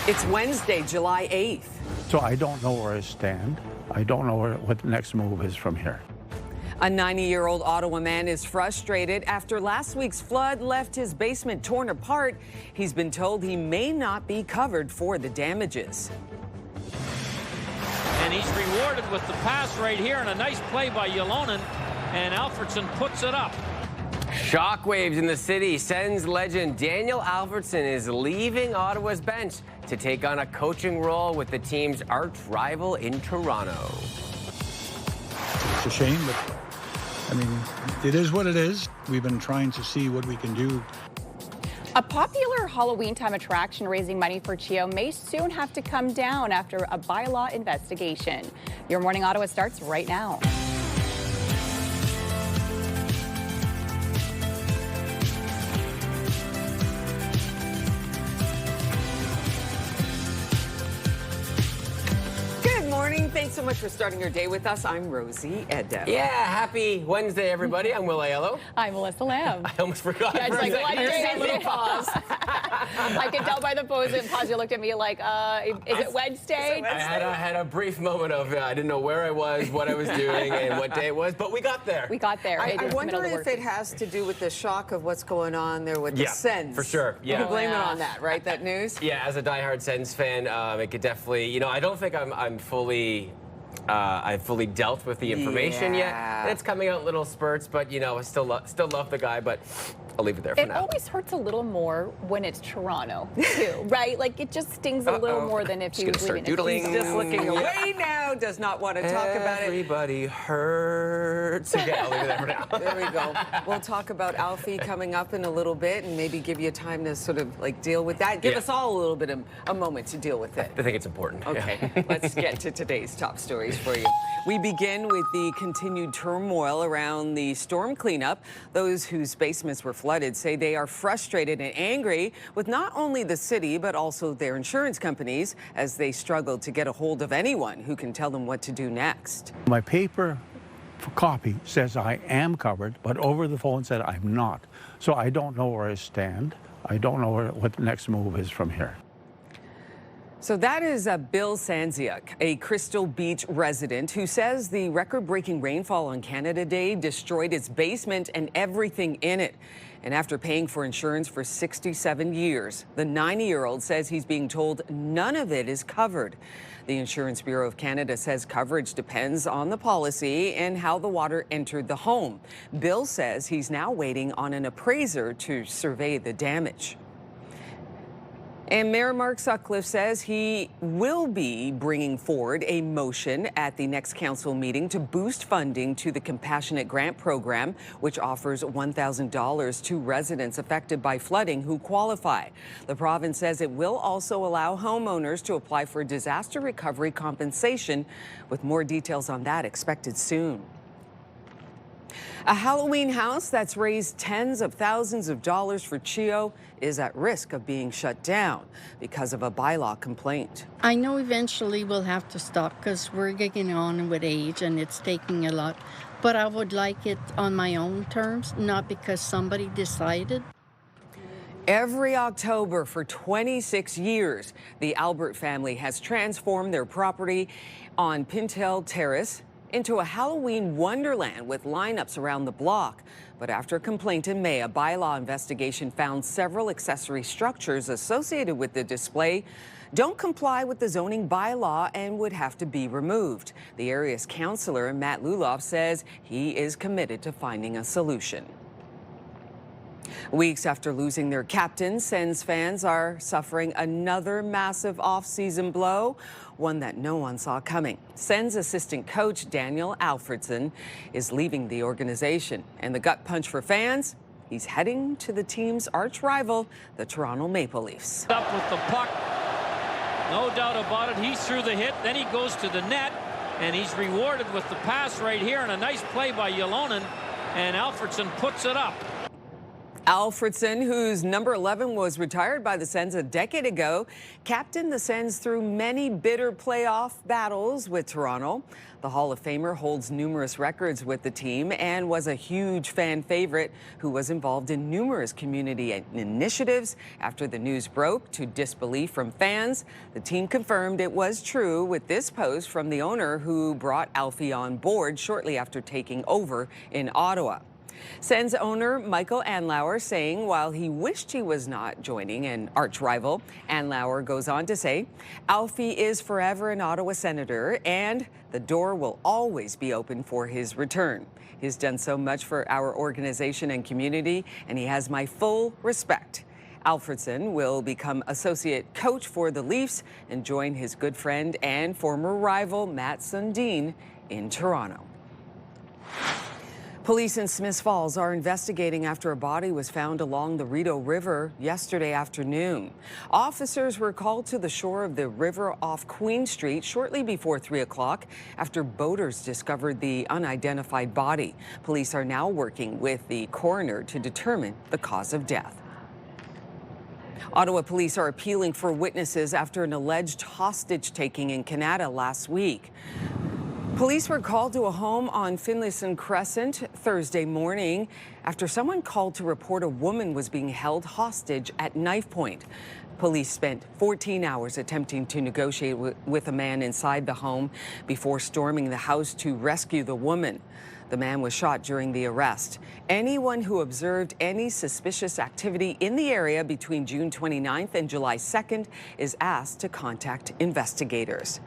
It's Wednesday, July 8th. So I don't know where I stand. I don't know what the next move is from here. A 90-year-old Ottawa man is frustrated after last week's flood left his basement torn apart. He's been told he may not be covered for the damages. And he's rewarded with the pass right here, and a nice play by Ylonen, and Alfredson puts it up. Shockwaves in the city. Sens legend Daniel Alfredson is leaving Ottawa's bench to take on a coaching role with the team's arch rival in Toronto. It's a shame, but I mean, it is what it is. We've been trying to see what we can do. A popular Halloween time attraction raising money for CHEO may soon have to come down after a bylaw investigation. Your Morning Ottawa starts right now. Thanks so much for starting your day with us. I'm Rosie Edda. Yeah, happy Wednesday, everybody. I'm Will Aiello. I'm Melissa Lamb. I almost forgot. Yeah, it's like, what day is it? Pause. I could tell by the pause. You looked at me like, is it Wednesday? I had a brief moment of I didn't know where I was, what I was doing, and what day it was, but we got there. We got there. I wonder if it has to do with the shock of what's going on there with the Sens. For sure. Yeah. You can blame it on that, right? That news? Yeah, as a diehard Sens fan, it could definitely, I don't think I'm fully... I've fully dealt with the information yet. It's coming out in little spurts, but I still love the guy, but I'll leave it there for now. It always hurts a little more when it's Toronto, too, right? Like, it just stings a little more than if he was leaving. Doodling. He's just looking away now, does not want to talk about it. Everybody hurts. Okay, I'll leave it there for now. There we go. We'll talk about Alfie coming up in a little bit and maybe give you time to sort of like deal with that. Give us all a little bit of a moment to deal with it. I think it's important. Okay, let's get to today's top stories for you. We begin with the continued turmoil around the storm cleanup. Those whose basements were flooded say they are frustrated and angry with not only the city, but also their insurance companies as they struggle to get a hold of anyone who can tell them what to do next. My paper copy says I am covered, but over the phone said I'm not. So I don't know where I stand. I don't know what the next move is from here. So that is Bill Sanziuk, a Crystal Beach resident who says the record-breaking rainfall on Canada Day destroyed his basement and everything in it. And after paying for insurance for 67 years, the 90-year-old says he's being told none of it is covered. The Insurance Bureau of Canada says coverage depends on the policy and how the water entered the home. Bill says he's now waiting on an appraiser to survey the damage. And Mayor Mark Sutcliffe says he will be bringing forward a motion at the next council meeting to boost funding to the Compassionate Grant Program, which offers $1,000 to residents affected by flooding who qualify. The province says it will also allow homeowners to apply for disaster recovery compensation, with more details on that expected soon. A Halloween house that's raised tens of thousands of dollars for CHEO is at risk of being shut down because of a bylaw complaint. I know eventually we'll have to stop because we're getting on with age and it's taking a lot. But I would like it on my own terms, not because somebody decided. Every October for 26 years, the Albert family has transformed their property on Pintel Terrace into a Halloween wonderland with lineups around the block. But after a complaint in May, a bylaw investigation found several accessory structures associated with the display don't comply with the zoning bylaw and would have to be removed. The area's councillor, Matt Luloff, says he is committed to finding a solution. Weeks after losing their captain, Sens fans are suffering another massive off-season blow, one that no one saw coming. Sens assistant coach Daniel Alfredson is leaving the organization. And the gut punch for fans, he's heading to the team's arch rival, the Toronto Maple Leafs. Up with the puck. No doubt about it. He's through the hit. Then he goes to the net, and he's rewarded with the pass right here, and a nice play by Ylonen, and Alfredson puts it up. Alfredson, whose number 11 was retired by the Sens a decade ago, captained the Sens through many bitter playoff battles with Toronto. The Hall of Famer holds numerous records with the team and was a huge fan favorite who was involved in numerous community initiatives. After the news broke to disbelief from fans, the team confirmed it was true with this post from the owner who brought Alfie on board shortly after taking over in Ottawa. Sens owner Michael Andlauer saying while he wished he was not joining an arch rival, Andlauer goes on to say, Alfie is forever an Ottawa Senator and the door will always be open for his return. He's done so much for our organization and community, and he has my full respect. Alfredson will become associate coach for the Leafs and join his good friend and former rival Matt Sundin in Toronto. Police in Smiths Falls are investigating after a body was found along the Rideau River yesterday afternoon. Officers were called to the shore of the river off Queen Street shortly before 3 o'clock after boaters discovered the unidentified body. Police are now working with the coroner to determine the cause of death. Ottawa police are appealing for witnesses after an alleged hostage-taking in Canada last week. Police were called to a home on Finlayson Crescent Thursday morning after someone called to report a woman was being held hostage at knife point. Police spent 14 hours attempting to negotiate with a man inside the home before storming the house to rescue the woman. The man was shot during the arrest. Anyone who observed any suspicious activity in the area between June 29th and July 2nd is asked to contact investigators.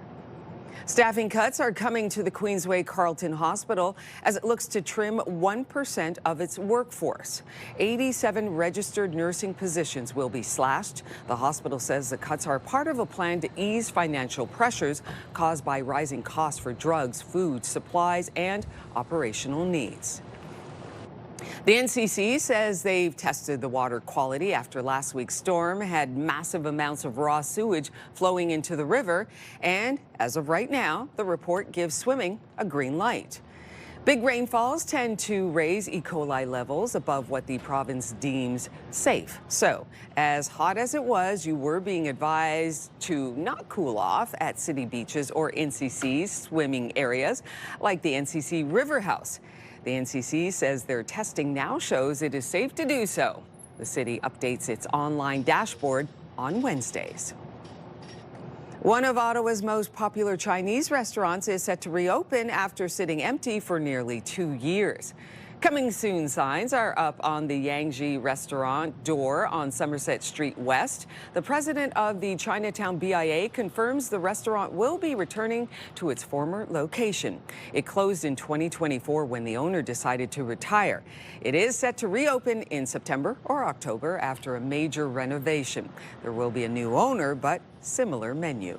Staffing cuts are coming to the Queensway Carleton Hospital as it looks to trim 1% of its workforce. 87 registered nursing positions will be slashed. The hospital says the cuts are part of a plan to ease financial pressures caused by rising costs for drugs, food, supplies, and operational needs. The NCC says they've tested the water quality after last week's storm had massive amounts of raw sewage flowing into the river. And as of right now, the report gives swimming a green light. Big rainfalls tend to raise E. coli levels above what the province deems safe. So, as hot as it was, you were being advised to not cool off at city beaches or NCC swimming areas like the NCC River House. The NCC says their testing now shows it is safe to do so. The city updates its online dashboard on Wednesdays. One of Ottawa's most popular Chinese restaurants is set to reopen after sitting empty for nearly 2 years. Coming soon signs are up on the Yangji restaurant door on Somerset Street West. The president of the Chinatown BIA confirms the restaurant will be returning to its former location. It closed in 2024 when the owner decided to retire. It is set to reopen in September or October after a major renovation. There will be a new owner, but similar menu.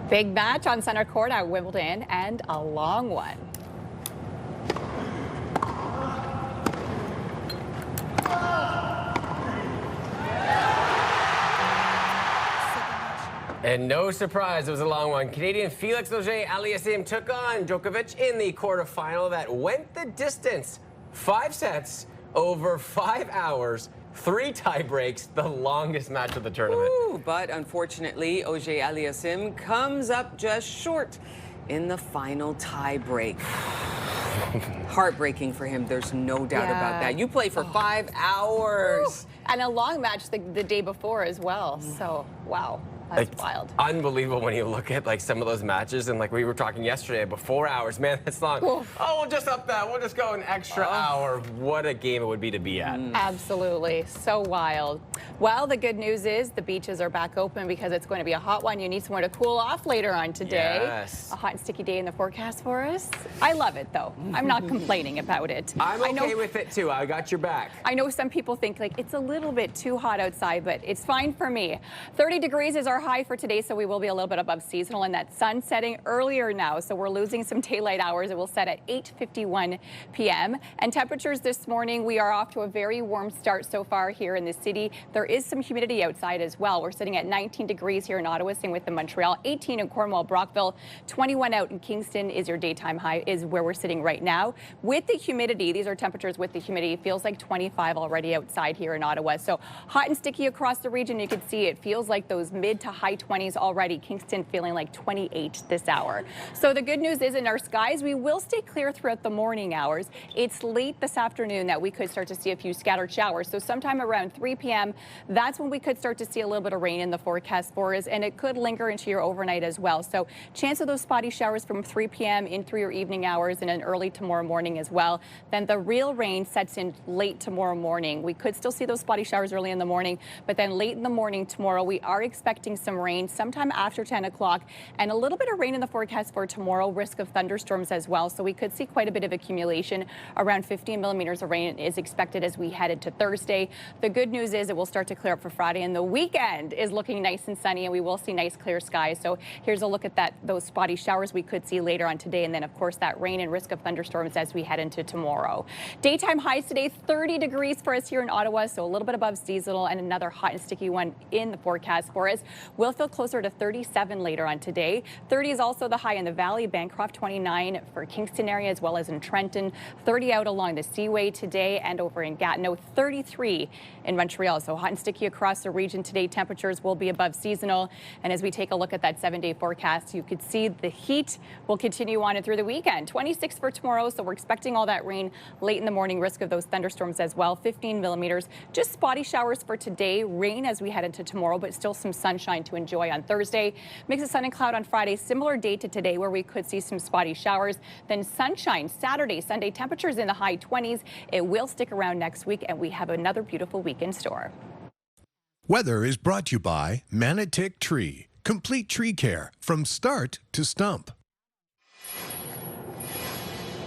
Big match on center court at Wimbledon and a long one. And no surprise, it was a long one. Canadian Felix Auger-Aliassime took on Djokovic in the quarterfinal that went the distance. 5 sets over 5 hours, 3 tie breaks, the longest match of the tournament. Ooh, but unfortunately, Auger-Aliassime comes up just short in the final tie break. Heartbreaking for him, there's no doubt about that. You play for 5 hours. Ooh. And a long match the day before as well. So, wow. That's wild. Unbelievable when you look at like some of those matches, and like we were talking yesterday, but 4 hours, man, that's long. Oof. Oh, we'll just up that. We'll just go an extra hour. What a game it would be to be at. Absolutely. So wild. Well, the good news is the beaches are back open because it's going to be a hot one. You need somewhere to cool off later on today. Yes. A hot and sticky day in the forecast for us. I love it, though. I'm not complaining about it. I'm okay with it, too. I got your back. I know some people think like it's a little bit too hot outside, but it's fine for me. 30 degrees is our our high for today, so we will be a little bit above seasonal, and that sun setting earlier now, so we're losing some daylight hours. It will set at 8:51 p.m. And temperatures this morning, we are off to a very warm start so far here in the city. There is some humidity outside as well. We're sitting at 19 degrees here in Ottawa, same with the Montreal, 18 in Cornwall, Brockville, 21 out in Kingston is your daytime high, is where we're sitting right now. With the humidity, these are temperatures with the humidity, it feels like 25 already outside here in Ottawa. So hot and sticky across the region. You can see it feels like those mid to high 20s already. Kingston feeling like 28 this hour. So the good news is in our skies, we will stay clear throughout the morning hours. It's late this afternoon that we could start to see a few scattered showers. So sometime around 3 p.m., that's when we could start to see a little bit of rain in the forecast for us, and it could linger into your overnight as well. So chance of those spotty showers from 3 p.m. in through your evening hours and then early tomorrow morning as well. Then the real rain sets in late tomorrow morning. We could still see those spotty showers early in the morning, but then late in the morning tomorrow, we are expecting some rain sometime after 10 o'clock and a little bit of rain in the forecast for tomorrow, risk of thunderstorms as well. So we could see quite a bit of accumulation. Around 15 millimeters of rain is expected as we head into Thursday. The good news is it will start to clear up for Friday, and the weekend is looking nice and sunny, and we will see nice clear skies. So here's a look at those spotty showers we could see later on today, and then of course that rain and risk of thunderstorms as we head into tomorrow. Daytime highs today, 30 degrees for us here in Ottawa, so a little bit above seasonal, and another hot and sticky one in the forecast for us. We'll feel closer to 37 later on today. 30 is also the high in the Valley, Bancroft 29 for Kingston area as well as in Trenton, 30 out along the Seaway today, and over in Gatineau, 33 in Montreal. So hot and sticky across the region today. Temperatures will be above seasonal, and as we take a look at that 7-day forecast, you could see the heat will continue on and through the weekend. 26 for tomorrow, so we're expecting all that rain late in the morning, risk of those thunderstorms as well. 15 millimeters, just spotty showers for today, rain as we head into tomorrow, but still some sunshine to enjoy on Thursday. Mix of sun and cloud on Friday, similar day to today where we could see some spotty showers. Then sunshine Saturday, Sunday, temperatures in the high 20s. It will stick around next week, and we have another beautiful week in store. Weather is brought to you by Manatic Tree. Complete tree care from start to stump.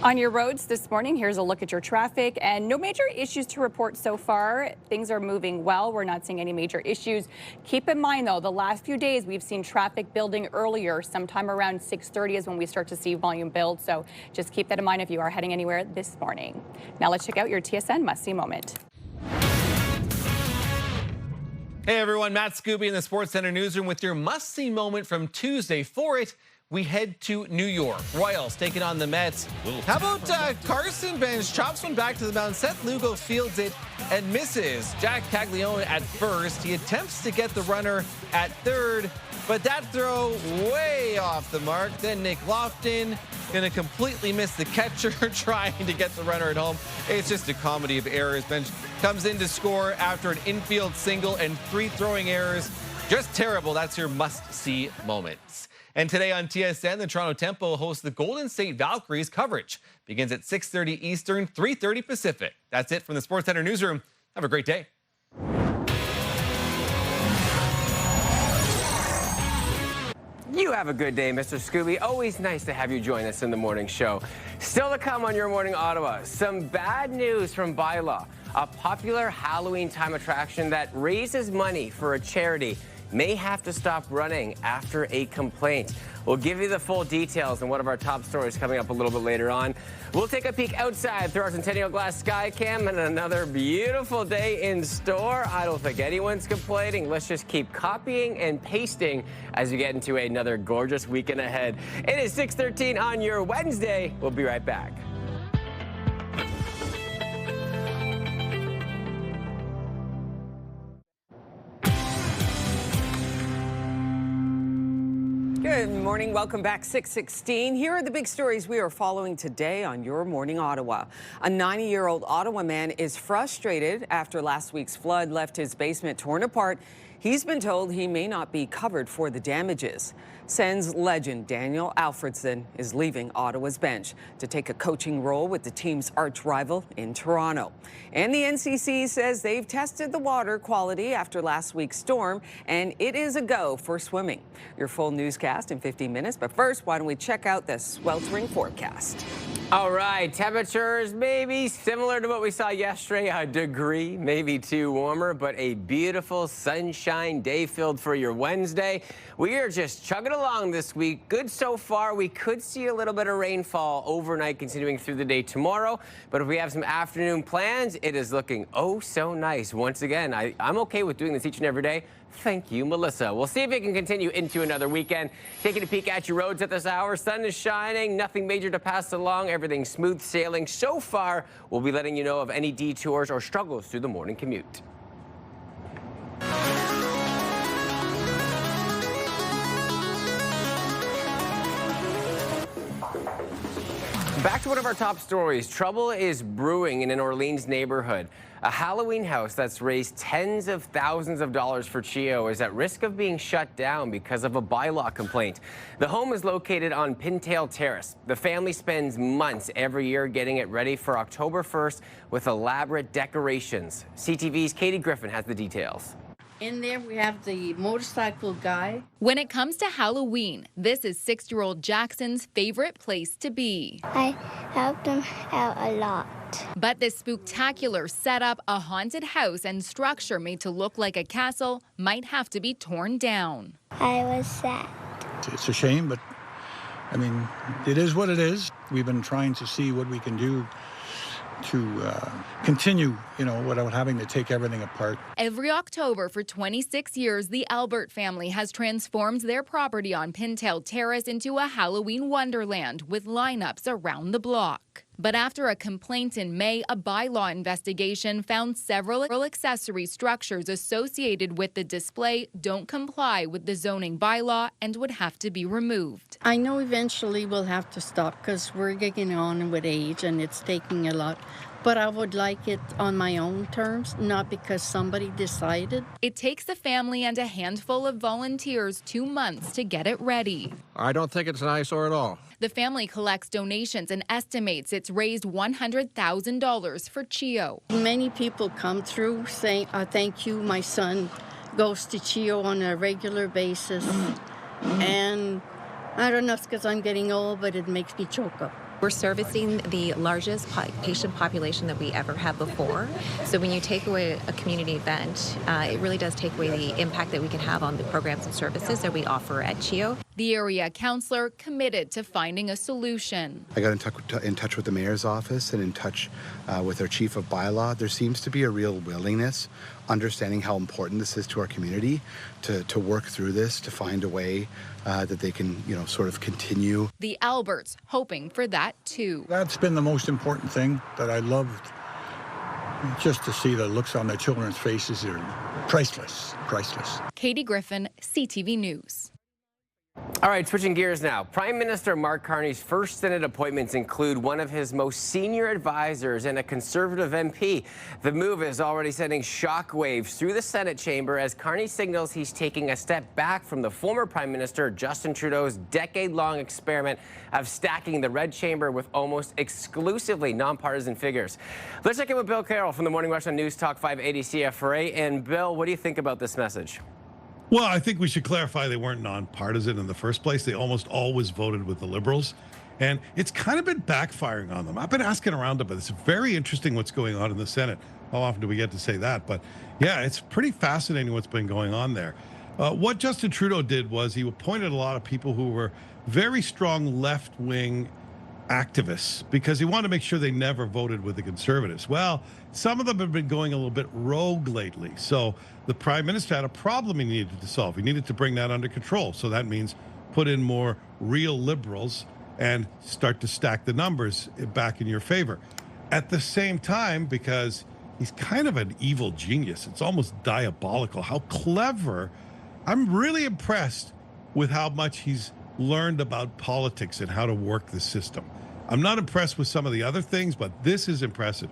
On your roads this morning, here's a look at your traffic, and no major issues to report so far. Things are moving well. We're not seeing any major issues. Keep in mind, though, the last few days we've seen traffic building earlier. Sometime around 6:30 is when we start to see volume build. So just keep that in mind if you are heading anywhere this morning. Now let's check out your TSN must-see moment. Hey everyone, Matt Scooby in the Sports Center newsroom with your must-see moment from Tuesday. For it, we head to New York. Royals taking on the Mets. How about Carson Bench chops one back to the mound. Seth Lugo fields it and misses. Jack Caglione at first. He attempts to get the runner at third, but that throw way off the mark. Then Nick Lofton gonna completely miss the catcher trying to get the runner at home. It's just a comedy of errors. Bench comes in to score after an infield single and 3 throwing errors. Just terrible. That's your must-see moments. And today on TSN, the Toronto Tempo hosts the Golden State Valkyries. Coverage begins at 6:30 Eastern, 3:30 Pacific. That's it from the Sports Center newsroom. Have a great day. You have a good day, Mr. Scooby. Always nice to have you join us in the morning show. Still to come on Your Morning Ottawa, some bad news from Bylaw. A popular Halloween time attraction that raises money for a charity may have to stop running after a complaint. We'll give you the full details in one of our top stories coming up a little bit later on. We'll take a peek outside through our Centennial Glass Sky Cam, and another beautiful day in store. I don't think anyone's complaining. Let's just keep copying and pasting as we get into another gorgeous weekend ahead. It is 6:13 on your Wednesday. We'll be right back. Good morning. Welcome back. 6:16. Here are the big stories we are following today on Your Morning Ottawa. A 90-year-old Ottawa man is frustrated after last week's flood left his basement torn apart. He's been told he may not be covered for the damages. Sens legend Daniel Alfredson is leaving Ottawa's bench to take a coaching role with the team's arch rival in Toronto. And the NCC says they've tested the water quality after last week's storm, and it is a go for swimming. Your full newscast in 15 minutes, but first, why don't we check out the sweltering forecast? All right, temperatures maybe similar to what we saw yesterday, a degree, maybe 2 warmer, but a beautiful sunshine day filled for your Wednesday. We are just chugging along this week. Good so far. We could see a little bit of rainfall overnight continuing through the day tomorrow, but if we have some afternoon plans, it is looking oh so nice. Once again, I'm okay with doing this each and every day. Thank you, Melissa. We'll see if it can continue into another weekend. Taking a peek at your roads at this hour. Sun is shining, nothing major to pass along. Everything smooth sailing so far. We'll be letting you know of any detours or struggles through the morning commute. Back to one of our top stories. Trouble is brewing in an Orleans neighborhood. A Halloween house that's raised tens of thousands of dollars for Chio is at risk of being shut down because of a bylaw complaint. The home is located on Pintail Terrace. The family spends months every year getting it ready for October 1st with elaborate decorations. CTV's Katie Griffin has the details. In there, we have the motorcycle guy. When it comes to Halloween, this is 6-year-old Jackson's favorite place to be. I help them out a lot. But this spooktacular setup, a haunted house and structure made to look like a castle, might have to be torn down. I was sad. It's a shame, but I mean, it is what it is. We've been trying to see what we can do to continue, without having to take everything apart. Every October for 26 years, the Albert family has transformed their property on Pintail Terrace into a Halloween wonderland with lineups around the block. But after a complaint in May, a bylaw investigation found several accessory structures associated with the display don't comply with the zoning bylaw and would have to be removed. I know eventually we'll have to stop because we're getting on with age and it's taking a lot. But I would like it on my own terms, not because somebody decided. It takes the family and a handful of volunteers 2 months to get it ready. I don't think it's an eyesore at all. The family collects donations and estimates it's raised $100,000 for Chio. Many people come through saying, thank you, my son goes to Chio on a regular basis. And I don't know if it's because I'm getting old, but it makes me choke up. We're servicing the largest patient population that we ever had before. So when you take away a community event, it really does take away the impact that we can have on the programs and services that we offer at Chio. The area councillor committed to finding a solution. I got in touch with the mayor's office and in touch with our chief of bylaw. There seems to be a real willingness, understanding how important this is to our community, to work through this, to find a way that they can, sort of continue. The Alberts hoping for that too. That's been the most important thing that I loved. Just to see the looks on the children's faces are priceless, priceless. Katie Griffin, CTV News. All right, switching gears now. Prime Minister Mark Carney's first Senate appointments include one of his most senior advisors and a Conservative MP. The move is already sending shockwaves through the Senate chamber as Carney signals he's taking a step back from the former Prime Minister Justin Trudeau's decade-long experiment of stacking the Red Chamber with almost exclusively nonpartisan figures. Let's check in with Bill Carroll from the Morning Rush on News Talk 580 CFRA. And Bill, what do you think about this message? Well, I think we should clarify they weren't nonpartisan in the first place. They almost always voted with the Liberals. And it's kind of been backfiring on them. I've been asking around about this. It's very interesting what's going on in the Senate. How often do we get to say that? But yeah, it's pretty fascinating what's been going on there. What Justin Trudeau did was he appointed a lot of people who were very strong left-wing activists because he wanted to make sure they never voted with the Conservatives. Well, some of them have been going a little bit rogue lately. So the Prime Minister had a problem he needed to solve. He needed to bring that under control. So that means put in more real Liberals and start to stack the numbers back in your favor. At the same time, because he's kind of an evil genius, it's almost diabolical how clever. I'm really impressed with how much he's learned about politics and how to work the system. I'm not impressed with some of the other things, but this is impressive.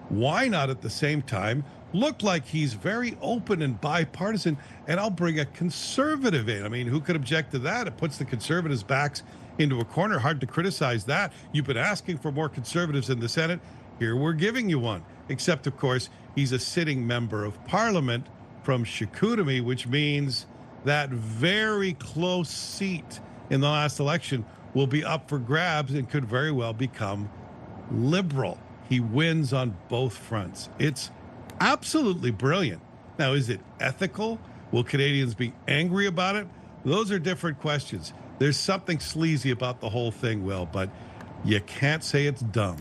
Why not at the same time look like he's very open and bipartisan, and I'll bring a conservative in? I mean, who could object to that? It puts the conservatives' backs into a corner. Hard to criticize that. You've been asking for more conservatives in the Senate. Here we're giving you one. Except, of course, he's a sitting member of Parliament from Chicoutimi, which means that very close seat in the last election will be up for grabs and could very well become liberal. He wins on both fronts. It's absolutely brilliant. Now, is it ethical? Will Canadians be angry about it? Those are different questions. There's something sleazy about the whole thing, Will, but you can't say it's dumb.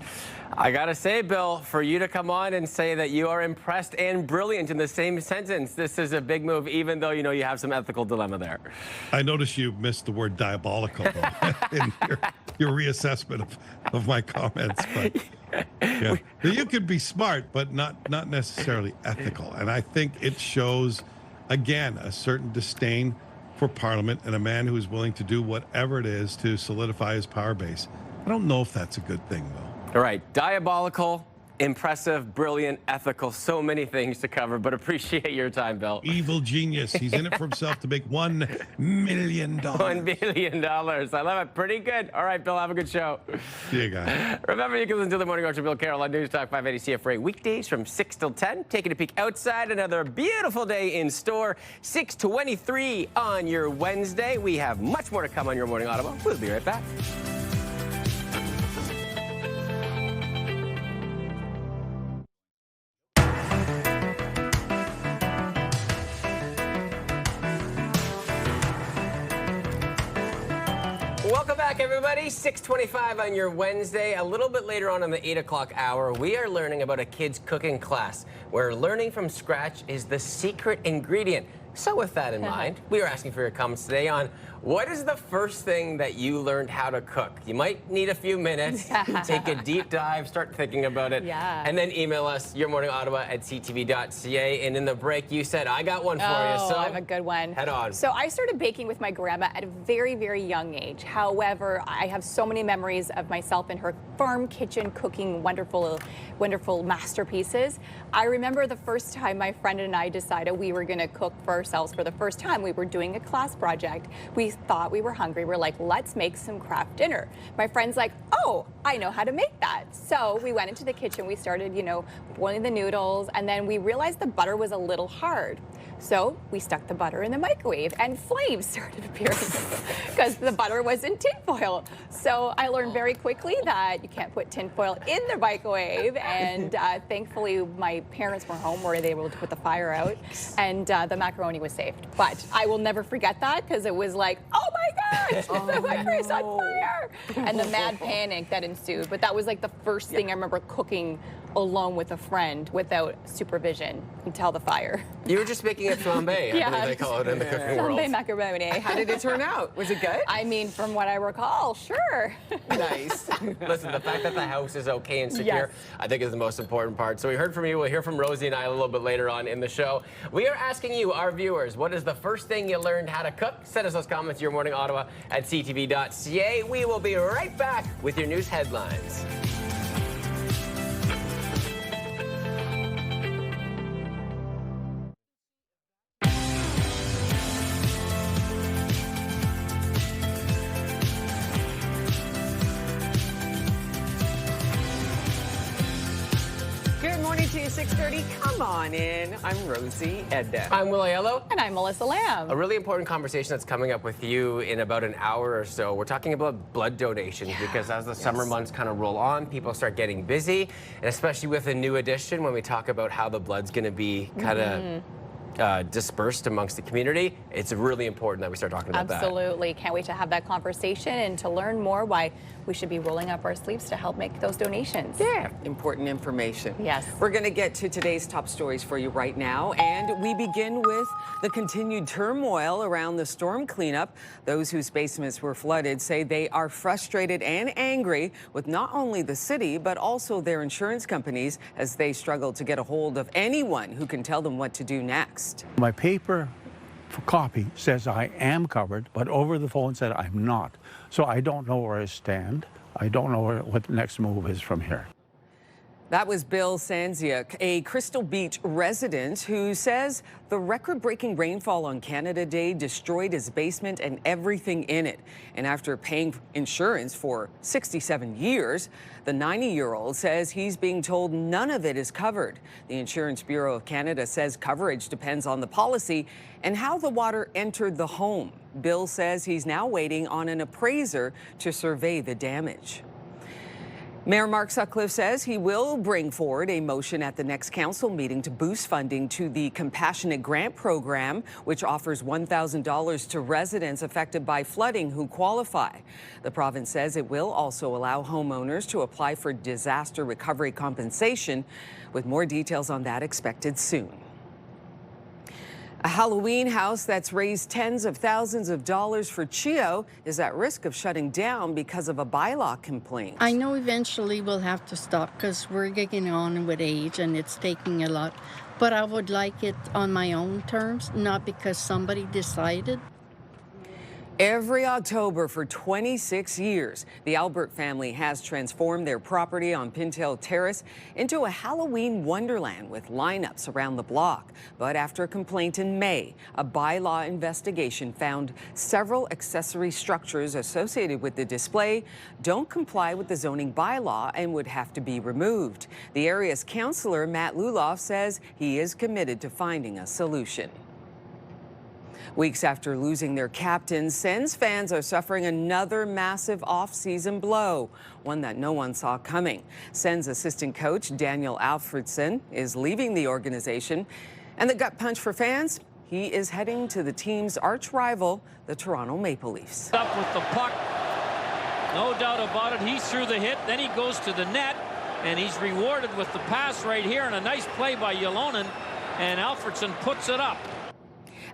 I gotta say, Bill, for you to come on and say that you are impressed and brilliant in the same sentence, this is a big move, even though you know you have some ethical dilemma there. I noticed you missed the word diabolical in your reassessment of my comments, but yeah. You could be smart, but not necessarily ethical. And I think it shows, again, a certain disdain for Parliament and a man who is willing to do whatever it is to solidify his power base. I don't know if that's a good thing, though. All right, diabolical, impressive, brilliant, ethical, so many things to cover, but appreciate your time, Bill. Evil genius. He's in it for himself to make $1 million. $1 billion. I love it. Pretty good. All right, Bill, have a good show. See you guys. Remember, you can listen to The Morning Rush with Bill Carroll on News Talk 580 CFRA weekdays from 6 till 10. Taking a peek outside, another beautiful day in store. 6:23 on your Wednesday. We have much more to come on your Morning Ottawa. We'll be right back. Welcome back, everybody. 6:25 on your Wednesday. A little bit later on in the 8 o'clock hour, we are learning about a kid's cooking class where learning from scratch is the secret ingredient. So with that in mind, we are asking for your comments today on what is the first thing that you learned how to cook? You might need a few minutes, take a deep dive, start thinking about it, and then email us yourmorningottawa@ctv.ca. And in the break, you said, I got one for you. So I have a good one. Head on. So I started baking with my grandma at a very, very young age. However, I have so many memories of myself in her farm kitchen cooking wonderful, wonderful masterpieces. I remember the first time my friend and I decided we were going to cook for ourselves for the first time. We were doing a class project. We thought we were hungry. We're like, let's make some craft dinner. My friend's like, oh, I know how to make that. So we went into the kitchen. We started, boiling the noodles, and then we realized the butter was a little hard. So we stuck the butter in the microwave and flames started appearing because the butter was in tinfoil. So I learned very quickly that you can't put tinfoil in the microwave, and thankfully my parents were home where they were able to put the fire out, and the macaroni was saved. But I will never forget that because it was like, oh my gosh, the microwave's on fire! And the mad panic that ensued. But that was like the first thing I remember cooking alone with a friend without supervision until the fire. You were just making a flambe, I believe they call it in the cooking world. Flambe macaroni. How did it turn out? Was it good? I mean, from what I recall, sure. Nice. Listen, the fact that the house is okay and secure, I think is the most important part. So we heard from you. We'll hear from Rosie and I a little bit later on in the show. We are asking you, our viewers, what is the first thing you learned how to cook? Send us those comments to yourmorningottawa@ctv.ca. We will be right back with your news headlines. Good morning to you, 6:30. Come on in. I'm Rosie Edda. I'm Will Aiello. And I'm Melissa Lamb. A really important conversation that's coming up with you in about an hour or so. We're talking about blood donations because as the summer months kind of roll on, people start getting busy, and especially with a new edition when we talk about how the blood's going to be kind of dispersed amongst the community, it's really important that we start talking about that. Absolutely. Can't wait to have that conversation and to learn more why we should be rolling up our sleeves to help make those donations. Yeah, important information. Yes. We're going to get to today's top stories for you right now, and we begin with the continued turmoil around the storm cleanup. Those whose basements were flooded say they are frustrated and angry with not only the city, but also their insurance companies as they struggle to get a hold of anyone who can tell them what to do next. My paper copy says I am covered, but over the phone said I'm not. So I don't know where I stand. I don't know what the next move is from here. That was Bill Sanziuk, a Crystal Beach resident who says the record-breaking rainfall on Canada Day destroyed his basement and everything in it. And after paying insurance for 67 years, the 90-year-old says he's being told none of it is covered. The Insurance Bureau of Canada says coverage depends on the policy and how the water entered the home. Bill says he's now waiting on an appraiser to survey the damage. Mayor Mark Sutcliffe says he will bring forward a motion at the next council meeting to boost funding to the Compassionate Grant Program, which offers $1,000 to residents affected by flooding who qualify. The province says it will also allow homeowners to apply for disaster recovery compensation, with more details on that expected soon. A Halloween house that's raised tens of thousands of dollars for Chio is at risk of shutting down because of a bylaw complaint. I know eventually we'll have to stop because we're getting on with age and it's taking a lot. But I would like it on my own terms, not because somebody decided. Every October for 26 years, the Albert family has transformed their property on Pintail Terrace into a Halloween wonderland with lineups around the block. But after a complaint in May, a bylaw investigation found several accessory structures associated with the display don't comply with the zoning bylaw and would have to be removed. The area's councillor, Matt Luloff, says he is committed to finding a solution. Weeks after losing their captain, Sens fans are suffering another massive off-season blow, one that no one saw coming. Sens assistant coach Daniel Alfredson is leaving the organization, and the gut punch for fans, he is heading to the team's arch rival, the Toronto Maple Leafs. Up with the puck, no doubt about it. He's through the hit, then he goes to the net, and he's rewarded with the pass right here, and a nice play by Ylonen, and Alfredson puts it up.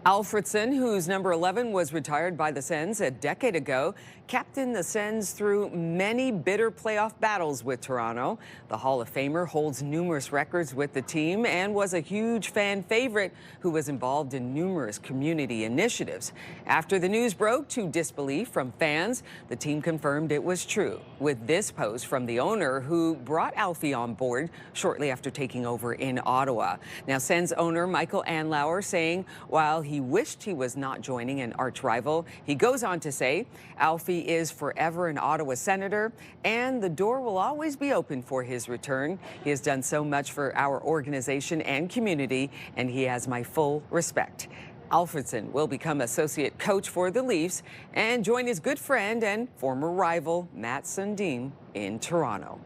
Alfredson, whose number 11 was retired by the Sens a decade ago, captained the Sens through many bitter playoff battles with Toronto. The Hall of Famer holds numerous records with the team and was a huge fan favorite who was involved in numerous community initiatives. After the news broke to disbelief from fans, the team confirmed it was true, with this post from the owner who brought Alfie on board shortly after taking over in Ottawa. Now, Sens owner Michael Anlauer saying while he wished he was not joining an arch rival, he goes on to say Alfie is forever an Ottawa Senator and the door will always be open for his return. He has done so much for our organization and community, and he has my full respect. Alfredson will become associate coach for the Leafs and join his good friend and former rival Matt Sundin in Toronto.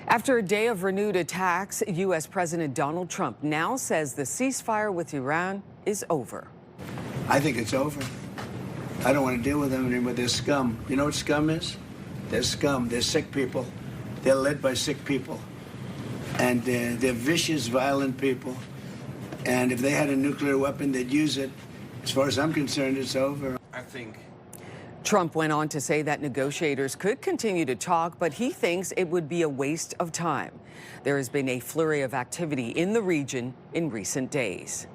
After a day of renewed attacks, U.S. President Donald Trump now says the ceasefire with Iran is over. I think it's over. I don't want to deal with them anymore. They're scum. You know what scum is? They're scum. They're sick people. They're led by sick people. And they're vicious, violent people. And if they had a nuclear weapon, they'd use it. As far as I'm concerned, it's over. I think. Trump went on to say that negotiators could continue to talk, but he thinks it would be a waste of time. There has been a flurry of activity in the region in recent days.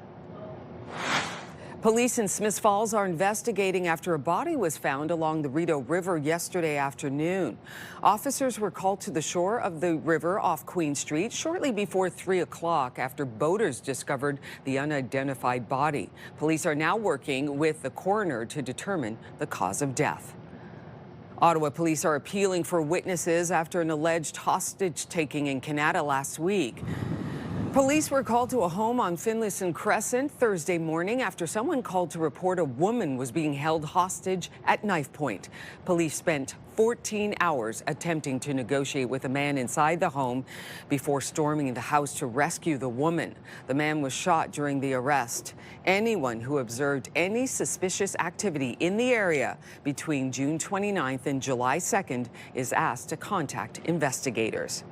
Police in Smiths Falls are investigating after a body was found along the Rideau River yesterday afternoon. Officers were called to the shore of the river off Queen Street shortly before 3 o'clock after boaters discovered the unidentified body. Police are now working with the coroner to determine the cause of death. Ottawa police are appealing for witnesses after an alleged hostage-taking in Canada last week. Police were called to a home on Finlayson Crescent Thursday morning after someone called to report a woman was being held hostage at knife point. Police spent 14 hours attempting to negotiate with a man inside the home before storming the house to rescue the woman. The man was shot during the arrest. Anyone who observed any suspicious activity in the area between June 29th and July 2nd is asked to contact investigators.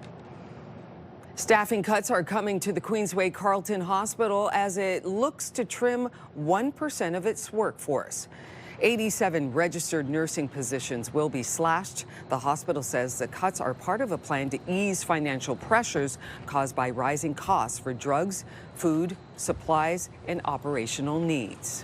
Staffing cuts are coming to the Queensway Carleton Hospital as it looks to trim 1% of its workforce. 87 registered nursing positions will be slashed. The hospital says the cuts are part of a plan to ease financial pressures caused by rising costs for drugs, food, supplies, and operational needs.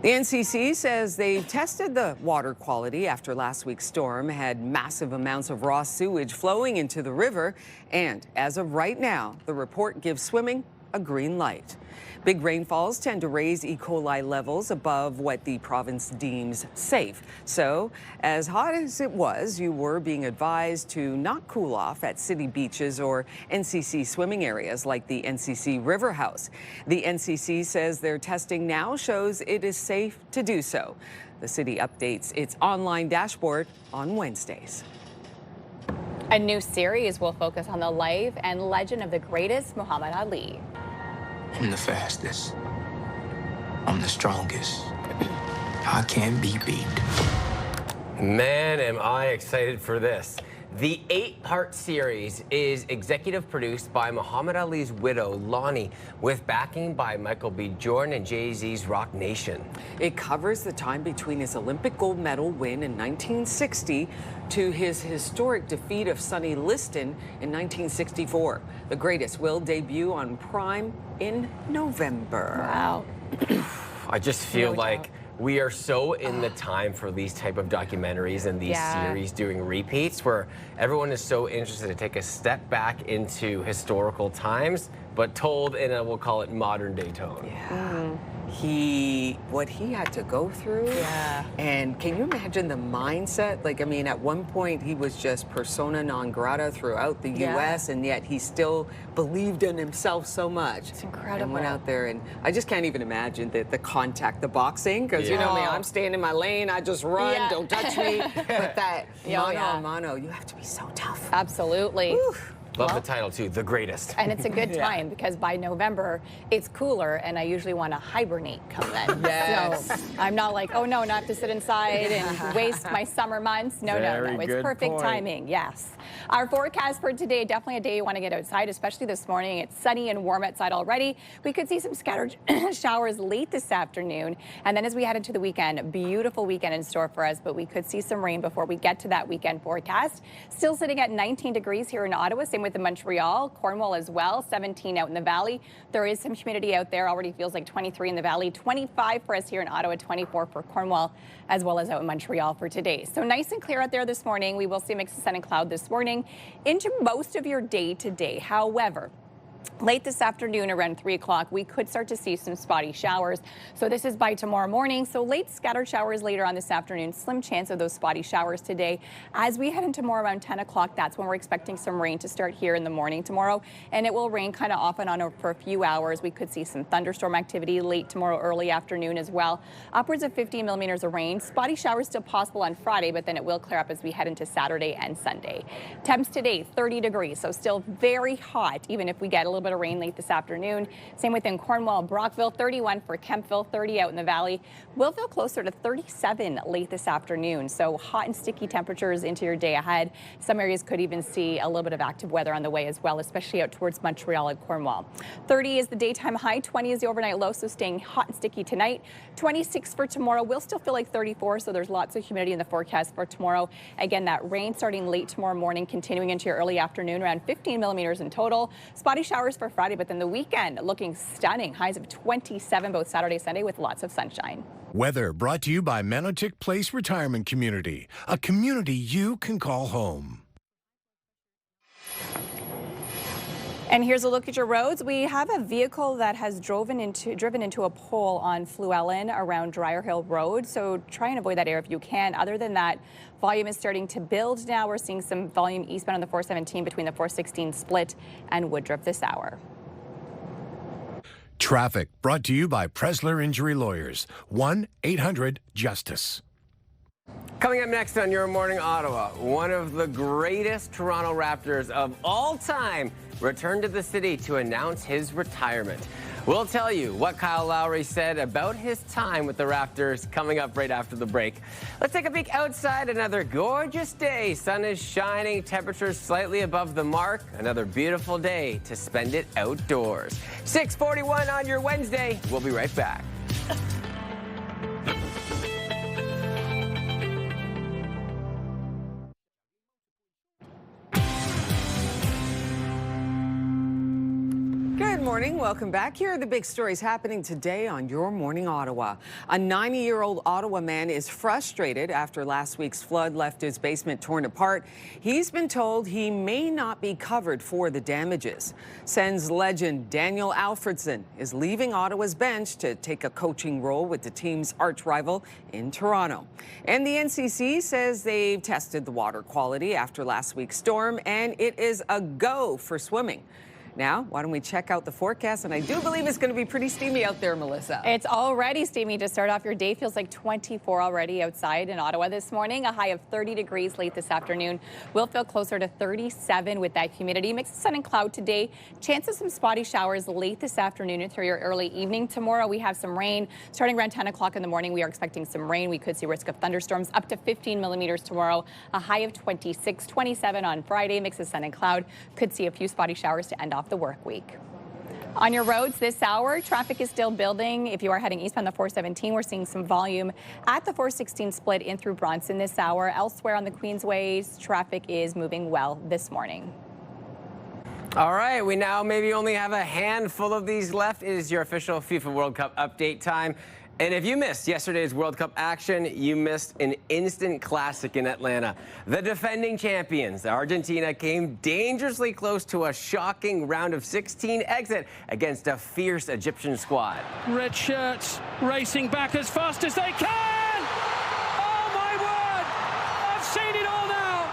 The NCC says they've tested the water quality after last week's storm had massive amounts of raw sewage flowing into the river. And as of right now, the report gives swimming a green light. Big rainfalls tend to raise E. coli levels above what the province deems safe. So, as hot as it was, you were being advised to not cool off at city beaches or NCC swimming areas like the NCC River House. The NCC says their testing now shows it is safe to do so. The city updates its online dashboard on Wednesdays. A new series will focus on the life and legend of the greatest Muhammad Ali. I'm the fastest. I'm the strongest. I can't be beat. Man, am I excited for this. The 8-part series is executive produced by Muhammad Ali's widow, Lonnie, with backing by Michael B. Jordan and Jay-Z's Rock Nation. It covers the time between his Olympic gold medal win in 1960 to his historic defeat of Sonny Liston in 1964. The Greatest will debut on Prime in November. Wow. I just feel like we are so in the time for these type of documentaries and these series doing repeats where everyone is so interested to take a step back into historical times, but told in a, we'll call it, modern day tone. Yeah. What he had to go through. Yeah. And can you imagine the mindset? Like, I mean, at one point he was just persona non grata throughout the U.S. and yet he still believed in himself so much. It's incredible. And went out there, and I just can't even imagine the contact, the boxing, because you know me, I'm staying in my lane, I just run, don't touch me. But that mano, you have to be so tough. Absolutely. Oof. Love the title too, The Greatest. And it's a good time because by November it's cooler and I usually want to hibernate come then. Yes. So I'm not like, oh no, not to sit inside and waste my summer months. No, no. It's perfect timing. Yes. Our forecast for today, definitely a day you want to get outside, especially this morning. It's sunny and warm outside already. We could see some scattered showers late this afternoon. And then as we head into the weekend, beautiful weekend in store for us, but we could see some rain before we get to that weekend forecast. Still sitting at 19 degrees here in Ottawa, same with the Montreal, Cornwall as well, 17 out in the valley. There is some humidity out there, already feels like 23 in the valley, 25 for us here in Ottawa, 24 for Cornwall, as well as out in Montreal for today. So nice and clear out there this morning. We will see a mix of sun and cloud this morning into most of your day today. However, late this afternoon around 3 o'clock, we could start to see some spotty showers. So this is by tomorrow morning. So late scattered showers later on this afternoon. Slim chance of those spotty showers today. As we head into more around 10 o'clock, that's when we're expecting some rain to start here in the morning tomorrow. And it will rain kind of off and on for a few hours. We could see some thunderstorm activity late tomorrow, early afternoon as well. Upwards of 50 millimeters of rain. Spotty showers still possible on Friday, but then it will clear up as we head into Saturday and Sunday. Temps today, 30 degrees. So still very hot, even if we get a little bit of rain late this afternoon. Same within Cornwall, Brockville, 31 for Kempville, 30 out in the valley. We'll feel closer to 37 late this afternoon. So hot and sticky temperatures into your day ahead. Some areas could even see a little bit of active weather on the way as well, especially out towards Montreal and Cornwall. 30 is the daytime high, 20 is the overnight low, so staying hot and sticky tonight. 26 for tomorrow. We'll still feel like 34, so there's lots of humidity in the forecast for tomorrow. Again, that rain starting late tomorrow morning, continuing into your early afternoon, around 15 millimeters in total. Spotty showers for Friday, but then the weekend looking stunning. Highs of 27 both Saturday, Sunday with lots of sunshine. Weather brought to you by Manotick Place Retirement Community, a community you can call home. And here's a look at your roads. We have a vehicle that has driven into a pole on Fluellen around Dryer Hill Road. So try and avoid that area if you can. Other than that, volume is starting to build now. We're seeing some volume eastbound on the 417 between the 416 split and Woodruff this hour. Traffic brought to you by Presler Injury Lawyers, 1-800-JUSTICE. Coming up next on Your Morning Ottawa, one of the greatest Toronto Raptors of all time returned to the city to announce his retirement. We'll tell you what Kyle Lowry said about his time with the Raptors coming up right after the break. Let's take a peek outside. Another gorgeous day. Sun is shining, temperatures slightly above the mark. Another beautiful day to spend it outdoors. 6:41 on your Wednesday. We'll be right back. Good morning. Welcome back. Here are the big stories happening today on Your Morning Ottawa. A 90-year-old Ottawa man is frustrated after last week's flood left his basement torn apart. He's been told he may not be covered for the damages. Sens legend Daniel Alfredson is leaving Ottawa's bench to take a coaching role with the team's arch rival in Toronto. And the NCC says they've tested the water quality after last week's storm, and it is a go for swimming. Now, why don't we check out the forecast? And I do believe it's going to be pretty steamy out there, Melissa. It's already steamy to start off your day. Feels like 24 already outside in Ottawa this morning. A high of 30 degrees late this afternoon. We'll feel closer to 37 with that humidity. Mix of sun and cloud today. Chance of some spotty showers late this afternoon and through your early evening. Tomorrow we have some rain. Starting around 10 o'clock in the morning, we are expecting some rain. We could see risk of thunderstorms up to 15 millimeters tomorrow. A high of 26, 27 on Friday. Mix of sun and cloud. Could see a few spotty showers to end off the work week. On your roads this hour, traffic is still building. If you are heading eastbound the 417, we're seeing some volume at the 416 split in through Bronson this hour. Elsewhere on the Queensways, traffic is moving well this morning. All right, we now maybe only have a handful of these left. It is your official FIFA World Cup update time. And if you missed yesterday's World Cup action, you missed an instant classic in Atlanta. The defending champions, Argentina, came dangerously close to a shocking round of 16 exit against a fierce Egyptian squad. Red shirts racing back as fast as they can! Oh my word! I've seen it all now!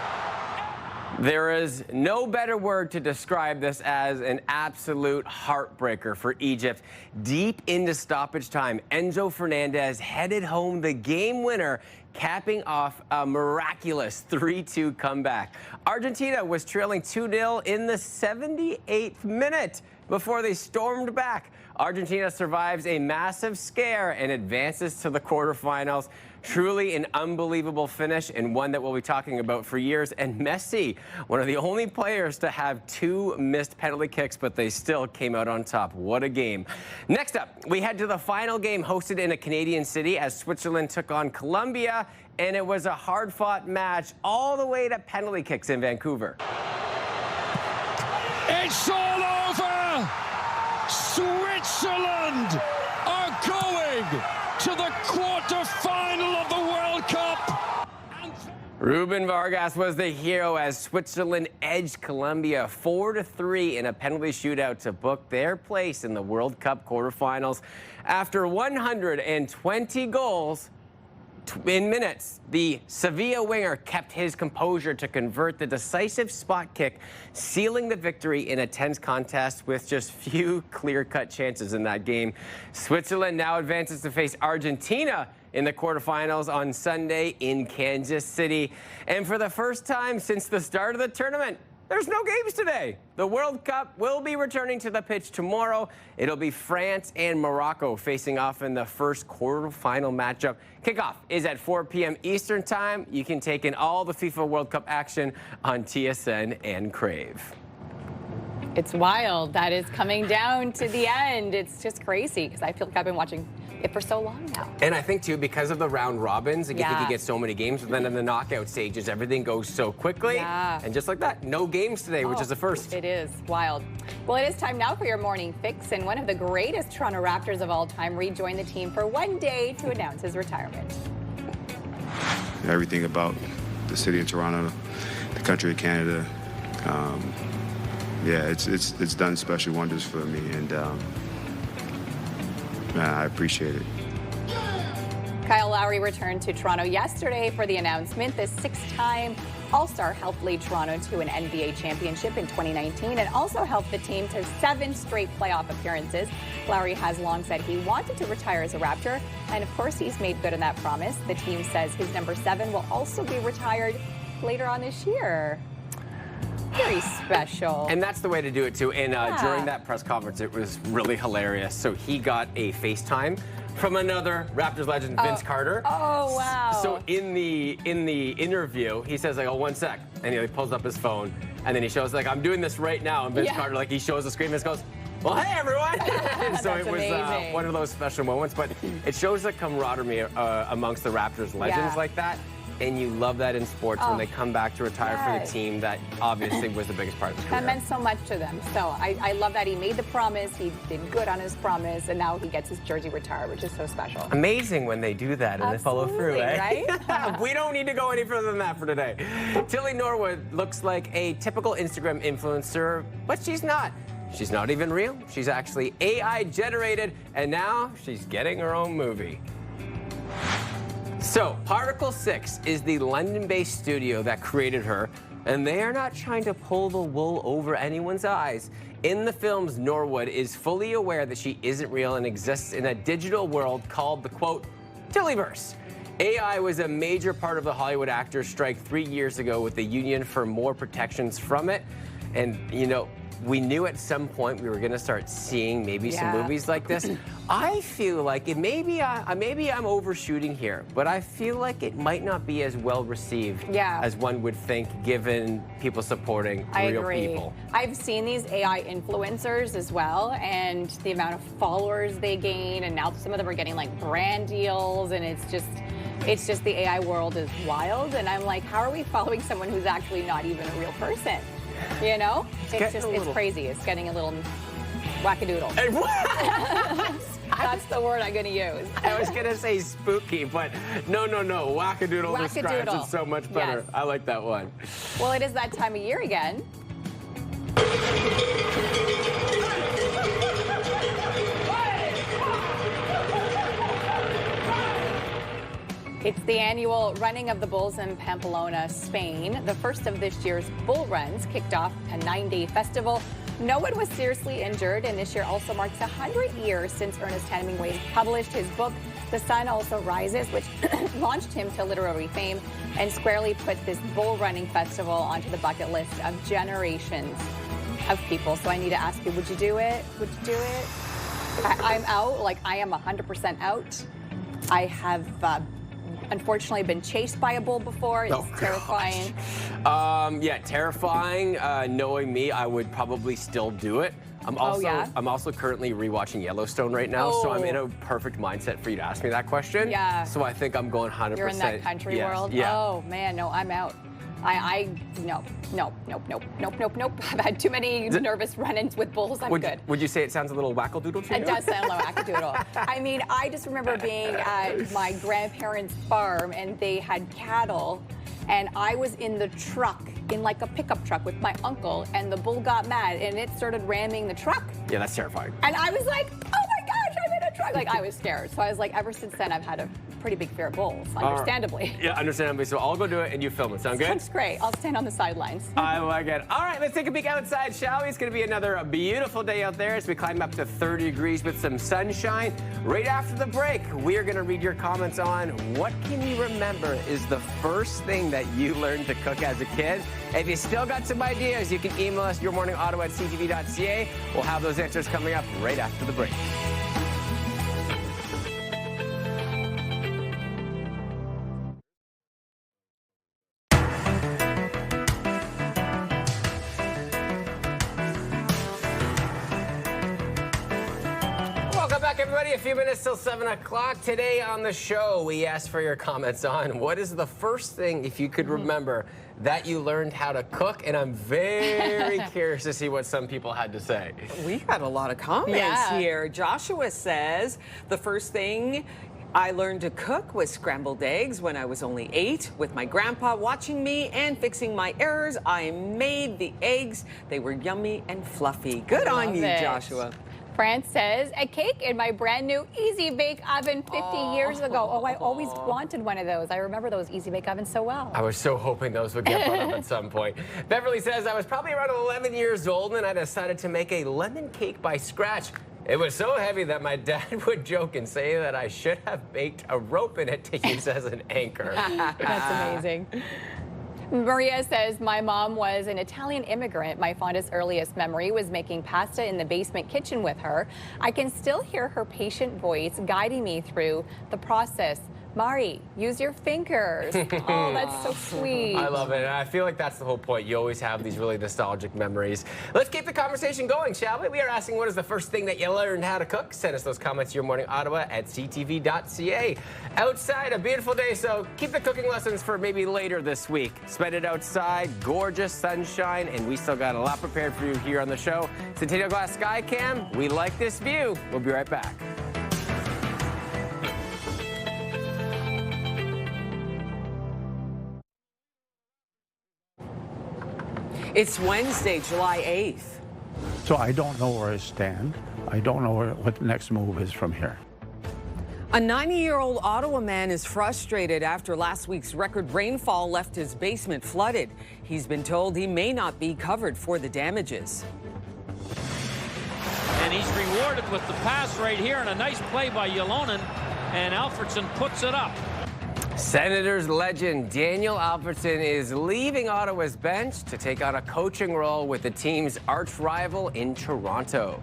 There is no better word to describe this as an absolute heartbreaker for Egypt. Deep into stoppage time, Enzo Fernandez headed home the game winner, capping off a miraculous 3-2 comeback. Argentina was trailing 2-0 in the 78th minute before they stormed back. Argentina survives a massive scare and advances to the quarterfinals. Truly an unbelievable finish, and one that we'll be talking about for years. And Messi, one of the only players to have 2 missed penalty kicks, but they still came out on top. What a game. Next up, we head to the final game hosted in a Canadian city as Switzerland took on Colombia, and it was a hard-fought match all the way to penalty kicks in Vancouver. It's all over! Switzerland are going to the quarter-final of the World Cup. Ruben Vargas was the hero as Switzerland edged Colombia 4-3 in a penalty shootout to book their place in the World Cup quarterfinals. After 120 goals in minutes, the Sevilla winger kept his composure to convert the decisive spot kick, sealing the victory in a tense contest with just few clear-cut chances in that game. Switzerland now advances to face Argentina in the quarterfinals on Sunday in Kansas City. And for the first time since the start of the tournament, there's no games today. The World Cup will be returning to the pitch tomorrow. It'll be France and Morocco facing off in the first quarterfinal matchup. Kickoff is at 4 p.m. Eastern Time. You can take in all the FIFA World Cup action on TSN and Crave. It's wild. That is coming down to the end. It's just crazy because I feel like I've been watching it for so long now. And I think, too, because of the round robins, like, you think you get so many games, but then in the knockout stages, everything goes so quickly. Yeah. And just like that, no games today, which is the first. It is wild. Well, it is time now for your morning fix, and one of the greatest Toronto Raptors of all time rejoined the team for one day to announce his retirement. Everything about the city of Toronto, the country of Canada, yeah, it's done special wonders for me, and man, I appreciate it. Kyle Lowry returned to Toronto yesterday for the announcement. The 6-time All-Star helped lead Toronto to an NBA championship in 2019 and also helped the team to 7 straight playoff appearances. Lowry has long said he wanted to retire as a Raptor, and of course he's made good on that promise. The team says his number 7 will also be retired later on this year. Very special. And that's the way to do it, too. And during that press conference, it was really hilarious. So he got a FaceTime from another Raptors legend, Vince Carter. Oh, wow. So in the interview, he says, like, oh, 1 sec. And he pulls up his phone. And then he shows, like, I'm doing this right now. And Vince Carter, like, he shows the screen and goes, well, hey, everyone. So it was one of those special moments. But it shows the camaraderie amongst the Raptors legends like that. And you love that in sports when they come back to retire for the team. That obviously was the biggest part of his career. That meant so much to them. So I love that he made the promise. He did good on his promise. And now he gets his jersey retired, which is so special. Amazing when they do that and they follow through, eh? Right? We don't need to go any further than that for today. Tilly Norwood looks like a typical Instagram influencer, but she's not. She's not even real. She's actually AI generated, and now she's getting her own movie. So, Particle 6 is the London-based studio that created her, and they are not trying to pull the wool over anyone's eyes. in the films Norwood is fully aware that she isn't real and exists in a digital world called the, quote, Tillyverse. AI was a major part of the Hollywood actors' strike 3 years ago with the union for more protections from it. And, you know, we knew at some point we were going to start seeing maybe some movies like this. I feel like it maybe I'm overshooting here, but I feel like it might not be as well received as one would think, given people supporting real people. I've seen these AI influencers as well, and the amount of followers they gain, and now some of them are getting like brand deals, and it's just the AI world is wild, and I'm like, how are we following someone who's actually not even a real person? You know, it's crazy. It's getting a little wackadoodle. That's the word I'm going to use. I was going to say spooky, but no. Wackadoodle describes it so much better. Yes. I like that one. Well, it is that time of year again. It's the annual running of the bulls in Pamplona, Spain. The first of this year's bull runs kicked off a 9-day festival. No one was seriously injured, and this year also marks 100 years since Ernest Hemingway published his book, The Sun Also Rises, which launched him to literary fame and squarely put this bull running festival onto the bucket list of generations of people. So I need to ask you, would you do it? Would you do it? I'm out. Like, I am 100% out. I have unfortunately been chased by a bull before. It's terrifying. Yeah, terrifying. Knowing me, I would probably still do it. I'm also currently rewatching Yellowstone right now, so I'm in a perfect mindset for you to ask me that question. Yeah. So I think I'm going 100%. You're in that country world? Yeah. Oh, man, no, I'm out. Nope. I've had too many nervous run-ins with bulls. I'm good. Would you say it sounds a little wackadoodle to you? It does sound a little wackadoodle. I mean, I just remember being at my grandparents' farm, and they had cattle, and I was in the truck, in like a pickup truck with my uncle, and the bull got mad, and it started ramming the truck. Yeah, that's terrifying. And I was like, oh my gosh, I'm in a truck. Like, I was scared. So I was like, ever since then, I've had a pretty big fear of bulls, understandably. Yeah, understandably. So I'll go do it and you film it. Sound good? Sounds great. I'll stand on the sidelines. I like it. All right, let's take a peek outside, shall we? It's going to be another beautiful day out there as we climb up to 30 degrees with some sunshine. Right after the break, we are going to read your comments on what can you remember is the first thing that you learned to cook as a kid. If you still got some ideas, you can email us yourmorningottawa@ctv.ca. We'll have those answers coming up right after the break. Everybody, a few minutes till 7 o'clock. Today on the show, we asked for your comments on what is the first thing, if you could remember, that you learned how to cook. And I'm very curious to see what some people had to say. We got a lot of comments here. Joshua says, the first thing I learned to cook was scrambled eggs when I was only 8. With my grandpa watching me and fixing my errors, I made the eggs. They were yummy and fluffy. Good on you, Joshua. France says, a cake in my brand new Easy Bake Oven 50 years ago. Oh, I always wanted one of those. I remember those Easy Bake Ovens so well. I was so hoping those would get brought up at some point. Beverly says, I was probably around 11 years old and I decided to make a lemon cake by scratch. It was so heavy that my dad would joke and say that I should have baked a rope in it to use as an anchor. That's amazing. Maria says, my mom was an Italian immigrant. My fondest, earliest memory was making pasta in the basement kitchen with her. I can still hear her patient voice guiding me through the process. Mari, use your fingers. Oh, that's so sweet. I love it. And I feel like that's the whole point. You always have these really nostalgic memories. Let's keep the conversation going, shall we? We are asking what is the first thing that you learned how to cook. Send us those comments to yourmorningottawa@ctv.ca. Outside, a beautiful day, so keep the cooking lessons for maybe later this week. Spend it outside, gorgeous sunshine, and we still got a lot prepared for you here on the show. Centennial Glass Sky Cam, we like this view. We'll be right back. It's Wednesday, July 8th. So I don't know where I stand. I don't know what the next move is from here. A 90-year-old Ottawa man is frustrated after last week's record rainfall left his basement flooded. He's been told he may not be covered for the damages. and he's rewarded with the pass right here, and a nice play by Ylonen, and Alfredson puts it up. Senators legend Daniel Alfredson is leaving Ottawa's bench to take on a coaching role with the team's arch rival in Toronto.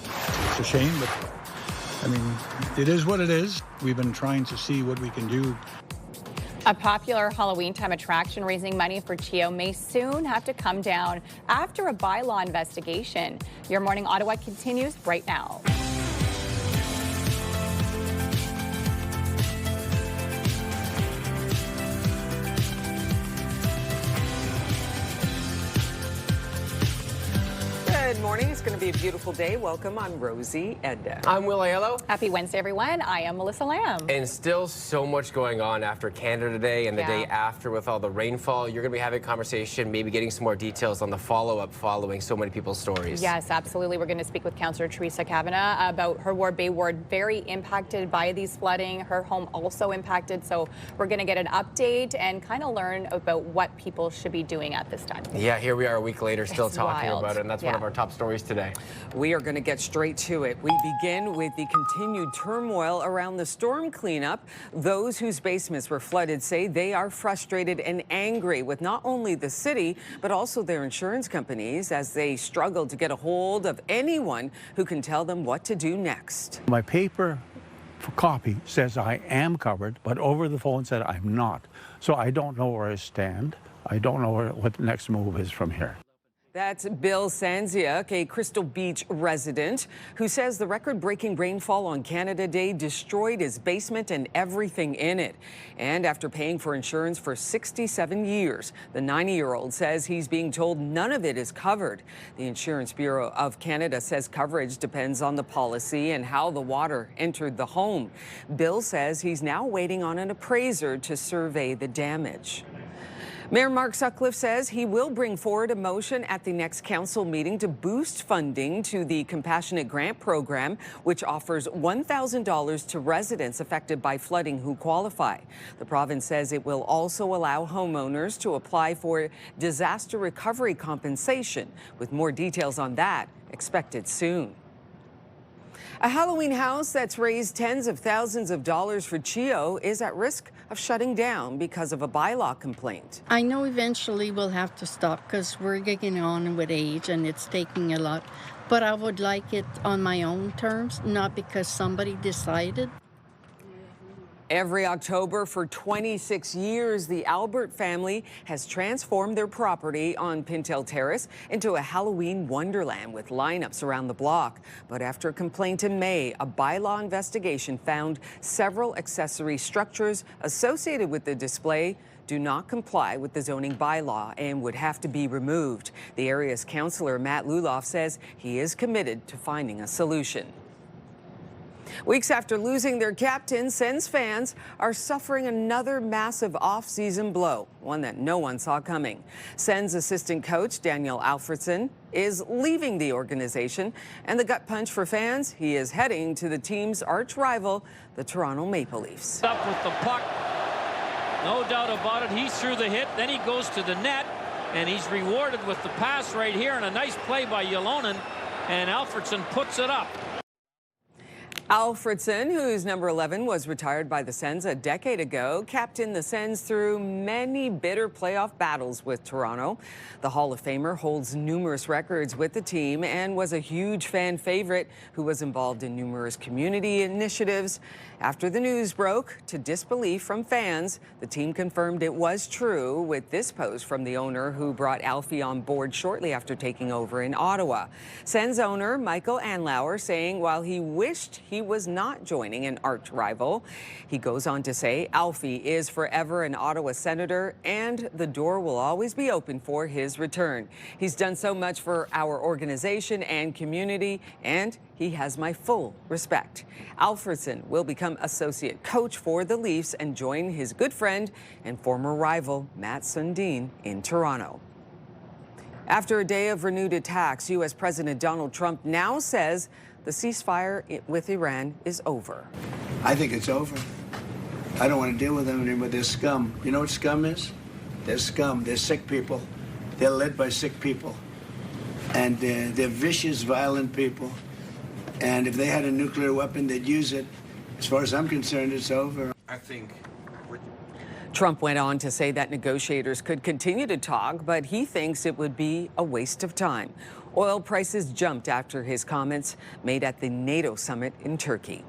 It's a shame, but I mean, it is what it is. We've been trying to see what we can do. A popular Halloween time attraction raising money for CHEO may soon have to come down after a bylaw investigation. Your Morning Ottawa continues right now. Good morning. It's going to be a beautiful day. Welcome. I'm Rosie Edda. I'm Will Aiello. Happy Wednesday, everyone. I am Melissa Lamb. And still so much going on after Canada Day and the day after with all the rainfall. You're going to be having a conversation, maybe getting some more details on the follow-up following so many people's stories. Yes, absolutely. We're going to speak with Councillor Teresa Kavanagh about her ward, Bay Ward, very impacted by these flooding. Her home also impacted. So we're going to get an update and kind of learn about what people should be doing at this time. Yeah, here we are a week later still talking about it, and that's one of our top stories today. We are going to get straight to it. We begin with the continued turmoil around the storm cleanup. Those whose basements were flooded say they are frustrated and angry with not only the city, but also their insurance companies as they struggle to get a hold of anyone who can tell them what to do next. My paper copy says I am covered, but over the phone said I'm not. So I don't know where I stand. I don't know what the next move is from here. That's Bill Sanziak, a Crystal Beach resident, who says the record-breaking rainfall on Canada Day destroyed his basement and everything in it. And after paying for insurance for 67 years, the 90-year-old says he's being told none of it is covered. The Insurance Bureau of Canada says coverage depends on the policy and how the water entered the home. Bill says he's now waiting on an appraiser to survey the damage. Mayor Mark Sutcliffe says he will bring forward a motion at the next council meeting to boost funding to the Compassionate Grant Program, which offers $1,000 to residents affected by flooding who qualify. The province says it will also allow homeowners to apply for disaster recovery compensation, with more details on that expected soon. A Halloween house that's raised tens of thousands of dollars for CHEO is at risk of shutting down because of a bylaw complaint. I know eventually we'll have to stop because we're getting on with age and it's taking a lot. But I would like it on my own terms, not because somebody decided. Every October for 26 years, the Albert family has transformed their property on Pintel Terrace into a Halloween wonderland with lineups around the block. But after a complaint in May, a bylaw investigation found several accessory structures associated with the display do not comply with the zoning bylaw and would have to be removed. The area's councillor, Matt Luloff, says he is committed to finding a solution. Weeks after losing their captain, Sens fans are suffering another massive off-season blow, one that no one saw coming. Sens assistant coach Daniel Alfredson is leaving the organization, and the gut punch for fans, he is heading to the team's arch rival, the Toronto Maple Leafs. Up with the puck, no doubt about it. He's through the hit, then he goes to the net, and he's rewarded with the pass right here, and a nice play by Ylonen, and Alfredson puts it up. Alfredson, whose number 11 was retired by the Sens a decade ago, captained the Sens through many bitter playoff battles with Toronto. The Hall of Famer holds numerous records with the team and was a huge fan favorite who was involved in numerous community initiatives. After the news broke, to disbelief from fans, the team confirmed it was true with this post from the owner who brought Alfie on board shortly after taking over in Ottawa. Sens owner Michael Anlauer saying while he wished he was not joining an arch rival, he goes on to say Alfie is forever an Ottawa Senator and the door will always be open for his return. He's done so much for our organization and community, and he has my full respect. Alfredson will become associate coach for the Leafs and join his good friend and former rival Matt Sundin in Toronto. After a day of renewed attacks, U.S. President Donald Trump now says the ceasefire with Iran is over. I think it's over. I don't want to deal with them anymore. They're scum. You know what scum is? They're scum. They're sick people. They're led by sick people. And they're vicious, violent people. And if they had a nuclear weapon, they'd use it. As far as I'm concerned, it's over. I think. Trump went on to say that negotiators could continue to talk, but he thinks it would be a waste of time. Oil prices jumped after his comments made at the NATO summit in Turkey.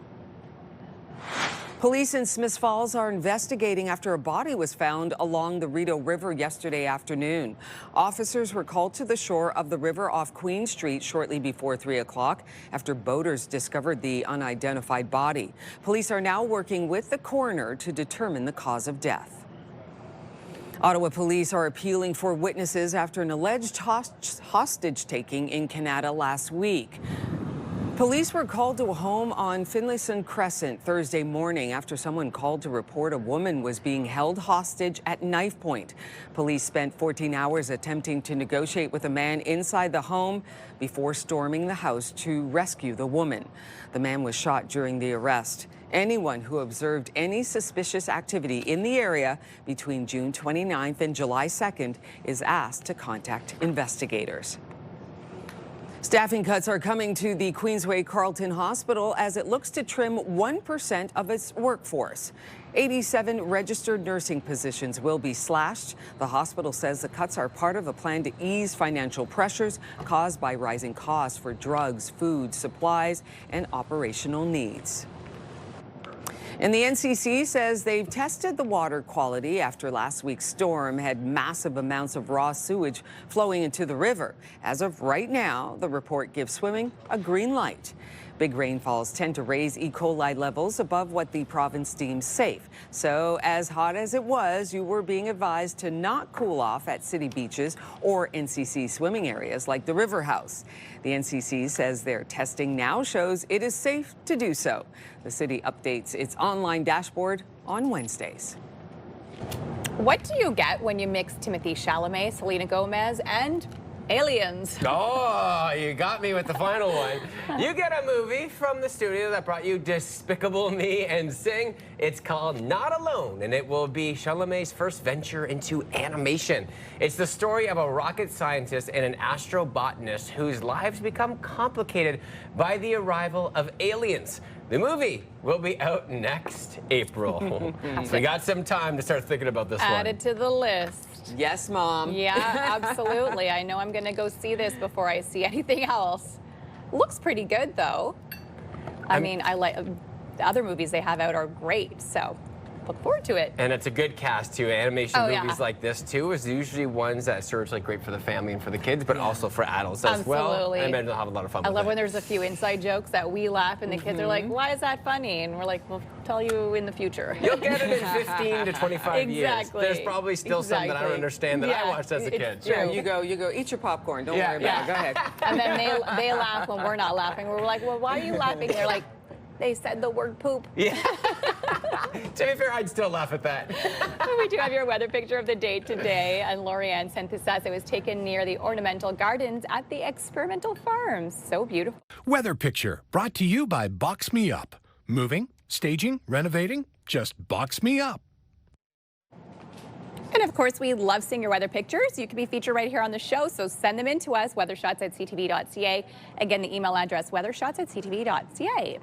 Police in Smiths Falls are investigating after a body was found along the Rideau River yesterday afternoon. Officers were called to the shore of the river off Queen Street shortly before 3 o'clock after boaters discovered the unidentified body. Police are now working with the coroner to determine the cause of death. Ottawa police are appealing for witnesses after an alleged hostage-taking in Canada last week. Police were called to a home on Finlayson Crescent Thursday morning after someone called to report a woman was being held hostage at knife point. Police spent 14 hours attempting to negotiate with a man inside the home before storming the house to rescue the woman. The man was shot during the arrest. Anyone who observed any suspicious activity in the area between June 29th and July 2nd is asked to contact investigators. Staffing cuts are coming to the Queensway Carleton Hospital as it looks to trim 1% of its workforce. 87 registered nursing positions will be slashed. The hospital says the cuts are part of a plan to ease financial pressures caused by rising costs for drugs, food, supplies, and operational needs. And the NCC says they've tested the water quality after last week's storm had massive amounts of raw sewage flowing into the river. As of right now, the report gives swimming a green light. Big rainfalls tend to raise E. coli levels above what the province deems safe. So as hot as it was, you were being advised to not cool off at city beaches or NCC swimming areas like the River House. The NCC says their testing now shows it is safe to do so. The city updates its online dashboard on Wednesdays. What do you get when you mix Timothée Chalamet, Selena Gomez, and aliens? Oh, you got me with the final one. You get a movie from the studio that brought you Despicable Me and Sing. It's called Not Alone, and it will be Chalamet's first venture into animation. It's the story of a rocket scientist and an astrobotanist whose lives become complicated by the arrival of aliens. The movie will be out next April. So we got some time to start thinking about this one. Add it to the list. Yes, Mom. Yeah, absolutely. I know I'm going to go see this before I see anything else. Looks pretty good, though. I mean, I like the other movies they have out are great, so look forward to it. And it's a good cast, too. Animation movies like this, too, is usually ones that serves like great for the family and for the kids, but also for adults as well. I imagine they'll have a lot of fun with it. I love when there's a few inside jokes that we laugh and the kids are like, why is that funny? And we're like, we'll tell you in the future. You'll get it in 15 to 25 years. Exactly. There's probably still some that I don't understand that I watched as a kid. Yeah, you go, eat your popcorn. Don't worry about it. Go ahead. And then they laugh when we're not laughing. We're like, well, why are you laughing? They're like, they said the word poop. Yeah. To be fair, I'd still laugh at that. We do have your weather picture of the day today, and Lorianne sent this us. It was taken near the ornamental gardens at the experimental farms. So beautiful. Weather picture brought to you by Box Me Up. Moving, staging, renovating, just box me up. And of course, we love seeing your weather pictures. You can be featured right here on the show, so send them in to us, weathershots@ctv.ca. Again, the email address, weathershots@ctv.ca.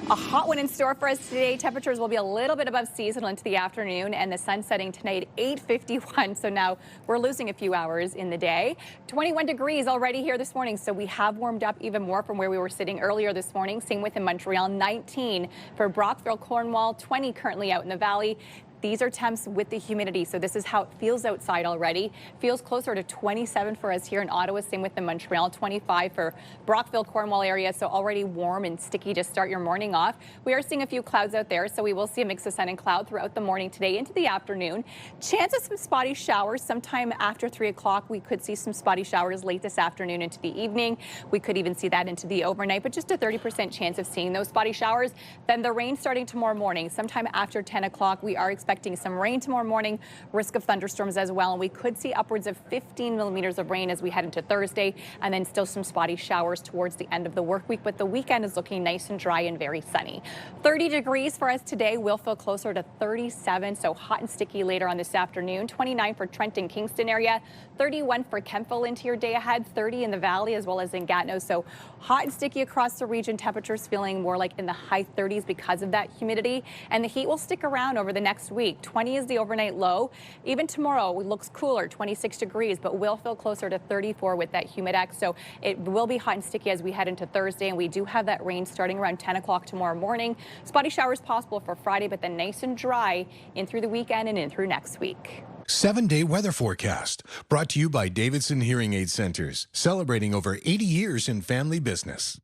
A hot one in store for us today. Temperatures will be a little bit above seasonal into the afternoon, and the sun setting tonight 8:51. So now we're losing a few hours in the day. 21 degrees already here this morning, so we have warmed up even more from where we were sitting earlier this morning. Same with in Montreal, 19 for Brockville, Cornwall, 20 currently out in the valley. These are temps with the humidity, so this is how it feels outside already. Feels closer to 27 for us here in Ottawa, same with the Montreal, 25 for Brockville, Cornwall area, so already warm and sticky to start your morning off. We are seeing a few clouds out there, so we will see a mix of sun and cloud throughout the morning today into the afternoon. Chance of some spotty showers sometime after 3 o'clock. We could see some spotty showers late this afternoon into the evening. We could even see that into the overnight, but just a 30% chance of seeing those spotty showers. Then the rain starting tomorrow morning, sometime after 10 o'clock. We are expecting expecting some rain tomorrow morning, risk of thunderstorms as well. And we could see upwards of 15 millimeters of rain as we head into Thursday, and then still some spotty showers towards the end of the work week. But the weekend is looking nice and dry and very sunny. 30 degrees for us today. We'll feel closer to 37, so hot and sticky later on this afternoon. 29 for Trenton, Kingston area, 31 for Kempville into your day ahead, 30 in the valley as well as in Gatineau. So hot and sticky across the region. Temperatures feeling more like in the high 30s because of that humidity. And the heat will stick around over the next week. 20 is the overnight low. Even tomorrow it looks cooler, 26 degrees, but will feel closer to 34 with that humidex. So it will be hot and sticky as we head into Thursday. And we do have that rain starting around 10 o'clock tomorrow morning. Spotty showers possible for Friday, but then nice and dry in through the weekend and in through next week. 7-day weather forecast brought to you by Davidson Hearing Aid Centers, celebrating over 80 years in family business.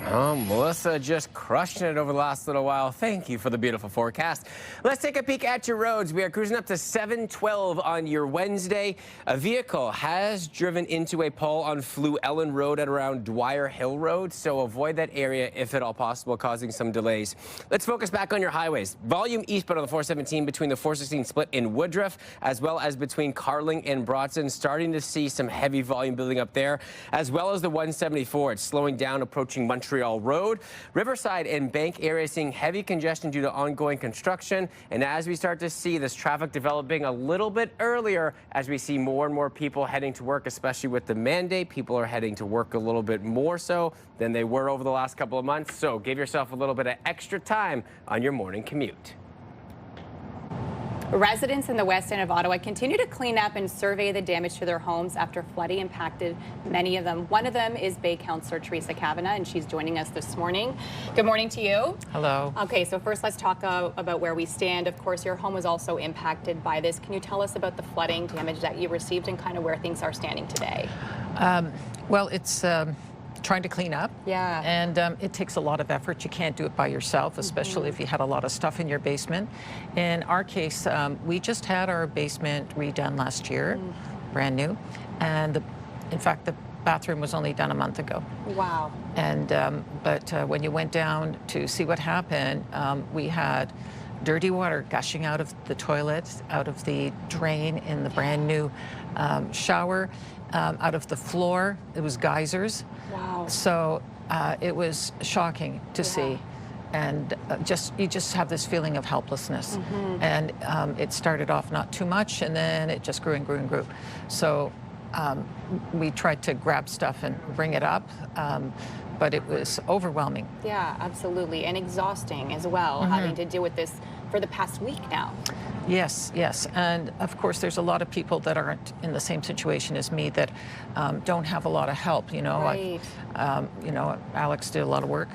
Oh, Melissa just crushing it over the last little while. Thank you for the beautiful forecast. Let's take a peek at your roads. We are cruising up to 712 on your Wednesday. A vehicle has driven into a pole on Flew-Ellen Road at around Dwyer Hill Road, so avoid that area if at all possible, causing some delays. Let's focus back on your highways. Volume eastbound on the 417 between the 416 split in Woodruff, as well as between Carling and Brodson. Starting to see some heavy volume building up there, as well as the 174. It's slowing down, approaching Montreal Road. Riverside and Bank area seeing heavy congestion due to ongoing construction. And as we start to see this traffic developing a little bit earlier, as we see more and more people heading to work, especially with the mandate, people are heading to work a little bit more so than they were over the last couple of months. So give yourself a little bit of extra time on your morning commute. Residents in the west end of Ottawa continue to clean up and survey the damage to their homes after flooding impacted many of them. One of them is Bay Councillor Teresa Kavanagh, and she's joining us this morning. Good morning to you. Hello. Okay, so first let's talk about where we stand. Of course, your home was also impacted by this. Can you tell us about the flooding damage that you received and kind of where things are standing today? Well, it's trying to clean up. Yeah. And it takes a lot of effort. You can't do it by yourself, especially if you had a lot of stuff in your basement. In our case, we just had our basement redone last year, brand new. And in fact, the bathroom was only done a month ago. Wow. And but when you went down to see what happened, we had dirty water gushing out of the toilet, out of the drain in the brand new shower, out of the floor. It was geysers. Wow. So it was shocking to see. And you just have this feeling of helplessness. And it started off not too much, and then it just grew and grew and grew. So we tried to grab stuff and bring it up, but it was overwhelming. Yeah, absolutely. And exhausting as well, having to deal with this for the past week now. Yes, yes. And of course, there's a lot of people that aren't in the same situation as me that don't have a lot of help. You know, Right. you know, Alex did a lot of work.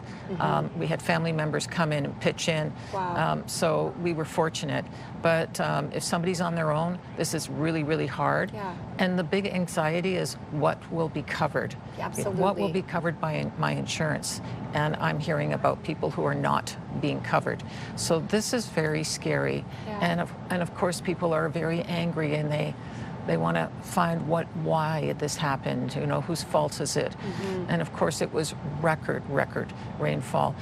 We had family members come in and pitch in. Wow. So we were fortunate. But if somebody's on their own, this is really, really hard. Yeah. And the big anxiety is what will be covered. Absolutely. What will be covered by my insurance? And I'm hearing about people who are not being covered. So this is very scary. Yeah. And of course, people are very angry, and they want to find why this happened. You know, whose fault is it? And of course, it was record rainfall.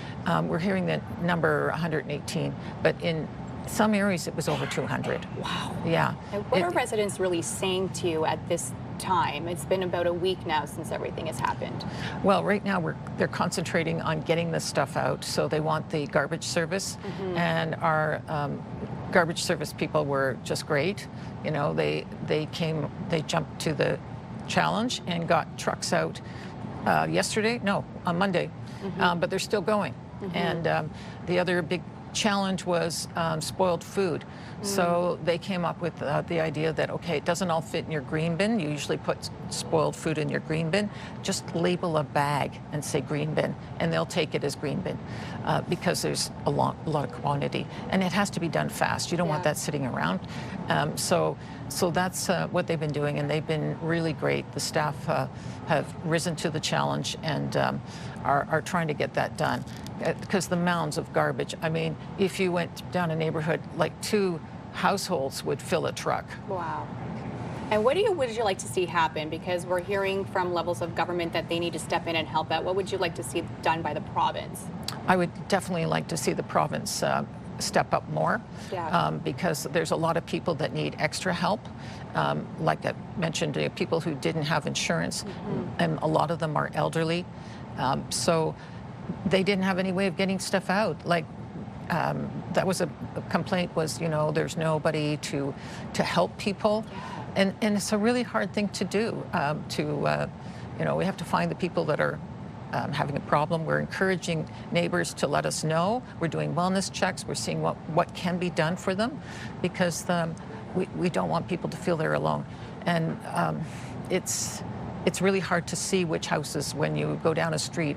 We're hearing the number 118, but in some areas it was over 200. Wow. Yeah. And what are residents really saying to you at this time? It's been about a week now since everything has happened. Well, right now they're concentrating on getting this stuff out, so they want the garbage service, and our garbage service people were just great. You know, they jumped to the challenge and got trucks out on Monday, but they're still going. And the other big challenge was spoiled food. So they came up with the idea that, okay, it doesn't all fit in your green bin. You usually put spoiled food in your green bin. Just label a bag and say green bin, and they'll take it as green bin because there's a lot of quantity. And it has to be done fast. You don't want that sitting around. So that's what they've been doing, and they've been really great. The staff have risen to the challenge and are trying to get that done. Because the mounds of garbage, I mean, if you went down a neighborhood, like 2 households would fill a truck. Wow. And what would you like to see happen? Because we're hearing from levels of government that they need to step in and help out. What would you like to see done by the province? I would definitely like to see the province step up more because there's a lot of people that need extra help. Like I mentioned, people who didn't have insurance, and a lot of them are elderly. So they didn't have any way of getting stuff out. Like that was a complaint was, you know, there's nobody to help people. And it's a really hard thing to do. You know, we have to find the people that are having a problem. We're encouraging neighbors to let us know. We're doing wellness checks. We're seeing what can be done for them, because we don't want people to feel they're alone. And it's really hard to see which houses when you go down a street.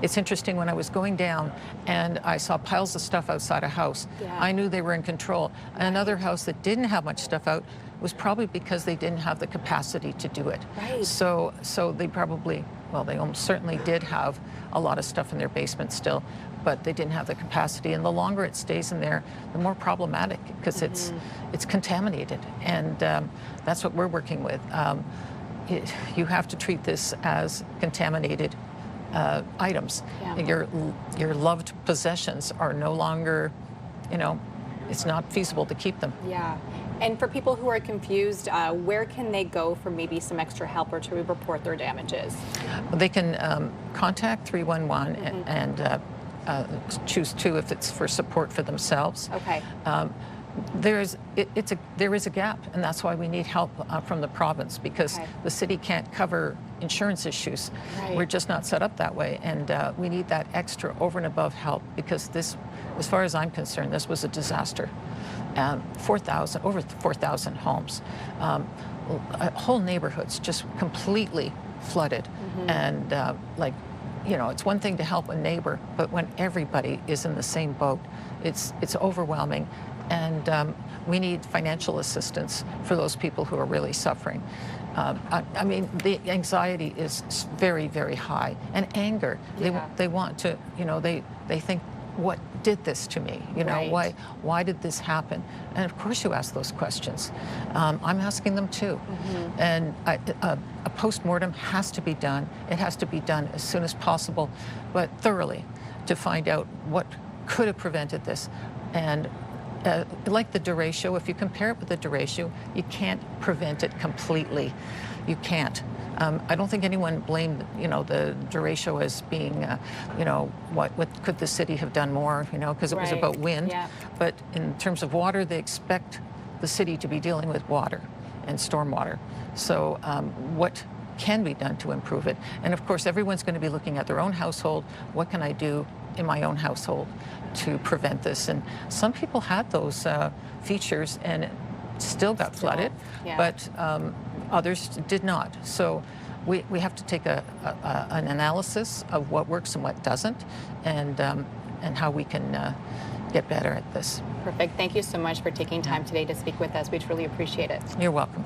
It's interesting, when I was going down and I saw piles of stuff outside a house, I knew they were in control. Another house that didn't have much stuff out was probably because they didn't have the capacity to do it. So they probably, well, they almost certainly did have a lot of stuff in their basement still, but they didn't have the capacity. And the longer it stays in there, the more problematic, because it's contaminated. And that's what we're working with. You have to treat this as contaminated items. Your loved possessions are no longer, you know, it's not feasible to keep them. Yeah. And for people who are confused, where can they go for maybe some extra help or to report their damages? They can contact 311 and choose 2 if it's for support for themselves. Okay. There is a gap, and that's why we need help from the province, because the city can't cover insurance issues. We're just not set up that way, and we need that extra over and above help, because this, as far as I'm concerned, this was a disaster. Over 4,000 homes, whole neighborhoods just completely flooded, and like, you know, it's one thing to help a neighbor, but when everybody is in the same boat, it's overwhelming. And we need financial assistance for those people who are really suffering. I mean, the anxiety is very, very high, and anger. They want to, you know, they think, what did this to me? You know, why did this happen? And of course you ask those questions. I'm asking them too. And a post-mortem has to be done. It has to be done as soon as possible, but thoroughly, to find out what could have prevented this. And like the derecho, if you compare it with the derecho, you can't prevent it completely. You can't. I don't think anyone blamed, you know, the derecho as being, you know, what could the city have done more, you know, because it was about wind. But in terms of water, they expect the city to be dealing with water and stormwater. So what can be done to improve it? And of course, everyone's going to be looking at their own household. What can I do in my own household to prevent this? And some people had those features and still got flooded, but others did not. So we have to take an analysis of what works and what doesn't, and how we can get better at this. Perfect. Thank you so much for taking time today to speak with us. We truly appreciate it. You're welcome.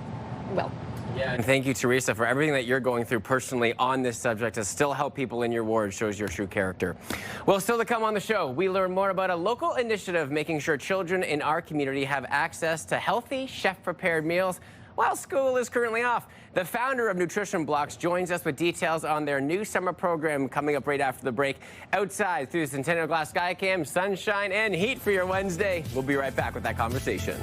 Well. Yeah, and thank you, Teresa, for everything that you're going through personally on this subject to still help people in your ward. Shows your true character. Well, still to come on the show, we learn more about a local initiative making sure children in our community have access to healthy, chef-prepared meals while school is currently off. The founder of Nutrition Blocks joins us with details on their new summer program coming up right after the break. Outside through the Centennial Glass Skycam, sunshine and heat for your Wednesday. We'll be right back with that conversation.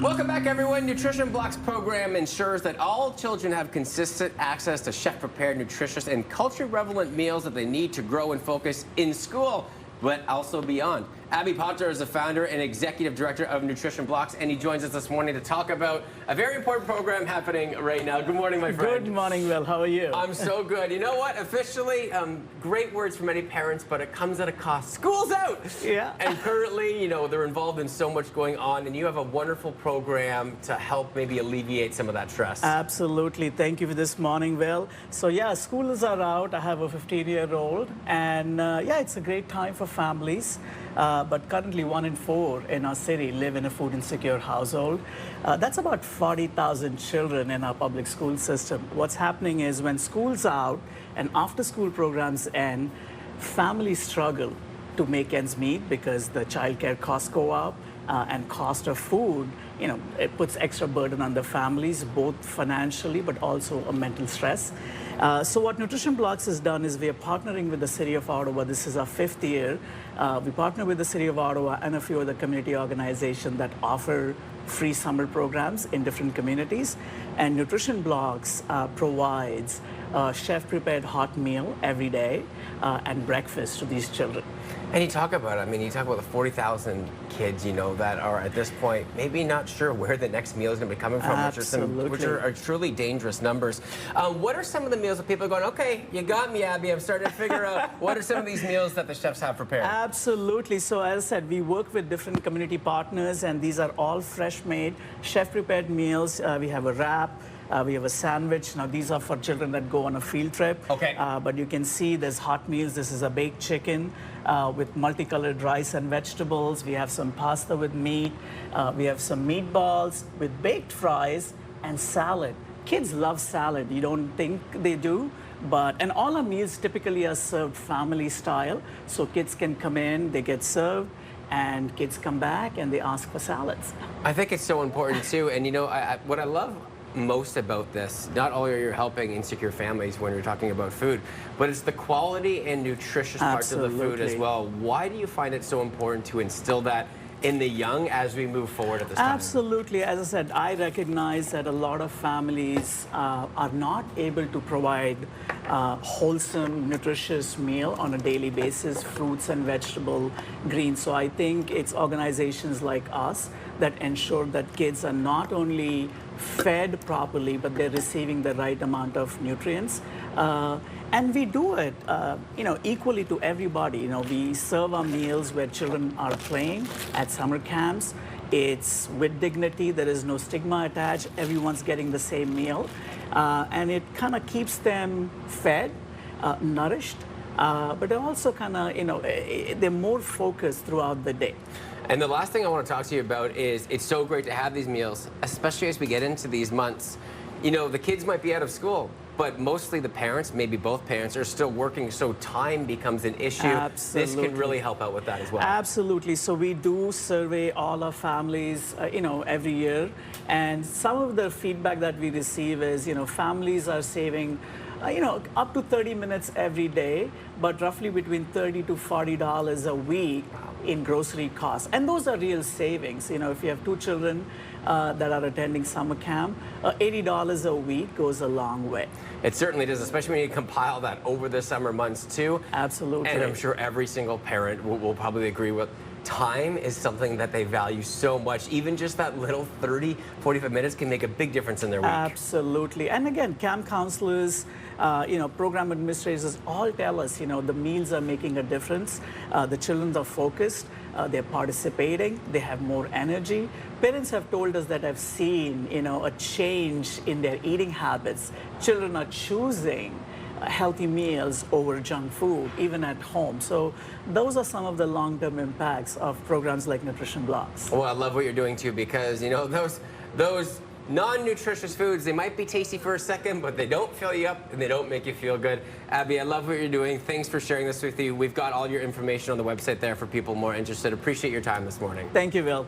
Welcome back, everyone. Nutrition Blocks program ensures that all children have consistent access to chef-prepared, nutritious, and culture-relevant meals that they need to grow and focus in school, but also beyond. Abby Potter is the founder and executive director of Nutrition Blocks, and he joins us this morning to talk about a very important program happening right now. Good morning, my friend. Good morning, Will. How are you? I'm so good. You know what? Officially, great words for many parents, but it comes at a cost. School's out! Yeah. And currently, you know, they're involved in so much going on, and you have a wonderful program to help maybe alleviate some of that stress. Absolutely. Thank you for this morning, Will. So, yeah, schools are out. I have a 15-year-old, and yeah, it's a great time for families. But currently 1 in 4 in our city live in a food insecure household. That's about 40,000 children in our public school system. What's happening is when school's out and after school programs end, families struggle to make ends meet because the childcare costs go up and cost of food, it puts extra burden on the families, both financially but also a mental stress. So what Nutrition Blocks has done is we are partnering with the City of Ottawa. This is our 5th year. We partner with the City of Ottawa and a few other community organizations that offer free summer programs in different communities. And Nutrition Blocks provides a chef-prepared hot meal every day and breakfast to these children. And you talk about, you talk about the 40,000 kids, that are at this point maybe not sure where the next meal is going to be coming from, which are truly dangerous numbers. What are some of the meals that people are going, okay, you got me, Abby, I'm starting to figure out what are some of these meals that the chefs have prepared? Absolutely. So as I said, we work with different community partners, and these are all fresh-made, chef-prepared meals. We have a wrap. We have a sandwich. Now, these are for children that go on a field trip. Okay. But you can see there's hot meals. This is a baked chicken with multicolored rice and vegetables. We have some pasta with meat. We have some meatballs with baked fries and salad. Kids love salad. You don't think they do, and all our meals typically are served family style. So kids can come in, they get served, and kids come back and they ask for salads. I think it's so important too. And what I love most about this, not only are you helping insecure families when you're talking about food, but it's the quality and nutritious parts of the food as well. Why do you find it so important to instill that in the young as we move forward at this time? Absolutely. As I said, I recognize that a lot of families are not able to provide wholesome, nutritious meal on a daily basis, fruits and vegetable, greens. So I think it's organizations like us that ensure that kids are not only fed properly, but they're receiving the right amount of nutrients. And we do it, equally to everybody. We serve our meals where children are playing at summer camps. It's with dignity. There is no stigma attached. Everyone's getting the same meal. And it kind of keeps them fed, nourished, but also kind of, they're more focused throughout the day. And the last thing I want to talk to you about is it's so great to have these meals, especially as we get into these months. The kids might be out of school, but mostly the parents, maybe both parents, are still working, so time becomes an issue. Absolutely. This can really help out with that as well. Absolutely. So we do survey all our families, every year. And some of the feedback that we receive is, families are saving up to 30 minutes every day, but roughly between $30 to $40 a week in grocery costs. And those are real savings. If you have 2 children that are attending summer camp, $80 a week goes a long way. It certainly does, especially when you compile that over the summer months too. Absolutely. And I'm sure every single parent will probably agree with time is something that they value so much. Even just that little 30, 45 minutes can make a big difference in their week. Absolutely. And again, camp counselors, program administrators all tell us, the meals are making a difference. The children are focused. They're participating. They have more energy. Parents have told us that have seen, a change in their eating habits. Children are choosing healthy meals over junk food, even at home. So those are some of the long-term impacts of programs like Nutrition Blocks. Well, I love what you're doing too, because those non-nutritious foods, they might be tasty for a second, but they don't fill you up and they don't make you feel good. Abby, I love what you're doing. Thanks for sharing this with you. We've got all your information on the website there for people more interested. Appreciate your time this morning. Thank you, Bill.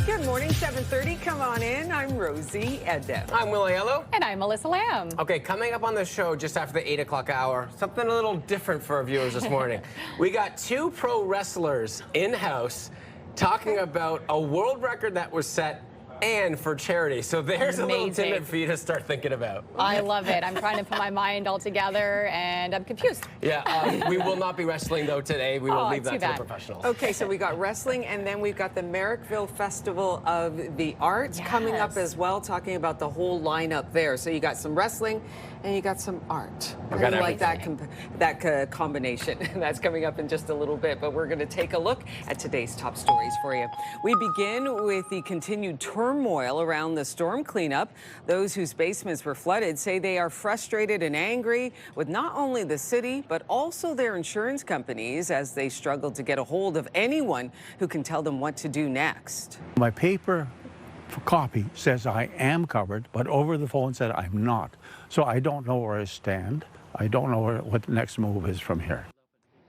Good morning, 7:30. Come on in. I'm Rosie Edem. I'm Will Aiello. And I'm Melissa Lamb. Okay, coming up on the show just after the 8 o'clock hour, something a little different for our viewers this morning. We got 2 pro wrestlers in-house talking about a world record that was set and for charity. So there's a little tidbit for you to start thinking about. I love it. I'm trying to put my mind all together, and I'm confused. Yeah, we will not be wrestling, though, today. We will leave that to the professionals. Okay, so we got wrestling, and then we've got the Merrickville Festival of the Arts coming up as well, talking about the whole lineup there. So you got some wrestling, and you got some art. I got like everything. that combination. That's coming up in just a little bit, but we're going to take a look at today's top stories for you. We begin with the continued turmoil around the storm cleanup. Those whose basements were flooded say they are frustrated and angry with not only the city, but also their insurance companies as they struggle to get a hold of anyone who can tell them what to do next. My paper copy says I am covered, but over the phone said I'm not. So I don't know where I stand. I don't know what the next move is from here.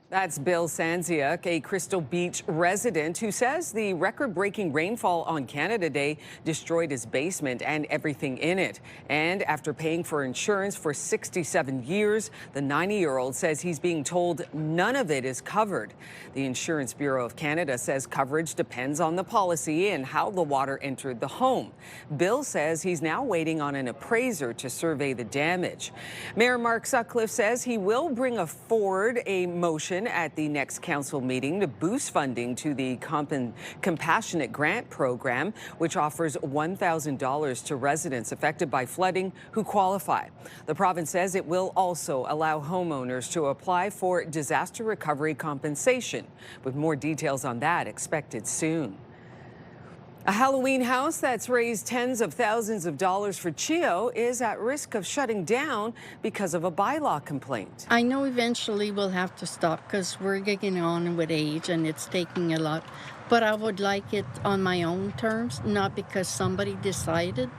That's Bill Sanziuk, a Crystal Beach resident who says the record-breaking rainfall on Canada Day destroyed his basement and everything in it. And after paying for insurance for 67 years, the 90-year-old says he's being told none of it is covered. The Insurance Bureau of Canada says coverage depends on the policy and how the water entered the home. Bill says he's now waiting on an appraiser to survey the damage. Mayor Mark Sutcliffe says he will bring forward a motion at the next council meeting to boost funding to the Compassionate Grant Program, which offers $1,000 to residents affected by flooding who qualify. The province says it will also allow homeowners to apply for disaster recovery compensation, with more details on that expected soon. A Halloween house that's raised tens of thousands of dollars for CHEO is at risk of shutting down because of a bylaw complaint. I know eventually we'll have to stop because we're getting on with age and it's taking a lot. But I would like it on my own terms, not because somebody decided.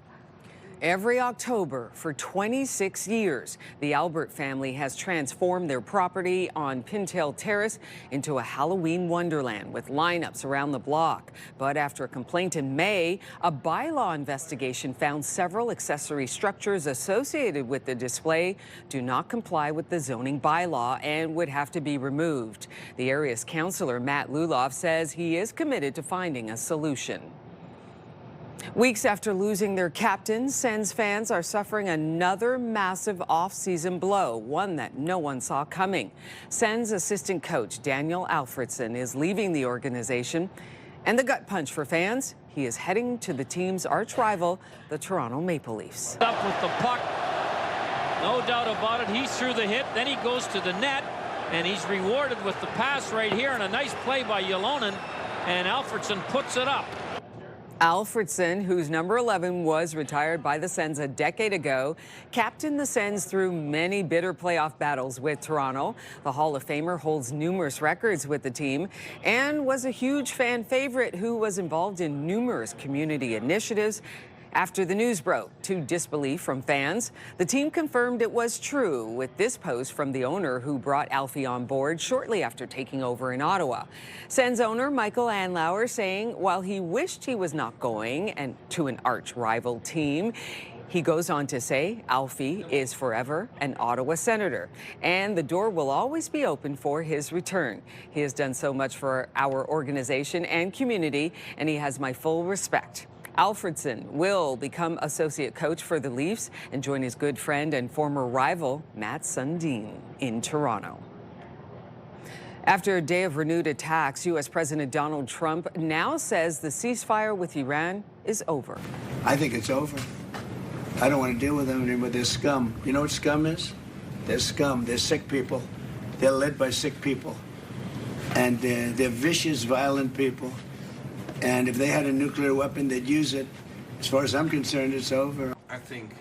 Every October for 26 years, the Albert family has transformed their property on Pintail Terrace into a Halloween wonderland with lineups around the block. But after a complaint in May, a bylaw investigation found several accessory structures associated with the display do not comply with the zoning bylaw and would have to be removed. The area's councillor, Matt Luloff, says he is committed to finding a solution. Weeks after losing their captain, Sens fans are suffering another massive off-season blow, one that no one saw coming. Sens assistant coach Daniel Alfredson is leaving the organization. And the gut punch for fans, he is heading to the team's arch rival, the Toronto Maple Leafs. Up with the puck, no doubt about it. He's through the hit, then he goes to the net, and he's rewarded with the pass right here, and a nice play by Ylonen, and Alfredson puts it up. Alfredson, whose number 11 was retired by the Sens a decade ago, captained the Sens through many bitter playoff battles with Toronto. The Hall of Famer holds numerous records with the team and was a huge fan favorite who was involved in numerous community initiatives. After the news broke to disbelief from fans, the team confirmed it was true with this post from the owner who brought Alfie on board shortly after taking over in Ottawa. Sens owner Michael Anlauer saying while he wished he was not going and to an arch rival team, he goes on to say Alfie is forever an Ottawa Senator, and the door will always be open for his return. He has done so much for our organization and community, and he has my full respect. Alfredson will become associate coach for the Leafs and join his good friend and former rival, Matt Sundin, in Toronto. After a day of renewed attacks, U.S. President Donald Trump now says the ceasefire with Iran is over. I think it's over. I don't want to deal with them anymore. They're scum. You know what scum is? They're scum. They're sick people. They're led by sick people. And they're vicious, violent people. And if they had a nuclear weapon, they'd use it. As far as I'm concerned, it's over. I think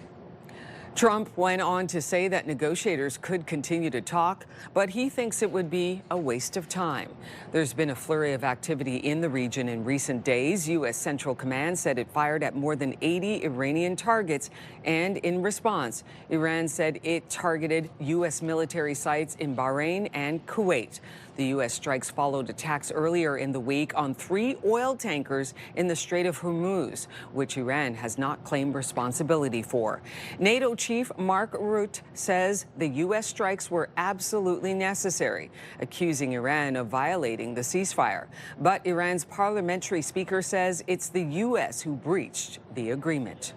Trump went on to say that negotiators could continue to talk, but he thinks it would be a waste of time. There's been a flurry of activity in the region in recent days. U.S. Central Command said it fired at more than 80 Iranian targets, and in response, Iran said it targeted U.S. military sites in Bahrain and Kuwait. The U.S. strikes followed attacks earlier in the week on 3 oil tankers in the Strait of Hormuz, which Iran has not claimed responsibility for. NATO Chief Mark Rutte says the U.S. strikes were absolutely necessary, accusing Iran of violating the ceasefire. But Iran's parliamentary speaker says it's the U.S. who breached the agreement.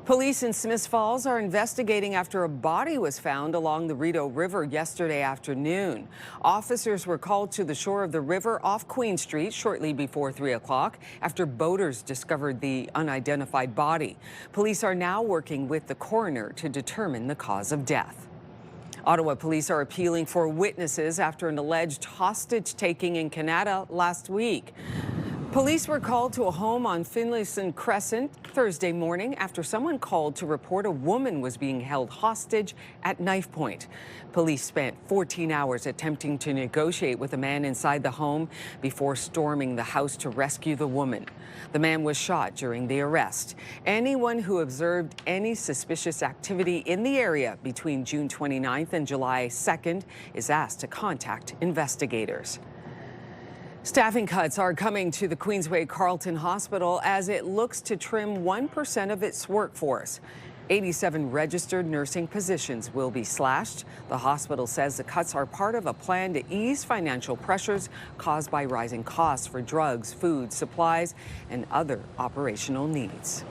Police in Smiths Falls are investigating after a body was found along the Rideau River yesterday afternoon. Officers were called to the shore of the river off Queen Street shortly before 3 o'clock after boaters discovered the unidentified body. Police are now working with the coroner to determine the cause of death. Ottawa police are appealing for witnesses after an alleged hostage-taking in Canada last week. Police were called to a home on Finlayson Crescent Thursday morning after someone called to report a woman was being held hostage at knife point. Police spent 14 hours attempting to negotiate with a man inside the home before storming the house to rescue the woman. The man was shot during the arrest. Anyone who observed any suspicious activity in the area between June 29th and July 2nd is asked to contact investigators. Staffing cuts are coming to the Queensway Carleton Hospital as it looks to trim 1% of its workforce. 87 registered nursing positions will be slashed. The hospital says the cuts are part of a plan to ease financial pressures caused by rising costs for drugs, food, supplies, and other operational needs.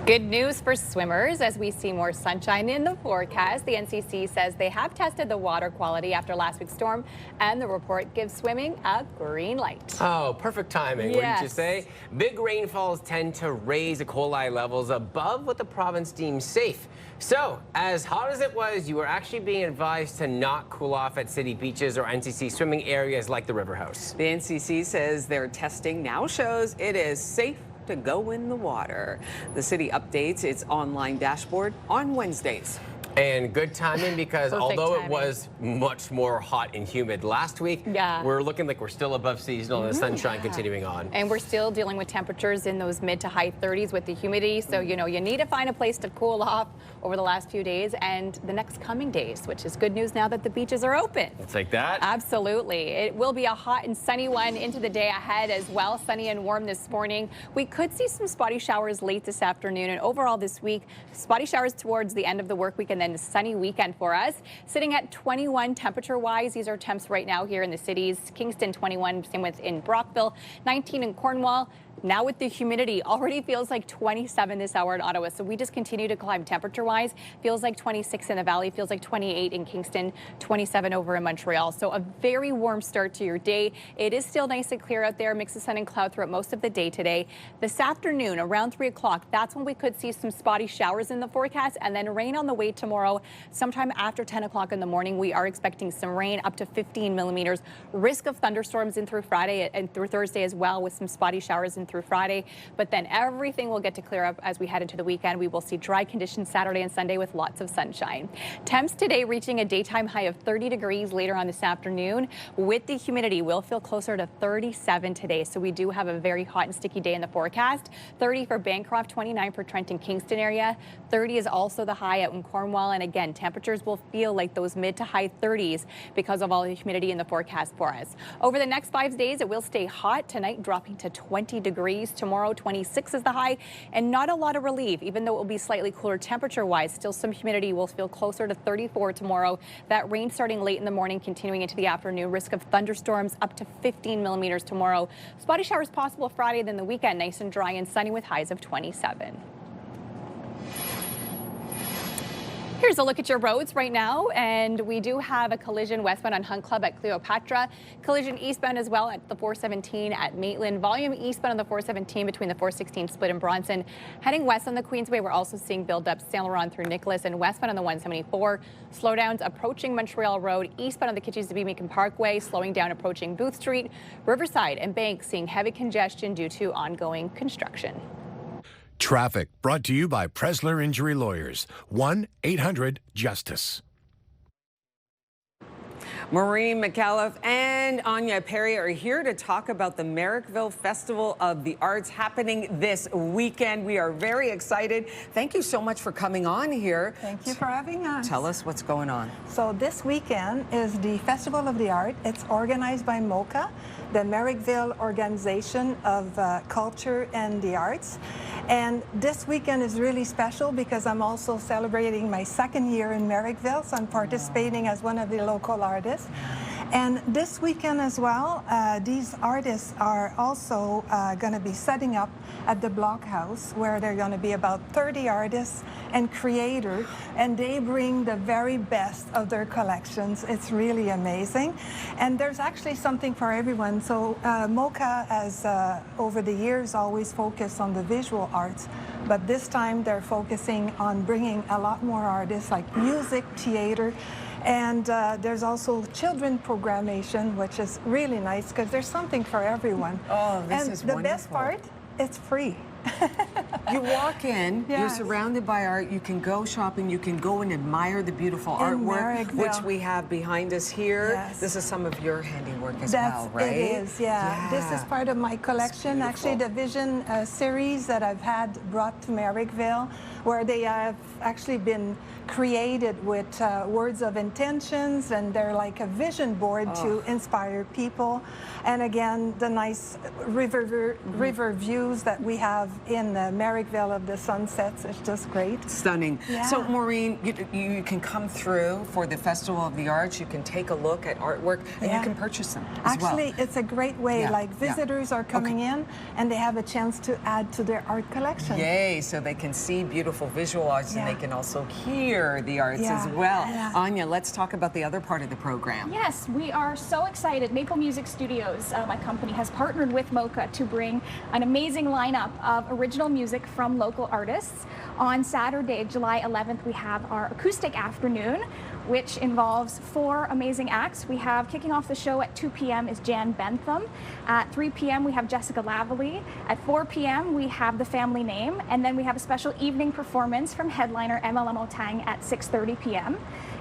Good news for swimmers as we see more sunshine in the forecast. The NCC says they have tested the water quality after last week's storm, and the report gives swimming a green light. Oh, perfect timing, wouldn't you say? Big rainfalls tend to raise E. coli levels above what the province deems safe. So, as hot as it was, you were actually being advised to not cool off at city beaches or NCC swimming areas like the River House. The NCC says their testing now shows it is safe to go in the water. The city updates its online dashboard on Wednesdays. And good timing because although timing. it was much more hot and humid last week, we're looking like we're still above seasonal and the sunshine continuing on. And we're still dealing with temperatures in those mid to high 30s with the humidity. So, you know, you need to find a place to cool off over the last few days and the next coming days, which is good news now that the beaches are open. We'll take that. Absolutely. It will be a hot and sunny one into the day ahead as well. Sunny and warm this morning. We could see some spotty showers late this afternoon and overall this week, spotty showers towards the end of the work week and then a sunny weekend for us. Sitting at 21 temperature-wise. These are temps right now here in the cities. Kingston 21, same with in Brockville, 19 in Cornwall. Now with the humidity, already feels like 27 this hour in Ottawa. So we just continue to climb temperature-wise. Feels like 26 in the Valley, feels like 28 in Kingston, 27 over in Montreal. So a very warm start to your day. It is still nice and clear out there. Mix of sun and cloud throughout most of the day today. This afternoon, around 3 o'clock, that's when we could see some spotty showers in the forecast and then rain on the way tomorrow. Sometime after 10 o'clock in the morning, we are expecting some rain up to 15 millimeters. Risk of thunderstorms in through Friday and through Thursday as well with some spotty showers in through Friday, but then everything will get to clear up as we head into the weekend. We will see dry conditions Saturday and Sunday with lots of sunshine. Temps today reaching a daytime high of 30 degrees later on this afternoon. With the humidity, we'll feel closer to 37 today. So we do have a very hot and sticky day in the forecast. 30 for Bancroft, 29 for Trenton Kingston area. 30 is also the high out in Cornwall. And again, temperatures will feel like those mid to high 30s because of all the humidity in the forecast for us. Over the next 5 days, it will stay hot. Tonight dropping to 20 degrees. Tomorrow, 26 is the high, and not a lot of relief, even though it will be slightly cooler temperature-wise. Still some humidity. Will feel closer to 34 tomorrow. That rain starting late in the morning, continuing into the afternoon. Risk of thunderstorms up to 15 millimeters tomorrow. Spotty showers possible Friday, then the weekend nice and dry and sunny with highs of 27. Here's a look at your roads right now, and we do have a collision westbound on Hunt Club at Cleopatra. Collision eastbound as well at the 417 at Maitland. Volume eastbound on the 417 between the 416 split and Bronson. Heading west on the Queensway, we're also seeing build-up Saint Laurent through Nicholas and westbound on the 174. Slowdowns approaching Montreal Road, eastbound on the Kitchener-Beamican Parkway, slowing down approaching Booth Street. Riverside and Bank seeing heavy congestion due to ongoing construction. Traffic brought to you by Presler Injury Lawyers. 1-800-JUSTICE. Maureen McAuliffe and Anya Perry are here to talk about the Merrickville Festival of the Arts happening this weekend. We are very excited. Thank you so much for coming on here. Thank you for having us. Tell us what's going on. So this weekend is the Festival of the Art. It's organized by MOCA, the Merrickville Organization of Culture and the Arts. And this weekend is really special because I'm also celebrating my second year in Merrickville, so I'm participating as one of the local artists. And this weekend as well, these artists are also going to be setting up at the Blockhouse, where there are going to be about 30 artists and creators, and they bring the very best of their collections. It's really amazing. And there's actually something for everyone. So MoCA has, over the years, always focused on the visual arts, but this time they're focusing on bringing a lot more artists like music, theater, and there's also children programmation, which is really nice because there's something for everyone. Oh, this and is the wonderful. best part, it's free. You walk in, Yes. you're surrounded by art, you can go shopping, you can go and admire the beautiful artwork, Merrickville. which we have behind us here. Yes. This is some of your handiwork as That's, well, right? It is, yeah. This is part of my collection. Actually, the Vision series that I've had brought to Merrickville, where they have actually been created with words of intentions, and they're like a vision board to inspire people. And again, the nice river views that we have in Merrickville of the sunsets is just great. Stunning. Yeah. So, Maureen, you can come through for the Festival of the Arts. You can take a look at artwork, and you can purchase them as Actually, well. it's a great way. Yeah, Like visitors are coming in, and they have a chance to add to their art collection. Yay, so they can see beautiful visual arts, and they can also hear the arts as well. Yeah. Anya, let's talk about the other part of the program. Yes, we are so excited. Maple Music Studios, my company, has partnered with MoCA to bring an amazing lineup of original music from local artists. On Saturday, July 11th, we have our acoustic afternoon, which involves 4 amazing acts. We have, kicking off the show at 2 p.m. is Jan Bentham. At 3 p.m. we have Jessica Lavallee. At 4 p.m. we have The Family Name. And then we have a special evening performance from headliner MLM Otang at 6:30 p.m.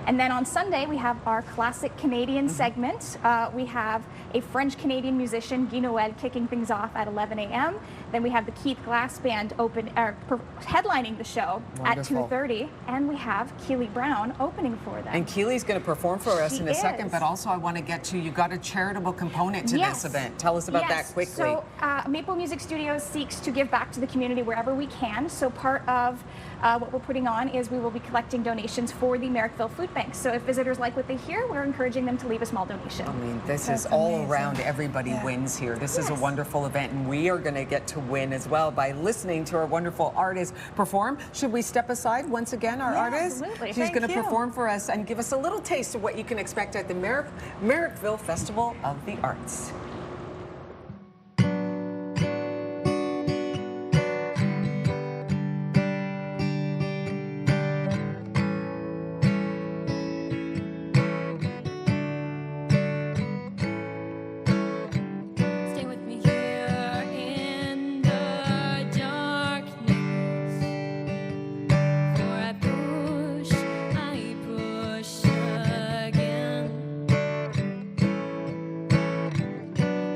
And then on Sunday, we have our classic Canadian segment. We have a French-Canadian musician, Guy Noel, kicking things off at 11 a.m. Then we have the Keith Glass Band headlining the show Wonderful. at 2:30. And we have Keely Brown opening for them. And Keely's going to perform for us She in a second, is. but also I want to get to, you got a charitable component to Yes. this event. Tell us about that quickly. So Maple Music Studios seeks to give back to the community wherever we can. So part of what we're putting on is we will be collecting donations for the Merrickville Food Bank. So if visitors like what they hear, we're encouraging them to leave a small donation. I mean, this That's is all amazing. around, everybody wins here. This is a wonderful event, and we are going to get to win as well by listening to our wonderful artists perform. Should we step aside once again, our artist? absolutely. She's Thank going to you. perform for us and give us a little taste of what you can expect at the Merrickville Festival of the Arts. Stay with me here in the darkness. For I push again.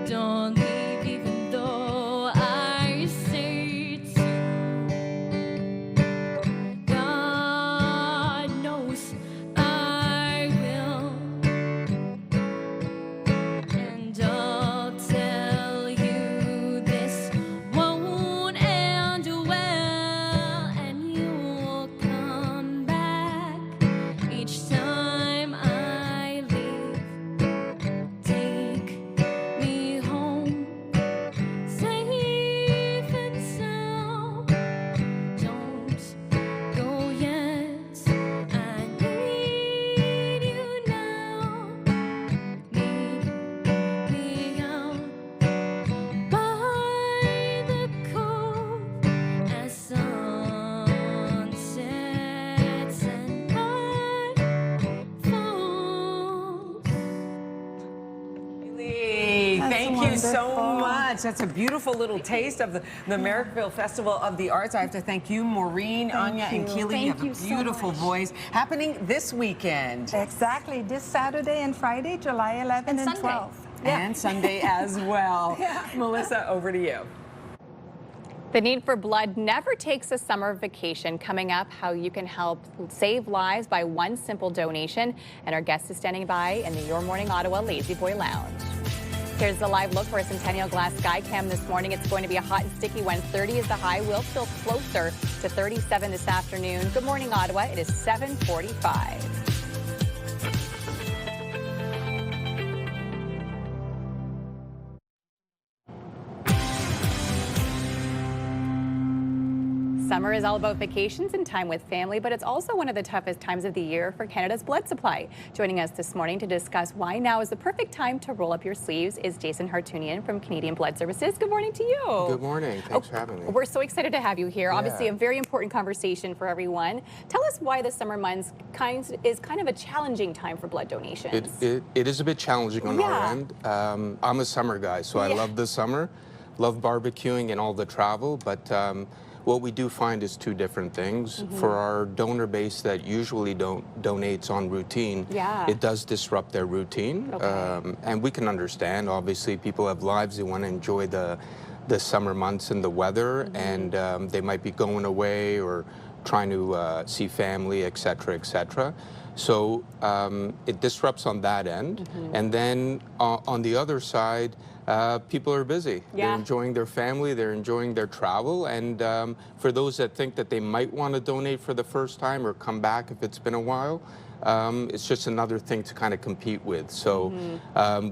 Don't leave even though I say to. God knows I will. And I'll tell you this won't end well, and you'll come back each time I leave. Take me home, safe and sound. Don't go yet. I need you now. Meet me out by the cove as sun sets and night falls. Keely, That's thank you so wonderful. much. That's a beautiful little taste of the Merrickville Festival of the Arts. I have to thank you, Maureen, Anya, and you. Keely. You Thank have a you so beautiful much. voice. Happening this weekend. Exactly, this Saturday and Friday, July 11th and Sunday. 12th. And Sunday as well. Yeah. Melissa, over to you. The need for blood never takes a summer vacation. Coming up, how you can help save lives by one simple donation. And our guest is standing by in the Your Morning Ottawa Lazy Boy Lounge. Here's the live look for a Centennial Glass Skycam this morning. It's going to be a hot and sticky one. 30 is the high. We'll feel closer to 37 this afternoon. Good morning, Ottawa. It is 7:45. Summer is all about vacations and time with family, but it's also one of the toughest times of the year for Canada's blood supply. Joining us this morning to discuss why now is the perfect time to roll up your sleeves is Jason Hartunian from Canadian Blood Services. Good morning to you. Good morning. Thanks for having me. We're so excited to have you here. Yeah. Obviously, a very important conversation for everyone. Tell us why the summer months is kind of a challenging time for blood donations. It is a bit challenging on our end. I'm a summer guy, so I love the summer, love barbecuing and all the travel, but what we do find is two different things. For our donor base that usually donates on routine, it does disrupt their routine. And we can understand, obviously, people have lives, they want to enjoy the summer months and the weather, and they might be going away or trying to see family, et cetera, et cetera. So it disrupts on that end. And then on the other side, people are busy. They're enjoying their family, they're enjoying their travel, and for those that think that they might want to donate for the first time or come back if it's been a while, it's just another thing to kind of compete with. So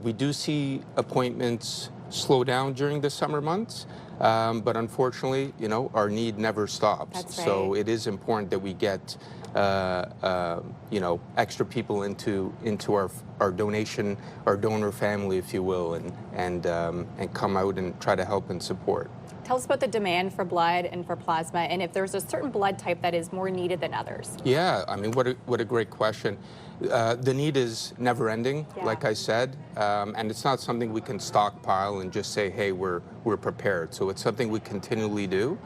we do see appointments slow down during the summer months, but unfortunately, you know, our need never stops. That's right. So it is important that we get you know, extra people into our donation, our donor family, if you will, and come out and try to help and support. Tell us about the demand for blood and for plasma, and if there's a certain blood type that is more needed than others. Yeah, I mean, what a great question. The need is never ending, like I said, and it's not something we can stockpile and just say, hey, we're prepared. So it's something we continually do.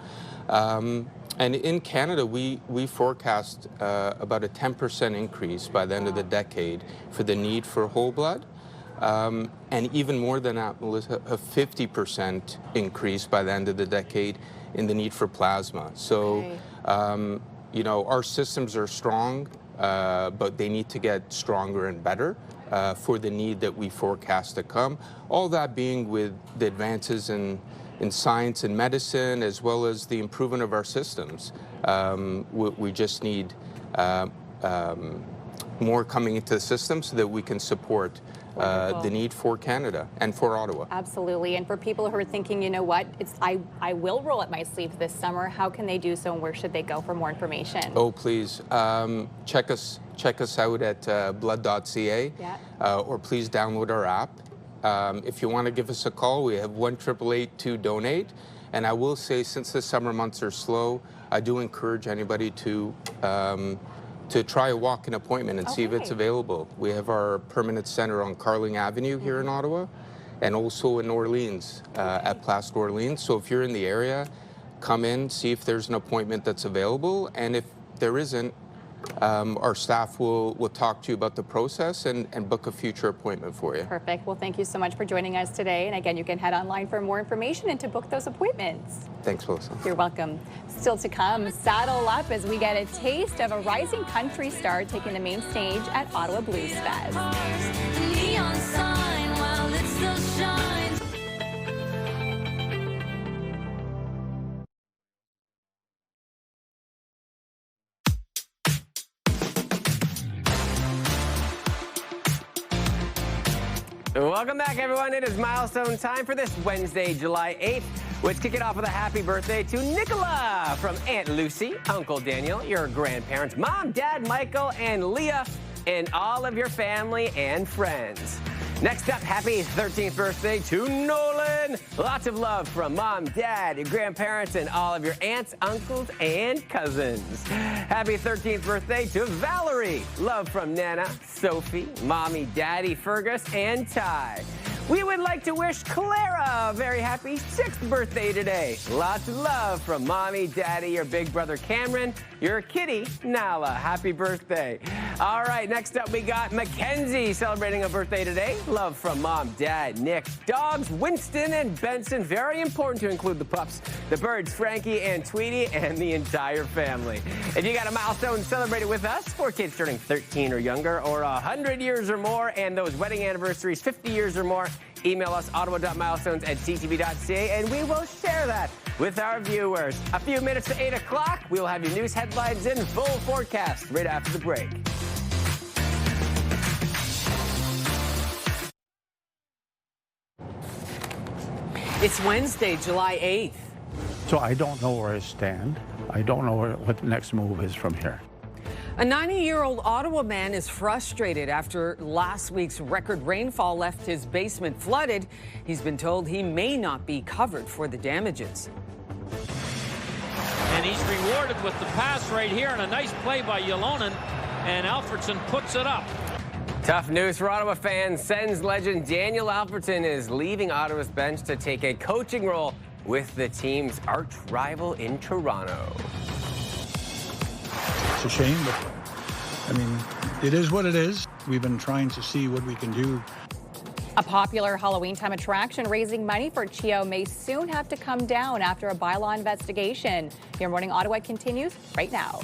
And in Canada, we forecast about a 10% increase by the end of the decade for the need for whole blood. And even more than that, Melissa, a 50% increase by the end of the decade in the need for plasma. So, you know, our systems are strong, but they need to get stronger and better for the need that we forecast to come. All that being with the advances in science and medicine, as well as the improvement of our systems. We just need more coming into the system so that we can support the need for Canada and for Ottawa. Absolutely. And for people who are thinking, you know what, I will roll up my sleeves this summer, how can they do so, and where should they go for more information? Oh, please. Check us out at blood.ca, or please download our app. If you want to give us a call, we have 1-888-2-DONATE. And I will say, since the summer months are slow, I do encourage anybody to try a walk-in appointment and see if it's available. We have our permanent center on Carling Avenue here in Ottawa, and also in Orleans, at Place d'Orleans. So if you're in the area, come in, see if there's an appointment that's available, and if there isn't, our staff will talk to you about the process and book a future appointment for you. Perfect. Well, thank you so much for joining us today. And again, you can head online for more information and to book those appointments. Thanks, Melissa. You're welcome. Still to come, saddle up as we get a taste of a rising country star taking the main stage at Ottawa Blues Fest. Neon sign while it still shines. Welcome back, everyone. It is milestone time for this Wednesday, July 8th. Let's kick it off with a happy birthday to Nicola from Aunt Lucy, Uncle Daniel, your grandparents, Mom, Dad, Michael, and Leah, and all of your family and friends. Next up, happy 13th birthday to Nolan. Lots of love from Mom, Dad, your grandparents, and all of your aunts, uncles, and cousins. Happy 13th birthday to Valerie. Love from Nana, Sophie, Mommy, Daddy, Fergus, and Ty. We would like to wish Clara a very happy 6th birthday today. Lots of love from Mommy, Daddy, your big brother Cameron, your kitty Nala. Happy birthday. All right, next up we got Mackenzie celebrating a birthday today. Love from Mom, Dad, Nick, dogs, Winston, and Benson. Very important to include the pups, the birds, Frankie and Tweety, and the entire family. If you got a milestone celebrated with us, for kids turning 13 or younger, or 100 years or more, and those wedding anniversaries 50 years or more, email us ottawa.milestones@ctv.ca, and we will share that with our viewers. A few minutes to 8 o'clock, we will have your news headlines in full forecast right after the break. It's Wednesday, July 8th. So I don't know where I stand. I don't know what the next move is from here. A 90-year-old Ottawa man is frustrated after last week's record rainfall left his basement flooded. He's been told he may not be covered for the damages. And he's rewarded with the pass right here, and a nice play by Ylonen, and Alfredson puts it up. Tough news for Ottawa fans. Sens legend Daniel Alfredson is leaving Ottawa's bench to take a coaching role with the team's arch rival in Toronto. It's a shame, but I mean, it is what it is. We've been trying to see what we can do. A popular Halloween time attraction raising money for CHEO may soon have to come down after a bylaw investigation. Your Morning Ottawa continues right now.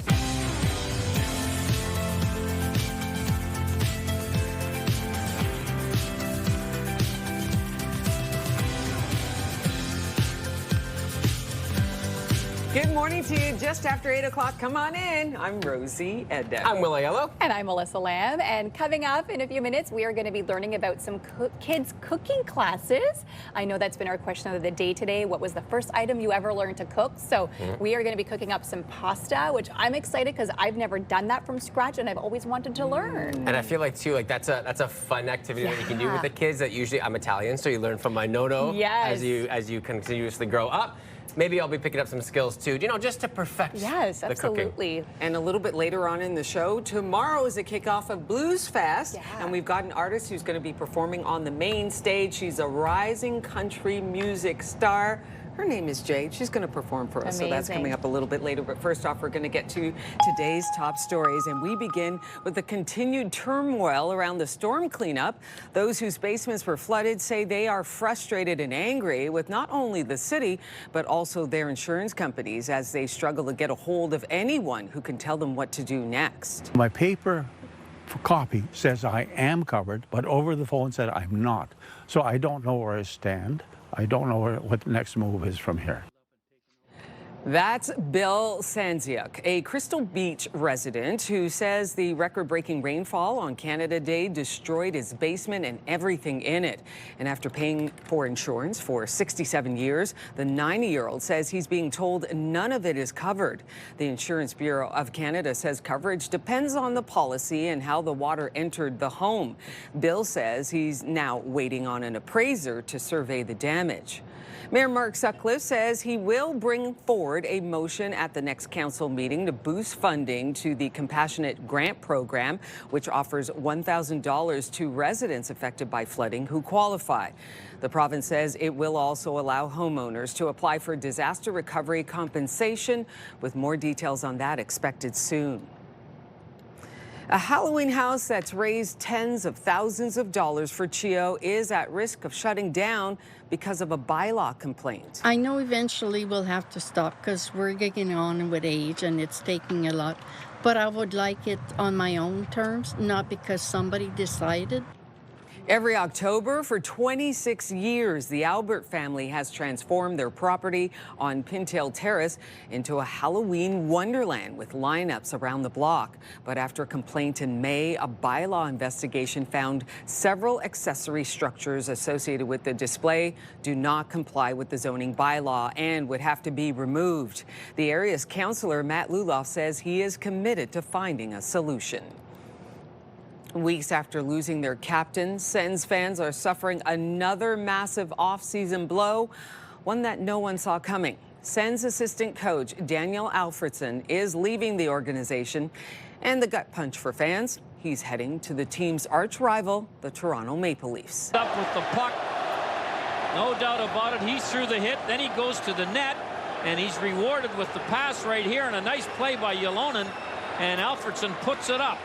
Good morning to you. Just after 8 o'clock, come on in. I'm Rosie Edda. I'm Will Yellow. And I'm Melissa Lamb. And coming up in a few minutes, we are going to be learning about some kids' cooking classes. I know that's been our question of the day today. What was the first item you ever learned to cook? So we are going to be cooking up some pasta, which I'm excited because I've never done that from scratch and I've always wanted to learn. And I feel like too, like that's a fun activity that you can do with the kids. That usually I'm Italian, so you learn from my nono as you continuously grow up. Maybe I'll be picking up some skills too, you know, just to perfect the cooking. And a little bit later on in the show, tomorrow is the kickoff of Blues Fest. And we've got an artist who's going to be performing on the main stage. She's a rising country music star. Her name is Jade. She's going to perform for us. So that's coming up a little bit later. But first off, we're going to get to today's top stories. And we begin with the continued turmoil around the storm cleanup. Those whose basements were flooded say they are frustrated and angry with not only the city, but also their insurance companies as they struggle to get a hold of anyone who can tell them what to do next. My paper copy says I am covered, but over the phone said I'm not. So I don't know where I stand. I don't know what the next move is from here. That's Bill Sanziuk, a Crystal Beach resident who says the record-breaking rainfall on Canada Day destroyed his basement and everything in it. And after paying for insurance for 67 years, the 90-year-old says he's being told none of it is covered. The Insurance Bureau of Canada says coverage depends on the policy and how the water entered the home. Bill says he's now waiting on an appraiser to survey the damage. Mayor Mark Sutcliffe says he will bring forward a motion at the next council meeting to boost funding to the Compassionate Grant Program, which offers $1,000 to residents affected by flooding who qualify. The province says it will also allow homeowners to apply for disaster recovery compensation, with more details on that expected soon. A Halloween house that's raised tens of thousands of dollars for CHEO is at risk of shutting down because of a bylaw complaint. I know eventually we'll have to stop because we're getting on with age and it's taking a lot. But I would like it on my own terms, not because somebody decided. Every October for 26 years, the Albert family has transformed their property on Pintail Terrace into a Halloween wonderland with lineups around the block. But after a complaint in May, a bylaw investigation found several accessory structures associated with the display do not comply with the zoning bylaw and would have to be removed. The area's councillor, Matt Luloff, says he is committed to finding a solution. Weeks after losing their captain, Sens fans are suffering another massive off-season blow, one that no one saw coming. Sens assistant coach Daniel Alfredson is leaving the organization, and the gut punch for fans, he's heading to the team's arch rival, the Toronto Maple Leafs. Up with the puck, no doubt about it. He's through the hit, then he goes to the net, and he's rewarded with the pass right here, and a nice play by Ylonen, and Alfredson puts it up.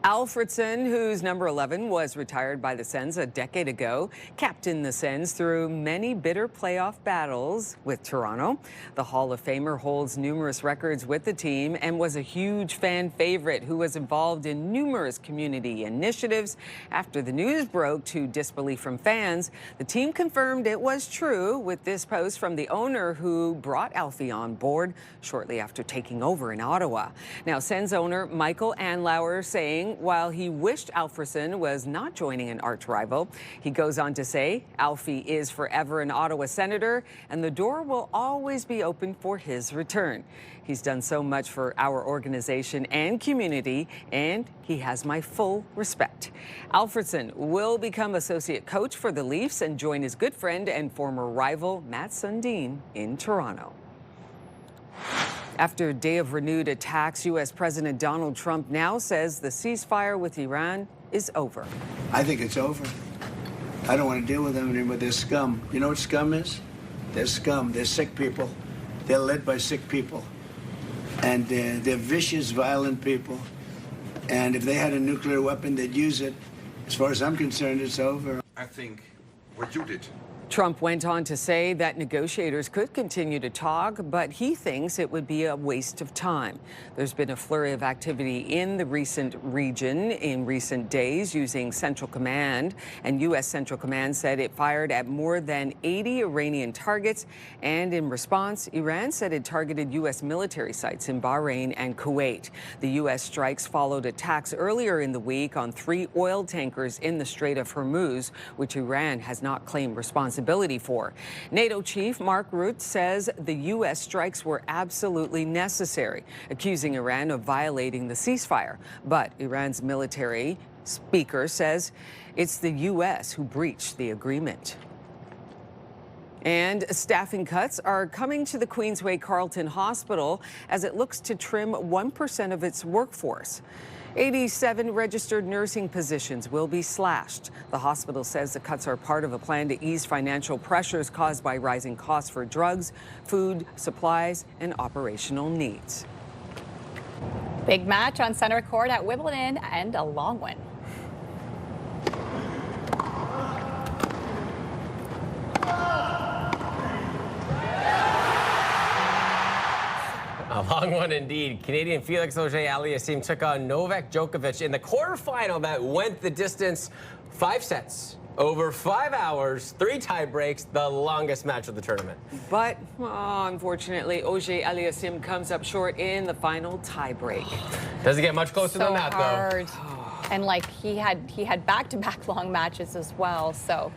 Alfredson, whose number 11 was retired by the Sens a decade ago, captained the Sens through many bitter playoff battles with Toronto. The Hall of Famer holds numerous records with the team and was a huge fan favorite who was involved in numerous community initiatives. After the news broke to disbelief from fans, the team confirmed it was true with this post from the owner who brought Alfie on board shortly after taking over in Ottawa. Now, Sens owner Michael Anlauer saying saying while he wished Alfredson was not joining an arch rival. He goes on to say Alfie is forever an Ottawa senator and the door will always be open for his return. He's done so much for our organization and community, and he has my full respect. Alfredson will become associate coach for the Leafs and join his good friend and former rival Matt Sundin in Toronto. After a day of renewed attacks, U.S. President Donald Trump now says the ceasefire with Iran is over. I think it's over. I don't want to deal with them anymore. They're scum. You know what scum is? They're scum. They're sick people. They're led by sick people. And they're vicious, violent people. And if they had a nuclear weapon, they'd use it. As far as I'm concerned, it's over. I think what you did. Trump went on to say that negotiators could continue to talk, but he thinks it would be a waste of time. There's been a flurry of activity in the recent region in recent days using Central Command, and U.S. Central Command said it fired at more than 80 Iranian targets, and in response, Iran said it targeted U.S. military sites in Bahrain and Kuwait. The U.S. strikes followed attacks earlier in the week on 3 oil tankers in the Strait of Hormuz, which Iran has not claimed responsibility for. NATO chief Mark Rutte says the U.S. strikes were absolutely necessary, accusing Iran of violating the ceasefire. But Iran's military speaker says it's the U.S. who breached the agreement. And staffing cuts are coming to the Queensway Carleton Hospital as it looks to trim 1% of its workforce. 87 registered nursing positions will be slashed. The hospital says the cuts are part of a plan to ease financial pressures caused by rising costs for drugs, food, supplies, and operational needs. Big match on center court at Wimbledon and a long one. A long one indeed. Canadian Felix Auger-Aliassime took on Novak Djokovic in the quarterfinal that went the distance. 5 sets, over 5 hours, 3 tie breaks, the longest match of the tournament. But unfortunately, Auger-Aliassime comes up short in the final tie break. Doesn't get much closer than that, hard. though. And like he had back-to-back long matches as well. So,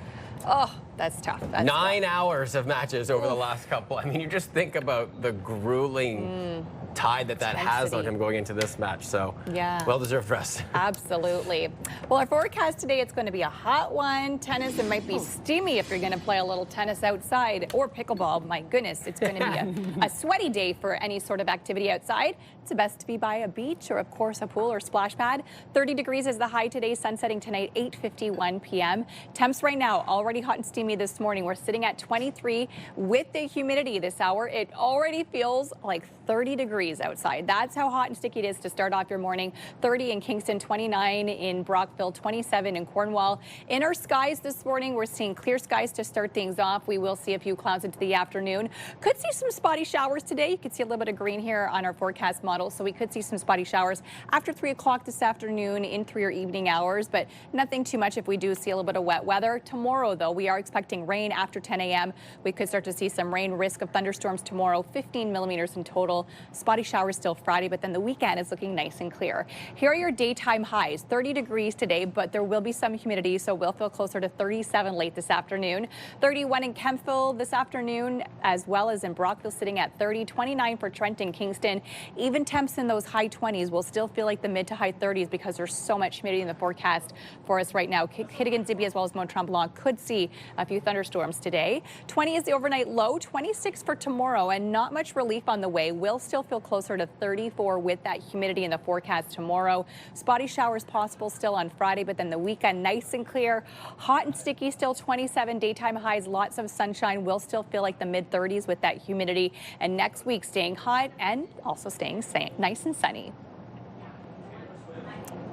that's tough. That's 9 tough. hours of matches over the last couple. I mean, you just think about the grueling tide that has on him going into this match. So, yeah, well-deserved rest. Absolutely. Well, our forecast today, it's going to be a hot one. Tennis, it might be steamy if you're going to play a little tennis outside, or pickleball. My goodness, it's going to be a sweaty day for any sort of activity outside. It's best to be by a beach or, of course, a pool or splash pad. 30 degrees is the high today, sun setting tonight, 8:51 p.m. Temps right now, already hot and steamy this morning. We're sitting at 23 with the humidity this hour. It already feels like 30 degrees outside. That's how hot and sticky it is to start off your morning. 30 in Kingston, 29 in Brockville, 27 in Cornwall. In our skies this morning, we're seeing clear skies to start things off. We will see a few clouds into the afternoon. Could see some spotty showers today. You can see a little bit of green here on our forecast model, so we could see some spotty showers after 3 o'clock this afternoon in 3 or evening hours, but nothing too much if we do see a little bit of wet weather. Tomorrow, though, we are expecting rain after 10 a.m. We could start to see some rain, risk of thunderstorms tomorrow, 15 millimeters in total. Spotty showers still Friday, but then the weekend is looking nice and clear. Here are your daytime highs. 30 degrees today, but there will be some humidity, so we'll feel closer to 37 late this afternoon. 31 in Kemptville this afternoon, as well as in Brockville, sitting at 30. 29 for Trenton, Kingston. Even temps in those high 20s will still feel like the mid to high 30s because there's so much humidity in the forecast for us right now. Kittigan, Zibi, as well as Mont Tremblant could see a few thunderstorms today. 20 is the overnight low, 26 for tomorrow, and not much relief on the way. We'll still feel closer to 34 with that humidity in the forecast tomorrow. Spotty showers possible still on Friday, but then the weekend nice and clear. Hot and sticky still, 27 daytime highs, lots of sunshine. Will still feel like the mid 30s with that humidity. And next week staying hot and also staying nice and sunny.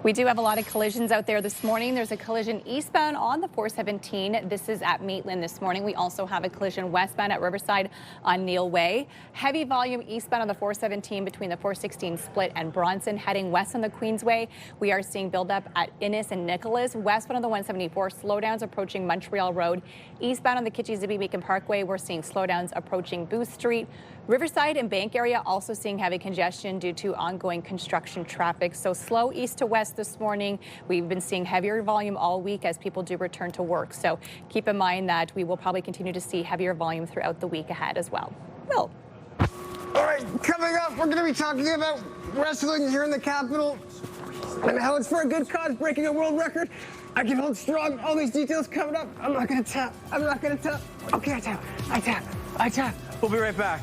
We do have a lot of collisions out there this morning. There's a collision eastbound on the 417. This is at Maitland this morning. We also have a collision westbound at Riverside on Neil Way. Heavy volume eastbound on the 417 between the 416 split and Bronson. Heading west on the Queensway, we are seeing buildup at Innis and Nicholas. Westbound on the 174, slowdowns approaching Montreal Road. Eastbound on the Kitchie-Zibi-Beacon Parkway, we're seeing slowdowns approaching Booth Street. Riverside and Bank area also seeing heavy congestion due to ongoing construction traffic. So slow east to west just this morning. We've been seeing heavier volume all week as people do return to work. So keep in mind that we will probably continue to see heavier volume throughout the week ahead as well. Will. All right, coming up, we're going to be talking about wrestling here in the capital and how it's for a good cause, breaking a world record. I can hold strong. All these details coming up. I'm not going to tap. I'm not going to tap. Okay, I tap. I tap. I tap. We'll be right back.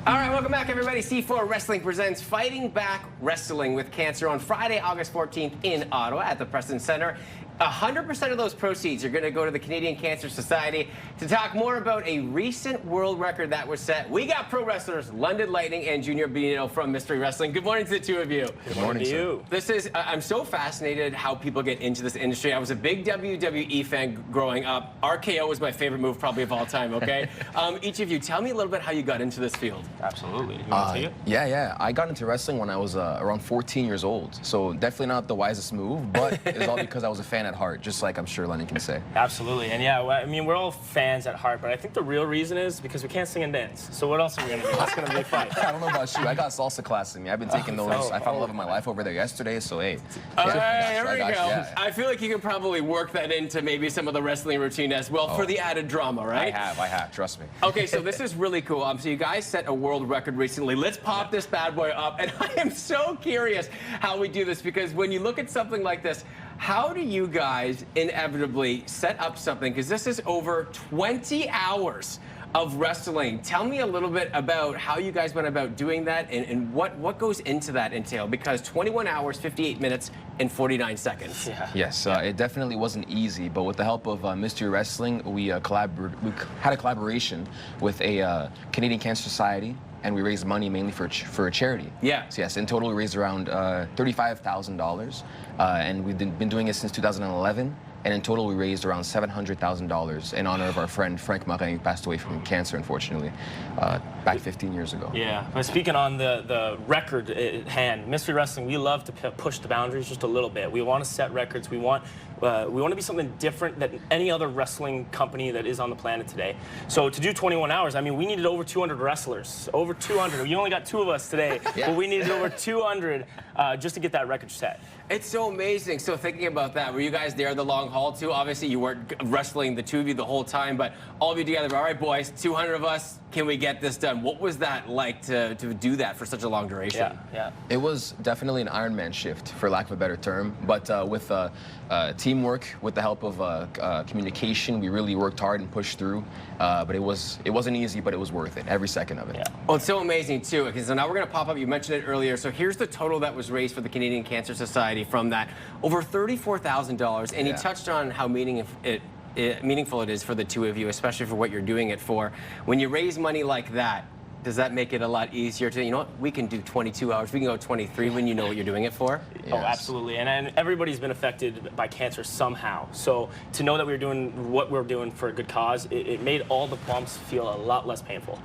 All right, welcome back, everybody. C4 Wrestling presents Fighting Back Wrestling with Cancer on Friday, August 14th in Ottawa at the Preston Center. 100% of those proceeds are going to go to the Canadian Cancer Society. To talk more about a recent world record that was set, we got pro wrestlers London Lightning and Junior Benito from Mystery Wrestling. Good morning to the two of you. Good morning to you. This is, I'm so fascinated how people get into this industry. I was a big WWE fan growing up. RKO was my favorite move probably of all time, okay? Each of you, tell me a little bit how you got into this field. Absolutely. You want to take it? Yeah. I got into wrestling when I was around 14 years old. So definitely not the wisest move, but it was all because I was a fan at heart, just like I'm sure Lenny can say. Absolutely. And yeah, I mean, we're all fans at heart, but I think the real reason is because we can't sing and dance. So what else are we going to do? It's going to be fun. I don't know about you. I got salsa class in me. I've been taking those. I found love of my life over there yesterday, so hey. Here we go. Yeah. I feel like you can probably work that into maybe some of the wrestling routine as well for the added drama, right? I have. Trust me. Okay, so this is really cool. So you guys set a world record recently. Let's pop this bad boy up. And I am so curious how we do this, because when you look at something like this, how do you guys inevitably set up something? Because this is over 20 hours of wrestling. Tell me a little bit about how you guys went about doing that and what goes into that entail, because 21 hours, 58 minutes, and 49 seconds. Yeah. Yes, it definitely wasn't easy, but with the help of Mystery Wrestling, we had a collaboration with a Canadian Cancer Society, and we raised money mainly for a charity. Yeah. So yes, in total we raised around $35,000, and we've been doing it since 2011. And in total, we raised around $700,000 in honor of our friend Frank Marin, who passed away from cancer, unfortunately, back 15 years ago. Yeah, but speaking on the record at hand, Mystery Wrestling, we love to push the boundaries just a little bit. We want to set records. We want to be something different than any other wrestling company that is on the planet today. So to do 21 hours, I mean, we needed over 200 wrestlers. Over 200. You only got 2 of us today, but we needed over 200 just to get that record set. It's so amazing. So thinking about that, were you guys there the long haul too? Obviously, you weren't wrestling the two of you the whole time, but all of you together, all right, boys, 200 of us, can we get this done? What was that like to do that for such a long duration? Yeah. It was definitely an Iron Man shift, for lack of a better term, but with teamwork, with the help of communication, we really worked hard and pushed through. But it wasn't easy, but it was worth it, every second of it. Yeah. Well, it's so amazing too, because now we're going to pop up. You mentioned it earlier. So here's the total that was raised for the Canadian Cancer Society from that, over $34,000. And you touched on how meaningful it is for the two of you, especially for what you're doing it for. When you raise money like that, does that make it a lot easier to, you know what, we can do 22 hours, we can go 23 when you know what you're doing it for? Yes. Oh, absolutely. And everybody's been affected by cancer somehow. So to know that we're doing what we're doing for a good cause, it made all the bumps feel a lot less painful.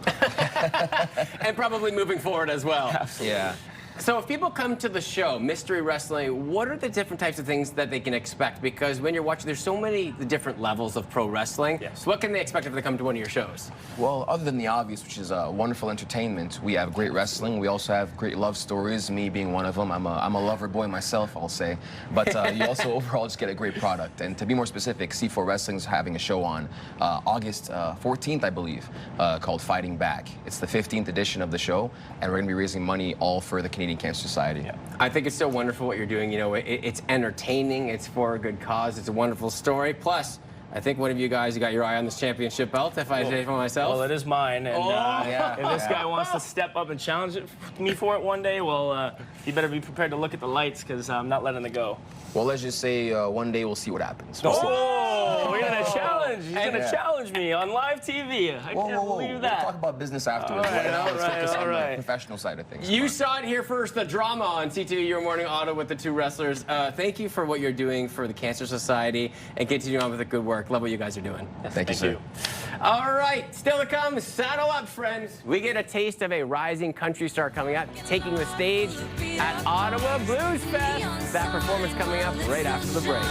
And probably moving forward as well. Absolutely. Yeah. So if people come to the show, Mystery Wrestling, what are the different types of things that they can expect? Because when you're watching, there's so many different levels of pro wrestling. Yes. So what can they expect if they come to one of your shows? Well, other than the obvious, which is wonderful entertainment, we have great wrestling. We also have great love stories, me being one of them. I'm a lover boy myself, I'll say. But you also overall just get a great product. And to be more specific, C4 Wrestling is having a show on August 14th, I believe, called Fighting Back. It's the 15th edition of the show, and we're going to be raising money all for the Canadian Cancer Society. Yeah. I think it's so wonderful what you're doing. You know, it's entertaining, it's for a good cause, it's a wonderful story. Plus, I think one of you guys, you got your eye on this championship belt, if I say for myself. Well, it is mine, and if this guy wants to step up and challenge me for it one day, well, you better be prepared to look at the lights, because I'm not letting it go. Well, let's just say one day we'll see what happens. Oh, we're going to challenge. He's going to challenge me on live TV. I can't believe that. We'll talk about business afterwards. All right, now, let's focus on all right. the professional side of things. You saw it here first, the drama on CTV Your Morning Auto with the two wrestlers. Thank you for what you're doing for the Cancer Society, and continue on with the good work. Love what you guys are doing. Thank you, sir. All right, still to come, saddle up, friends. We get a taste of a rising country star coming up, taking the stage at Ottawa Blues Fest. That performance coming up right after the break.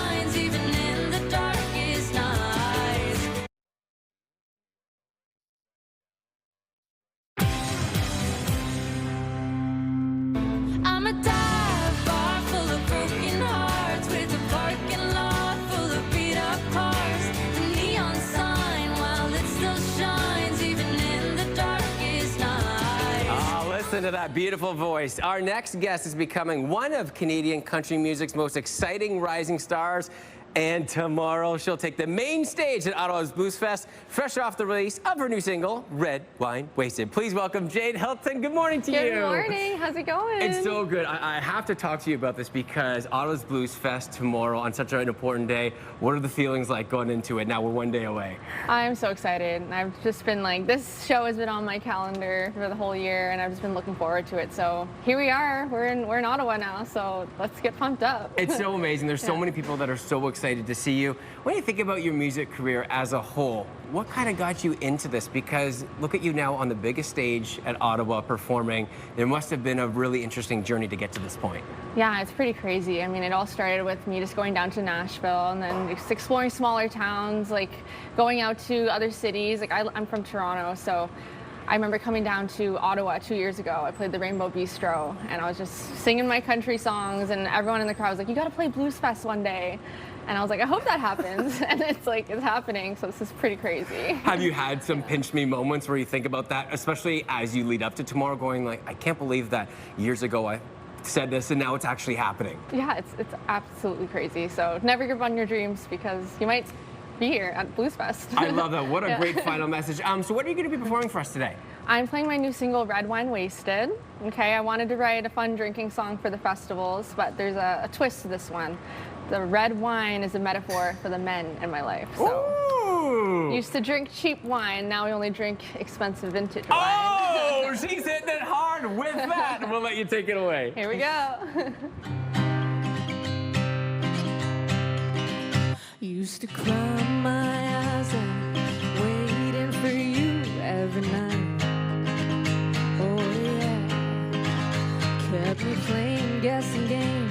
to that beautiful voice. Our next guest is becoming one of Canadian country music's most exciting rising stars. And tomorrow, she'll take the main stage at Ottawa's Blues Fest, fresh off the release of her new single, Red Wine Wasted. Please welcome Jade Hilton. Good morning to you. Good morning. How's it going? It's so good. I have to talk to you about this because Ottawa's Blues Fest tomorrow on such an important day. What are the feelings like going into it? Now we're one day away. I'm so excited. I've just been like, this show has been on my calendar for the whole year, and I've just been looking forward to it. So here we are. We're in Ottawa now, so let's get pumped up. It's so amazing. There's so many people that are so excited to see you. When you think about your music career as a whole, what kind of got you into this? Because look at you now on the biggest stage at Ottawa performing. There must have been a really interesting journey to get to this point. Yeah, it's pretty crazy. I mean, it all started with me just going down to Nashville and then just exploring smaller towns, like going out to other cities. Like I'm from Toronto, so I remember coming down to Ottawa 2 years ago. I played the Rainbow Bistro, and I was just singing my country songs, and everyone in the crowd was like, you got to play Blues Fest one day. And I was like, I hope that happens. And it's like, it's happening, so this is pretty crazy. Have you had some pinch me moments where you think about that, especially as you lead up to tomorrow, going like, I can't believe that years ago I said this and now it's actually happening? Yeah, it's absolutely crazy. So never give up on your dreams, because you might be here at Blues Fest. I love that. What a great final message. So what are you going to be performing for us today? I'm playing my new single, Red Wine Wasted. Okay, I wanted to write a fun drinking song for the festivals, but there's a twist to this one. The red wine is a metaphor for the men in my life. So, used to drink cheap wine, now we only drink expensive vintage wine. Oh, she's hitting it hard with that. And we'll let you take it away. Here we go. Used to cry my eyes out, waiting for you every night. Oh yeah, kept me playing guessing games.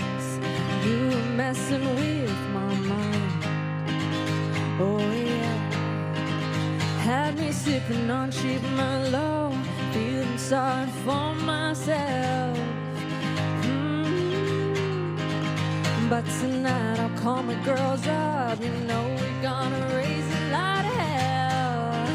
You were messing with my mind. Oh yeah, had me sipping on cheap Merlot, feeling sorry for myself. But tonight I'll call my girls up. You know we're gonna raise a lot of hell.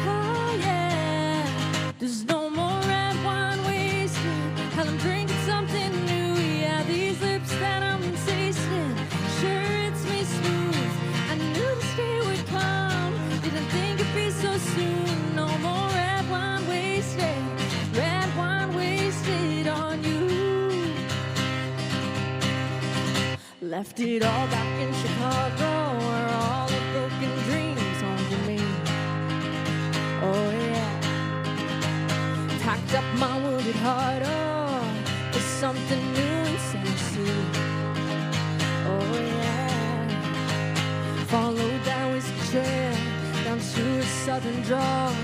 Oh yeah, there's no more red wine wasted. Hell, I'm drinking something new. Yeah, these lips that I'm tasting, sure it's me smooth. I knew this day would come, didn't think it'd be so soon. No more red wine wasted, red wine wasted on you. Left it all back in Chicago, where all the broken dreams haunted me. Oh yeah, packed up my wounded heart, oh, for something new in Tennessee. Oh yeah, followed that whiskey trail down to a southern draw,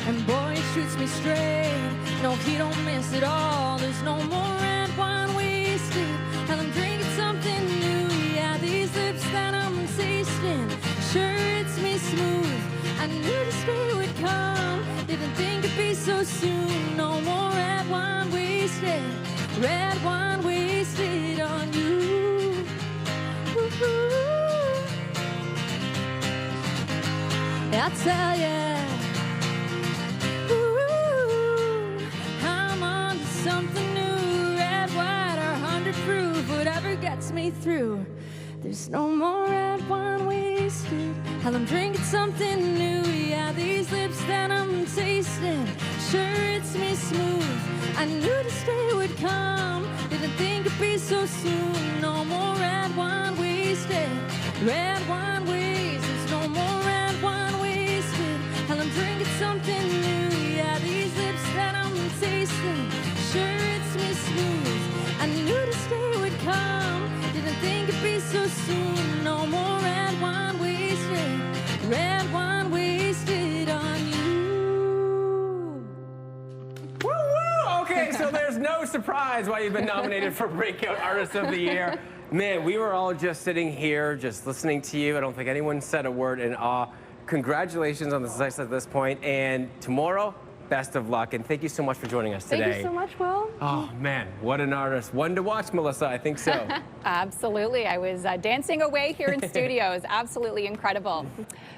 and boy, he shoots me straight. No, he don't miss it all. There's no more red wine wasted, and I'm drinking something new. Yeah, these lips that I'm tasting, sure it's me smooth. I knew this day would come, didn't think it'd be so soon. No more red wine wasted, red wine wasted on you. Ooh. I tell ya, ooh, I'm on to something new. Red, white, or 100 proof, whatever gets me through. There's no more red wine wasted. Hell, I'm drinking something new. Yeah, these lips that I'm tasting, sure it's me smooth. I knew this day would come, didn't think it'd be so soon. No more red wine wasted, red wine wasted. There's no more red wine wasted. Hell, I'm drinking something new. Yeah, these lips that I'm tasting, sure it's me smooth. I knew this day would come, didn't think it'd be so soon. No more red wine wasted, red wine wasted on you. Woo woo! Okay, so there's no surprise why you've been nominated for Breakout Artist of the Year. Man, we were all just sitting here, just listening to you. I don't think anyone said a word in awe. Congratulations on the success at this point. And tomorrow, best of luck, and thank you so much for joining us today. Thank you so much, Will. Oh, man, what an artist. One to watch, Melissa, I think so. Absolutely. I was dancing away here in studios. Absolutely incredible.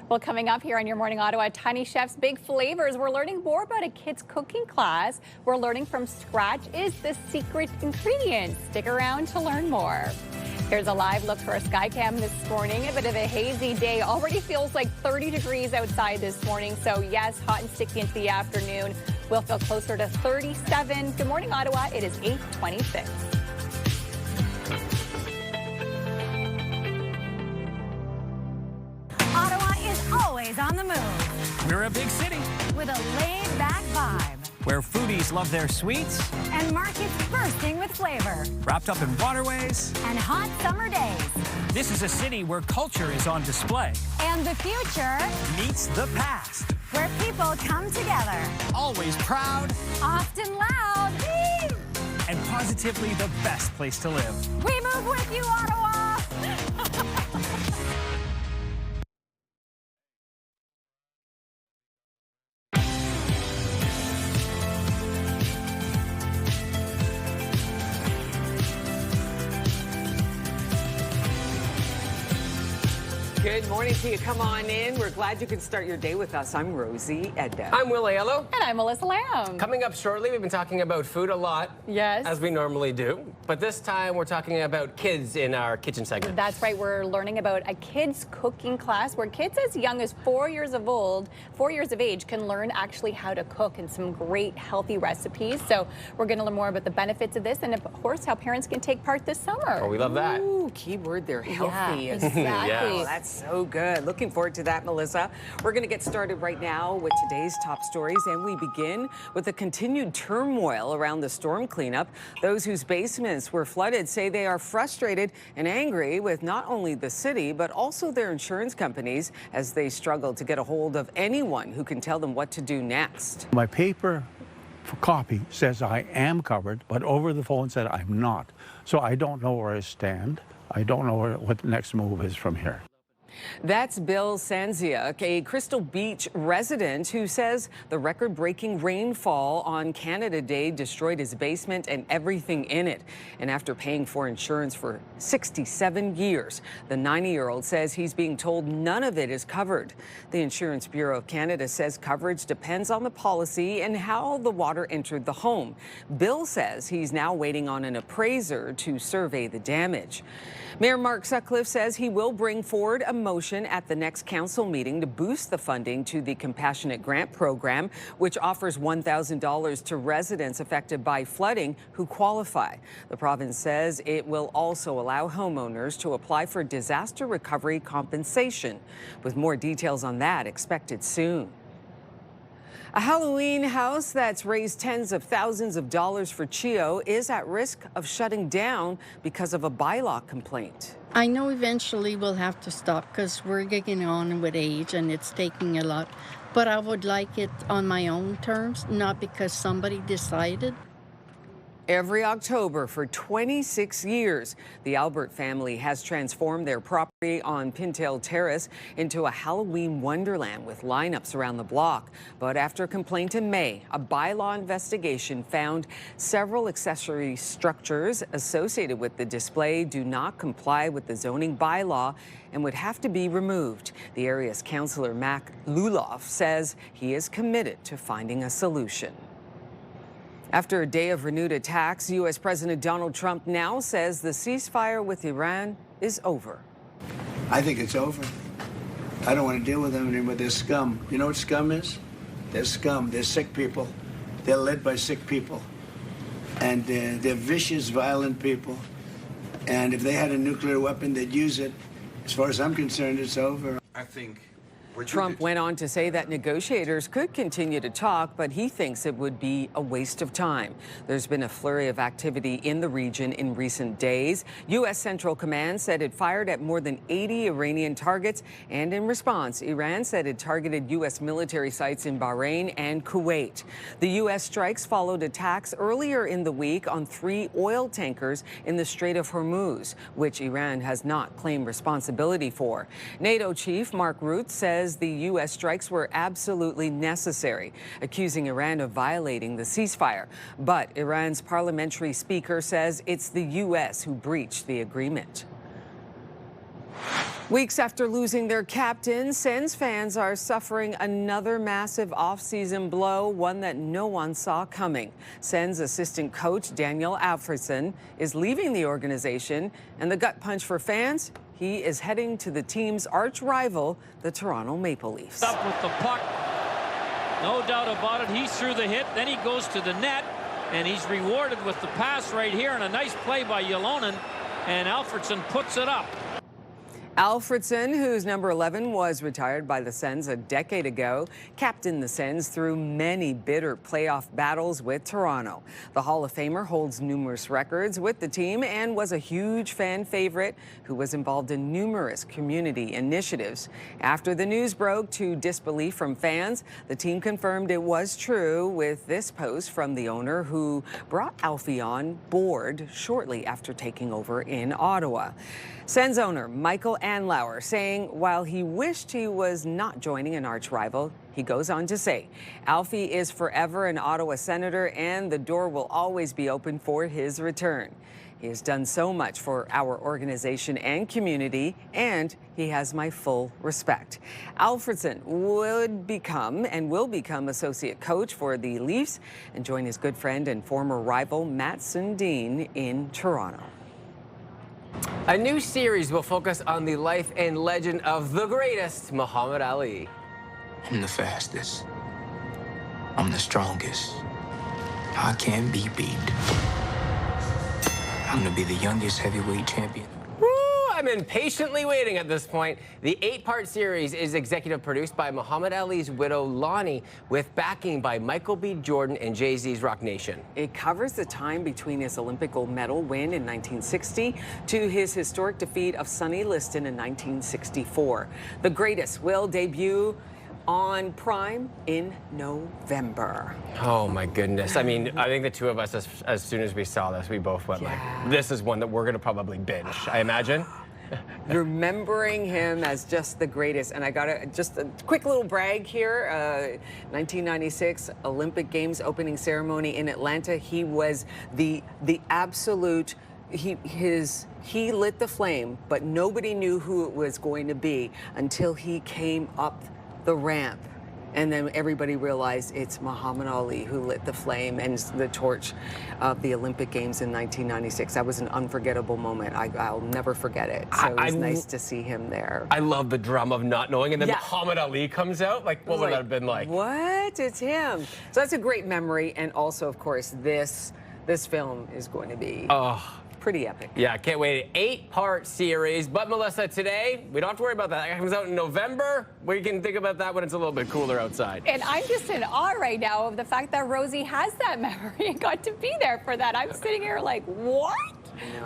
Well, coming up here on Your Morning Ottawa, Tiny Chef's Big Flavors. We're learning more about a kid's cooking class. We're learning from scratch is the secret ingredient. Stick around to learn more. Here's a live look for a sky cam this morning. A bit of a hazy day. Already feels like 30 degrees outside this morning. So yes, hot and sticky into the afternoon. We'll feel closer to 37. Good morning, Ottawa. It is 8:26. Ottawa is always on the move. We're a big city With a laid-back vibe. where foodies love their sweets, And markets bursting with flavor. wrapped up in waterways. And hot summer days. This is a city where culture is on display. And the future, Meets the past. where people come together. Always proud Often loud. and positively the best place to live. We move with you, Ottawa. Good morning to you. Come on in. We're glad you can start your day with us. I'm Rosie Edda. I'm Will Aiello. And I'm Melissa Lamb. Coming up shortly, we've been talking about food a lot. Yes. As we normally do. But this time, we're talking about kids in our kitchen segment. That's right. We're learning about a kids cooking class where kids as young as 4 years of age can learn actually how to cook and some great healthy recipes. So we're going to learn more about the benefits of this and of course how parents can take part this summer. Oh, we love that. Ooh, key word there, healthy. Yeah, exactly. Yes. Oh, that's so good. Looking forward to that, Melissa. We're going to get started right now with today's top stories, and we begin with the continued turmoil around the storm cleanup. Those whose basements were flooded say they are frustrated and angry with not only the city, but also their insurance companies as they struggle to get a hold of anyone who can tell them what to do next. My paper copy says I am covered, but over the phone said I'm not. So I don't know where I stand. I don't know what the next move is from here. That's Bill Sanziak, a Crystal Beach resident who says the record-breaking rainfall on Canada Day destroyed his basement and everything in it. And after paying for insurance for 67 years, the 90-year-old says he's being told none of it is covered. The Insurance Bureau of Canada says coverage depends on the policy and how the water entered the home. Bill says he's now waiting on an appraiser to survey the damage. Mayor Mark Sutcliffe says he will bring forward a motion at the next council meeting to boost the funding to the Compassionate Grant Program, which offers $1,000 to residents affected by flooding who qualify. The province says it will also allow homeowners to apply for disaster recovery compensation. With more details on that expected soon. A Halloween house that's raised tens of thousands of dollars for CHEO is at risk of shutting down because of a bylaw complaint. I know eventually we'll have to stop because we're getting on with age and it's taking a lot. But I would like it on my own terms, not because somebody decided. Every October for 26 years, the Albert family has transformed their property on Pintail Terrace into a Halloween wonderland with lineups around the block. But after a complaint in May, a bylaw investigation found several accessory structures associated with the display do not comply with the zoning bylaw and would have to be removed. The area's councillor, Mac Luloff, says he is committed to finding a solution. After a day of renewed attacks, U.S. President Donald Trump now says the ceasefire with Iran is over. I think it's over. I don't want to deal with them anymore. They're scum. You know what scum is? They're scum. They're sick people. They're led by sick people. And they're vicious, violent people. And if they had a nuclear weapon, they'd use it. As far as I'm concerned, it's over. I think Trump went on to say that negotiators could continue to talk, but he thinks it would be a waste of time. There's been a flurry of activity in the region in recent days. U.S. Central Command said it fired at more than 80 Iranian targets, and in response, Iran said it targeted U.S. military sites in Bahrain and Kuwait. The U.S. strikes followed attacks earlier in the week on 3 oil tankers in the Strait of Hormuz, which Iran has not claimed responsibility for. NATO chief Mark Rutte says says the U.S. strikes were absolutely necessary, accusing Iran of violating the ceasefire. But Iran's parliamentary speaker says it's the U.S. who breached the agreement. Weeks after losing their captain, Sens fans are suffering another massive off-season blow, one that no one saw coming. Sens assistant coach Daniel Alfredson is leaving the organization, and the gut punch for fans, he is heading to the team's arch rival, the Toronto Maple Leafs. Up with the puck. No doubt about it. He's through the hit, then he goes to the net, and he's rewarded with the pass right here, and a nice play by Ylonen, and Alfredson puts it up. Alfredson, whose number 11 was retired by the Sens a decade ago, captained the Sens through many bitter playoff battles with Toronto. The Hall of Famer holds numerous records with the team and was a huge fan favorite who was involved in numerous community initiatives. After the news broke to disbelief from fans, the team confirmed it was true with this post from the owner who brought Alfie on board shortly after taking over in Ottawa. Sens owner Michael Anlauer saying while he wished he was not joining an arch rival, he goes on to say, Alfie is forever an Ottawa Senator and the door will always be open for his return. He has done so much for our organization and community, and he has my full respect. Alfredson would become and will become associate coach for the Leafs and join his good friend and former rival Matt Sundin in Toronto. A new series will focus on the life and legend of the greatest, Muhammad Ali. I'm the fastest. I'm the strongest. I can't be beat. I'm gonna be the youngest heavyweight champion. I'm impatiently waiting at this point. The 8-part series is executive produced by Muhammad Ali's widow, Lonnie, with backing by Michael B. Jordan and Jay-Z's Rock Nation. It covers the time between his Olympic gold medal win in 1960 to his historic defeat of Sonny Liston in 1964. The Greatest will debut on Prime in November. Oh my goodness. I mean, I think the two of us, as soon as we saw this, we both went like, this is one that we're gonna probably binge, I imagine. Remembering him as just the greatest. And I got just a quick little brag here. 1996 Olympic Games opening ceremony in Atlanta. He was the absolute, he lit the flame, but nobody knew who it was going to be until he came up the ramp. And then everybody realized it's Muhammad Ali who lit the flame and the torch of the Olympic Games in 1996. That was an unforgettable moment. I'll never forget it. So it was nice to see him there. I love the drama of not knowing, and then Muhammad Ali comes out. Like, what would that have been like? What? It's him. So that's a great memory. And also, of course, this film is going to be pretty epic. Yeah, can't wait. 8-part series. But Melissa, today, we don't have to worry about that. It comes out in November. We can think about that when it's a little bit cooler outside. And I'm just in awe right now of the fact that Rosie has that memory and got to be there for that. I'm sitting here like, what?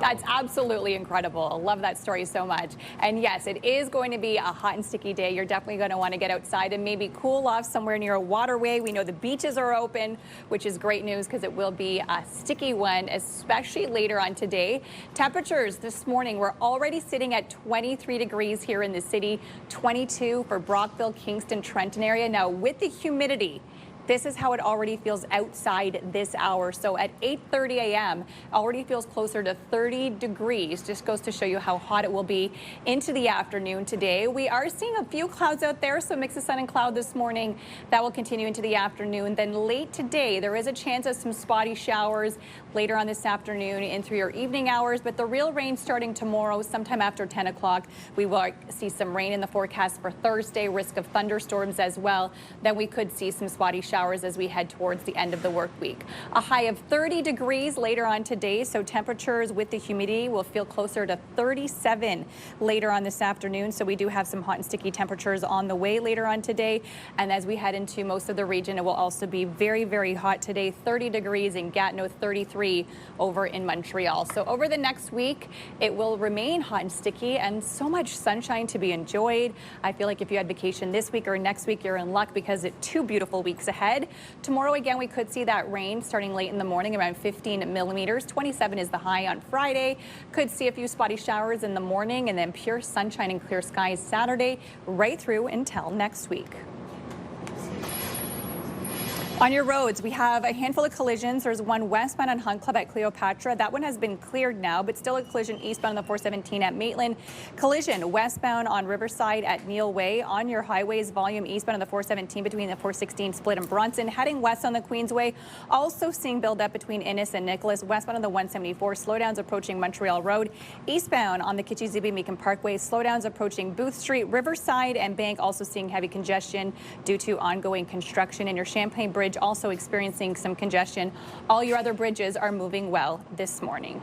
That's absolutely incredible. I love that story so much. And yes, it is going to be a hot and sticky day. You're definitely going to want to get outside and maybe cool off somewhere near a waterway. We know the beaches are open, which is great news because it will be a sticky one, especially later on today. Temperatures this morning, we're already sitting at 23 degrees here in the city, 22 for Brockville, Kingston, Trenton area. Now with the humidity, this is how it already feels outside this hour. So at 8:30 a.m., already feels closer to 30 degrees. Just goes to show you how hot it will be into the afternoon today. We are seeing a few clouds out there, so mix of sun and cloud this morning. That will continue into the afternoon. Then late today, there is a chance of some spotty showers later on this afternoon and through your evening hours. But the real rain starting tomorrow, sometime after 10 o'clock. We will see some rain in the forecast for Thursday, risk of thunderstorms as well. Then we could see some spotty showers as we head towards the end of the work week. A high of 30 degrees later on today, so temperatures with the humidity will feel closer to 37 later on this afternoon. So we do have some hot and sticky temperatures on the way later on today. And as we head into most of the region, it will also be very, very hot today. 30 degrees in Gatineau, 33 over in Montreal. So over the next week, it will remain hot and sticky and so much sunshine to be enjoyed. I feel like if you had vacation this week or next week, you're in luck because it's 2 beautiful weeks ahead. ahead. Tomorrow, again, we could see that rain starting late in the morning, around 15 millimeters. 27 is the high on Friday. Could see a few spotty showers in the morning, and then pure sunshine and clear skies Saturday, right through until next week. On your roads, we have a handful of collisions. There's one westbound on Hunt Club at Cleopatra. That one has been cleared now, but still a collision eastbound on the 417 at Maitland. Collision westbound on Riverside at Neil Way. On your highways, volume eastbound on the 417 between the 416 split and Bronson. Heading west on the Queensway. Also seeing build up between Innis and Nicholas. Westbound on the 174. Slowdowns approaching Montreal Road. Eastbound on the Kitchie-Zibi-Meekin Parkway. Slowdowns approaching Booth Street. Riverside and Bank also seeing heavy congestion due to ongoing construction. And your Champlain Bridge also experiencing some congestion. All your other bridges are moving well this morning.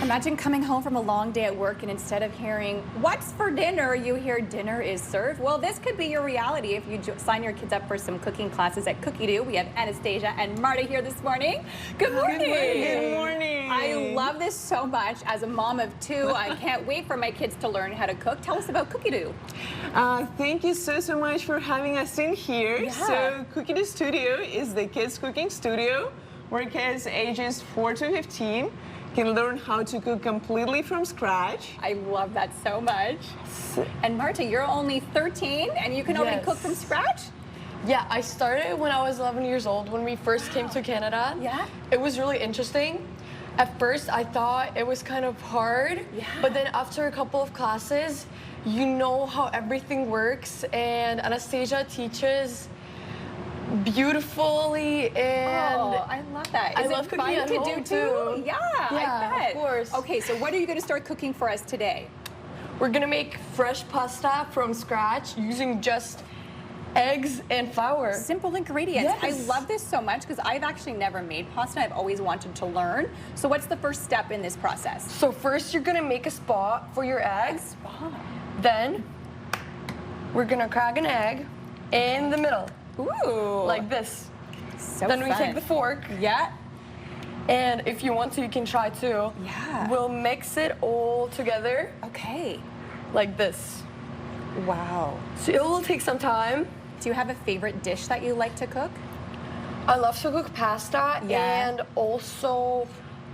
Imagine coming home from a long day at work and instead of hearing, "What's for dinner?" you hear, "Dinner is served." Well, this could be your reality if you sign your kids up for some cooking classes at Cookie Do. We have Anastasia and Marta here this morning. Good morning. Good morning. Good morning. I love this so much. As a mom of two, I can't wait for my kids to learn how to cook. Tell us about Cookie Do. Thank you so much for having us in here. Yeah. So Cookie Do Studio is the kids cooking studio where kids ages 4 to 15 can learn how to cook completely from scratch. I love that so much. And Marta, you're only 13 and you can already cook from scratch? Yeah, I started when I was 11 years old when we first came to Canada. Yeah? It was really interesting. At first, I thought it was kind of hard, but then after a couple of classes, you know how everything works, and Anastasia teaches beautifully, and I love that. I Is love it cooking fun at to home do too? Yeah, I bet. Of course. Okay, so what are you going to start cooking for us today? We're gonna make fresh pasta from scratch using just eggs and flour. Simple ingredients. Yes. I love this so much because I've actually never made pasta. I've always wanted to learn. So what's the first step in this process? So first you're gonna make a spot for your eggs. Then we're gonna crack an egg in the middle. Ooh. Like this. So then we fun. take the fork. Yeah. And if you want to, you can try too. Yeah. We'll mix it all together. Okay. Like this. Wow. So it will take some time. Do you have a favorite dish that you like to cook? I love to cook pasta, and also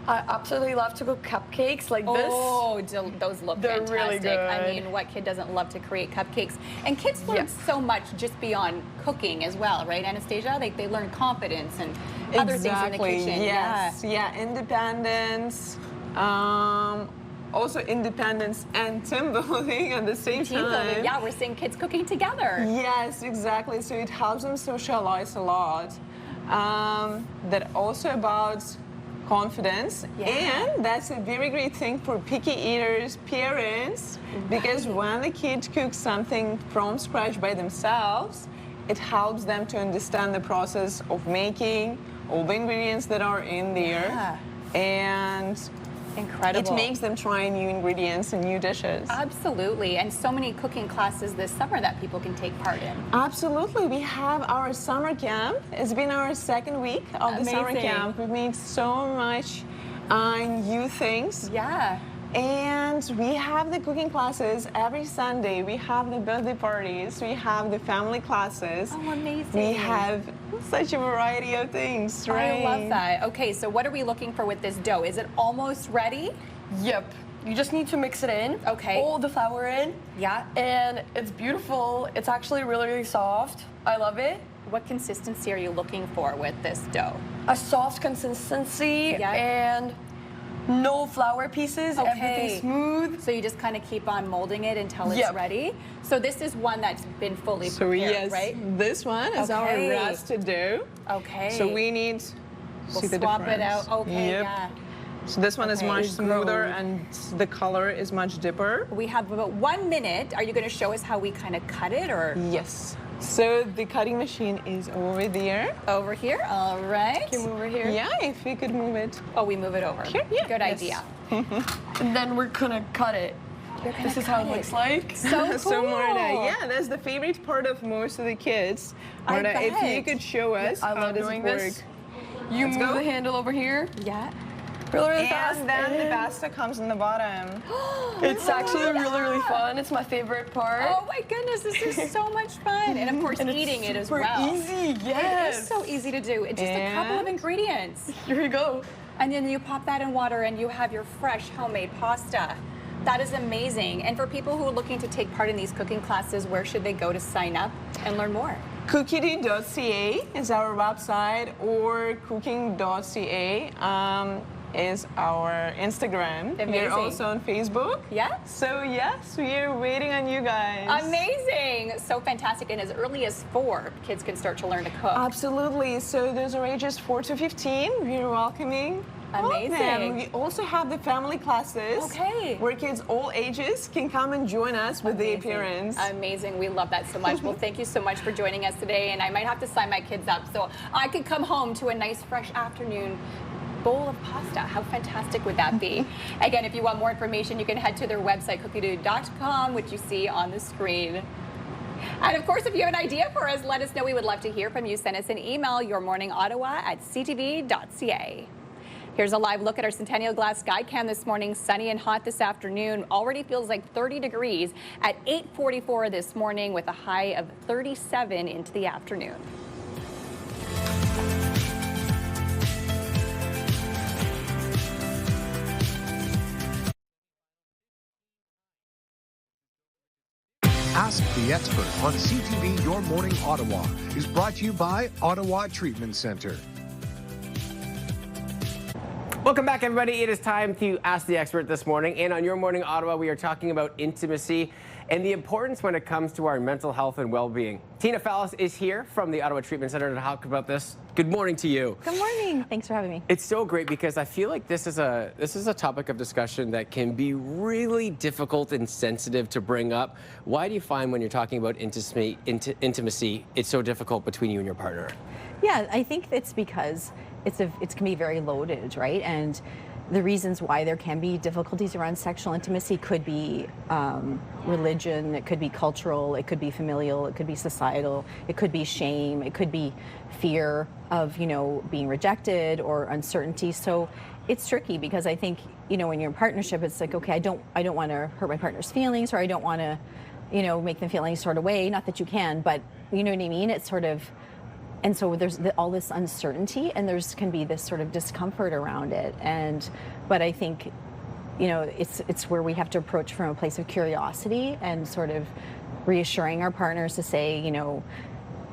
I absolutely love to cook cupcakes like this. Oh, those look They're fantastic. really good. I mean, what kid doesn't love to create cupcakes? And kids learn so much just beyond cooking as well, right, Anastasia? They learn confidence and other things in the kitchen. Yes. Yeah, independence. Also independence and team building at the same Team building. time. Yeah, we're seeing kids cooking together. Yes, exactly. So it helps them socialize a lot. That also about confidence, and that's a very great thing for picky eaters, parents, because when the kid cooks something from scratch by themselves, it helps them to understand the process of making all the ingredients that are in there, and incredible. It makes them try new ingredients and new dishes. Absolutely, and so many cooking classes this summer that people can take part in. Absolutely, we have our summer camp. It's been our second week of the summer Amazing. camp. We've made so much new things. Yeah. And we have the cooking classes every Sunday. We have the birthday parties. We have the family classes. Oh, amazing. We have such a variety of things, right? I love that. Okay, so what are we looking for with this dough? Is it almost ready? Yep. You just need to mix it in. Okay. All the flour in. Yeah. And it's beautiful. It's actually really, really soft. I love it. What consistency are you looking for with this dough? A soft consistency and no flour pieces. Everything smooth. So you just kind of keep on molding it until it's ready. So this is one that's been fully So prepared, yes, right? this one is our roasted dough. Okay. So we need We'll see the swap it difference. out. Okay, Yep. yeah. So this one is Okay. much smoother and the color is much deeper. We have about 1 minute. Are you going to show us how we kind of cut it, or? Yes. So the cutting machine is over there. Over here. All right. Can we move over here? Yeah, if we could move it. Oh, we move it over. Here? Yeah. Good Yes. idea. And then we're gonna cut it. This is how it looks like. So cool. So Marta, yeah, that's the favorite part of most of the kids. Marta, if you could show us I how love does doing it work. this. You Let's move go. the handle over here. Yeah. Really fast. And then the pasta comes in the bottom. It's actually really fun. It's my favorite part. Oh my goodness, this is so much fun. And of course, eating it as well. Easy, yes. It is so easy to do. It's just a couple of ingredients. Here you go. And then you pop that in water and you have your fresh homemade pasta. That is amazing. And for people who are looking to take part in these cooking classes, where should they go to sign up and learn more? Cookery.ca is our website, or cooking.ca is our Instagram. Amazing. We're also on Facebook. Yeah. So yes, we are waiting on you guys. Amazing. So fantastic. And as early as 4, kids can start to learn to cook. Absolutely. So those are ages 4 to 15. We're welcoming. Amazing. We also have the family classes. Okay. Where kids all ages can come and join us with the appearance. Amazing. We love that so much. Well, thank you so much for joining us today. And I might have to sign my kids up so I could come home to a nice fresh afternoon bowl of pasta. How fantastic would that be? Again, if you want more information, you can head to their website, cookiedude.com, which you see on the screen. And of course, if you have an idea for us, let us know. We would love to hear from you. Send us an email, yourmorningottawa@ctv.ca. Here's a live look at our Centennial Glass Skycam this morning. Sunny and hot this afternoon. Already feels like 30 degrees at 8:44 this morning, with a high of 37 into the afternoon. Ask the Expert on CTV Your Morning Ottawa is brought to you by Ottawa Treatment Centre. Welcome back, everybody. It is time to Ask the Expert this morning. And on Your Morning Ottawa, we are talking about intimacy and the importance when it comes to our mental health and well-being. Tina Fallis is here from the Ottawa Treatment Centre to talk about this. Good morning to you. Good morning. Thanks for having me. It's so great because I feel like this is a topic of discussion that can be really difficult and sensitive to bring up. Why do you find when you're talking about intimacy, it's so difficult between you and your partner? Yeah, I think it's because it can be very loaded, right? And the reasons why there can be difficulties around sexual intimacy could be religion, it could be cultural, it could be familial, it could be societal, it could be shame, it could be fear of, being rejected or uncertainty. So it's tricky because I think, when you're in partnership, it's like, okay, I don't want to hurt my partner's feelings, or I don't want to, make them feel any sort of way. Not that you can, but you know what I mean? It's sort of. And so there's all this uncertainty, and can be this sort of discomfort around it. But I think, it's where we have to approach from a place of curiosity and sort of reassuring our partners to say,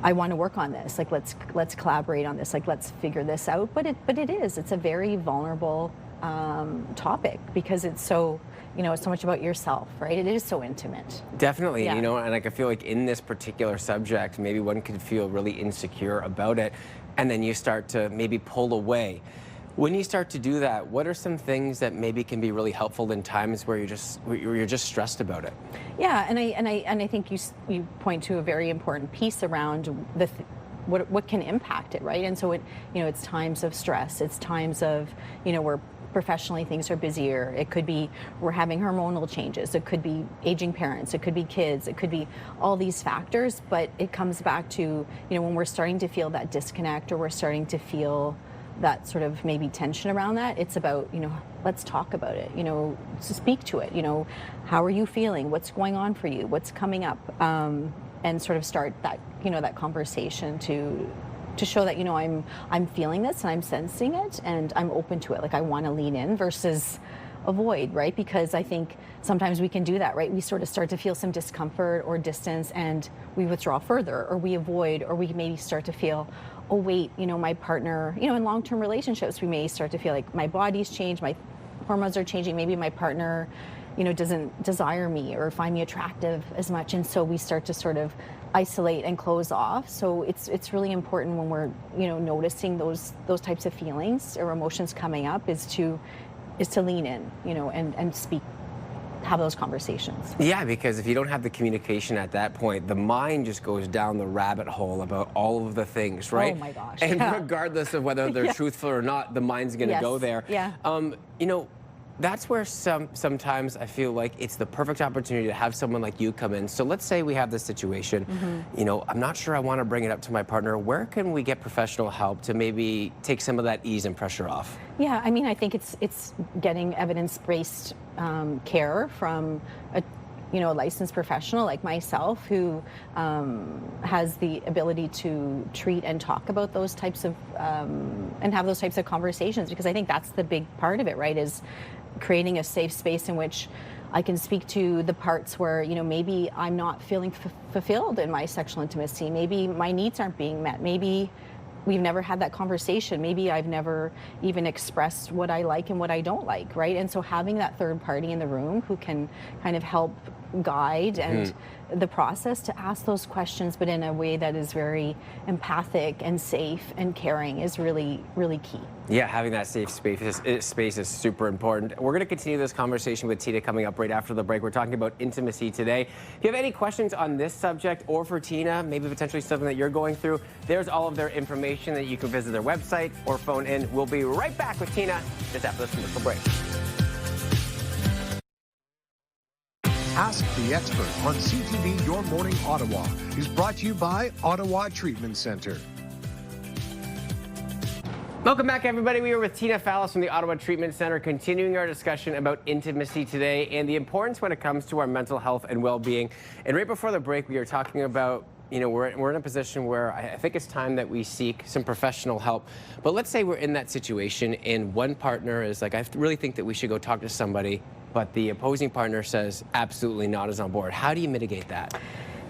I want to work on this. Like, let's collaborate on this. Like, let's figure this out. But it's a very vulnerable topic because it's so. It's so much about yourself, right? It is so intimate. Definitely, Yeah. And I feel like in this particular subject, maybe one could feel really insecure about it, and then you start to maybe pull away. When you start to do that, what are some things that maybe can be really helpful in times where you're just stressed about it? Yeah, and I think you point to a very important piece around what can impact it, right? And so it's times of stress, it's times of where professionally things are busier. It could be we're having hormonal changes. It could be aging parents. It could be kids. It could be all these factors. But it comes back to, when we're starting to feel that disconnect, or we're starting to feel that sort of maybe tension around that, it's about, let's talk about it, to speak to it. How are you feeling? What's going on for you? What's coming up? And sort of start that, that conversation to show that, I'm feeling this and I'm sensing it and I'm open to it. Like, I want to lean in versus avoid, right? Because I think sometimes we can do that, right? We sort of start to feel some discomfort or distance and we withdraw further, or we avoid, or we maybe start to feel, oh wait, my partner, in long-term relationships, we may start to feel like my body's changed, my hormones are changing, maybe my partner, doesn't desire me or find me attractive as much. And so we start to sort of isolate and close off. So it's really important when we're, noticing those types of feelings or emotions coming up is to lean in, and speak, have those conversations. Yeah, because if you don't have the communication at that point, the mind just goes down the rabbit hole about all of the things, right? Oh my gosh. And yeah. regardless of whether they're Yeah. truthful or not, the mind's going to Yes. go there. Yeah. that's where sometimes I feel like it's the perfect opportunity to have someone like you come in. So let's say we have this situation, you know, I'm not sure I want to bring it up to my partner. Where can we get professional help to maybe take some of that ease and pressure off? Yeah, I mean, I think it's getting evidence-based care from a licensed professional like myself who has the ability to treat and talk about those types of and have those types of conversations, because I think that's the big part of it, right, is creating a safe space in which I can speak to the parts where, you know, maybe I'm not feeling fulfilled in my sexual intimacy, maybe my needs aren't being met, maybe we've never had that conversation, maybe I've never even expressed what I like and what I don't like, right? And so having that third party in the room who can kind of help guide and the process to ask those questions, but in a way that is very empathic and safe and caring is really, really key. Yeah, having that safe space is super important. We're going to continue this conversation with Tina coming up right after the break. We're talking about intimacy today. If you have any questions on this subject or for Tina, maybe potentially something that you're going through, there's all of their information that you can visit their website or phone in. We'll be right back with Tina just after this commercial break. Ask the Expert on CTV Your Morning Ottawa is brought to you by Ottawa Treatment Center. Welcome back, everybody. We are with Tina Fallis from the Ottawa Treatment Center, continuing our discussion about intimacy today and the importance when it comes to our mental health and well-being. And right before the break, we were talking about, you know, we're in a position where I think it's time that we seek some professional help. But let's say we're in that situation and one partner is like, I really think that we should go talk to somebody, but the opposing partner says absolutely not, is on board. How do you mitigate that?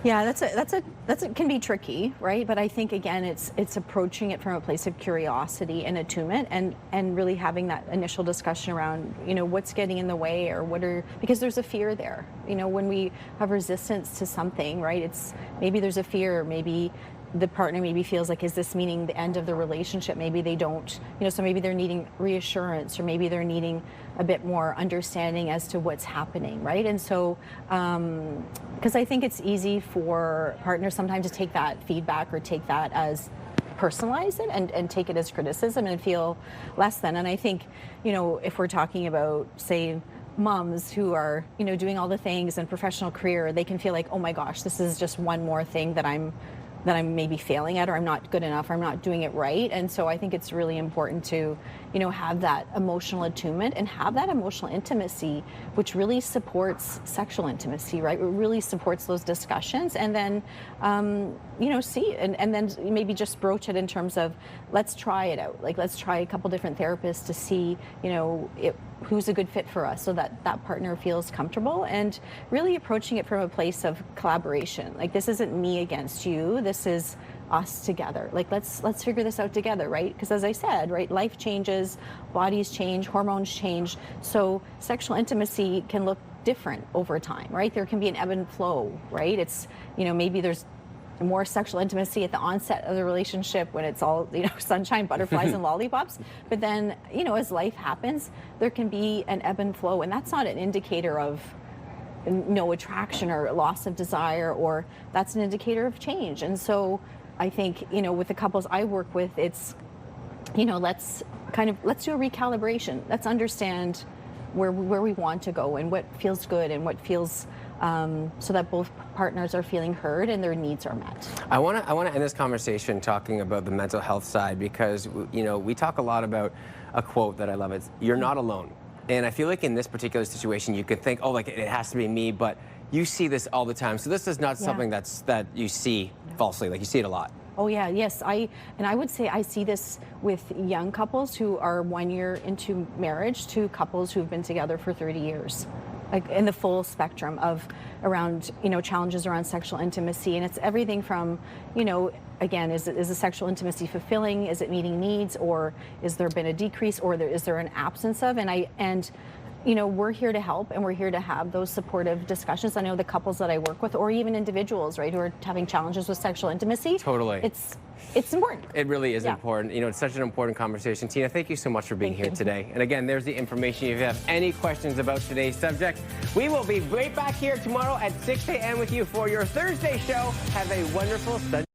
Yeah, that can be tricky, right? But I think again, it's approaching it from a place of curiosity and attunement, and really having that initial discussion around, you know, what's getting in the way, or because there's a fear there. You know, when we have resistance to something, right? It's maybe there's a fear, maybe the partner maybe feels like, is this meaning the end of the relationship? Maybe they don't, you know, so maybe they're needing reassurance, or maybe they're needing a bit more understanding as to what's happening, right? And so, because I think it's easy for partners sometimes to take that feedback or take that as personalize it and take it as criticism and feel less than. And I think, you know, if we're talking about, say, moms who are, you know, doing all the things in professional career, they can feel like, oh my gosh, this is just one more thing that I'm maybe failing at, or I'm not good enough, or I'm not doing it right. And so I think it's really important to, you know, have that emotional attunement and have that emotional intimacy, which really supports sexual intimacy, right? It really supports those discussions. And then, you know, see, and then maybe just broach it in terms of, let's try it out. Like, let's try a couple different therapists to see, you know, who's a good fit for us, so that that partner feels comfortable, and really approaching it from a place of collaboration. Like, this isn't me against you, this is us together. Like, let's figure this out together, right? Because as I said, right, life changes, bodies change, hormones change, so sexual intimacy can look different over time, right? There can be an ebb and flow, right? It's, you know, maybe there's more sexual intimacy at the onset of the relationship when it's all, you know, sunshine, butterflies, and lollipops. But then, you know, as life happens, there can be an ebb and flow, and that's not an indicator of no attraction or loss of desire, or that's an indicator of change. And so I think, you know, with the couples I work with, it's, you know, let's do a recalibration. Let's understand where we want to go and what feels good and what feels so that both partners are feeling heard and their needs are met. I want to end this conversation talking about the mental health side, because, you know, we talk a lot about a quote that I love. It's, "You're not alone." And I feel like in this particular situation, you could think, oh, like, it has to be me, but you see this all the time. So this is not something that you see falsely, like you see it a lot. Oh yeah, yes. I would say I see this with young couples who are 1 year into marriage to couples who've been together for 30 years. Like, in the full spectrum of around, you know, challenges around sexual intimacy. And it's everything from, you know, again, is the sexual intimacy fulfilling? Is it meeting needs? Or is there been a decrease? Or is there an absence of? And you know, we're here to help, and we're here to have those supportive discussions. I know the couples that I work with, or even individuals, right, who are having challenges with sexual intimacy. Totally. It's important. It really is important. You know, it's such an important conversation. Tina, thank you so much for being here today. And again, there's the information. If you have any questions about today's subject, we will be right back here tomorrow at 6 a.m. with you for your Thursday show. Have a wonderful Sunday.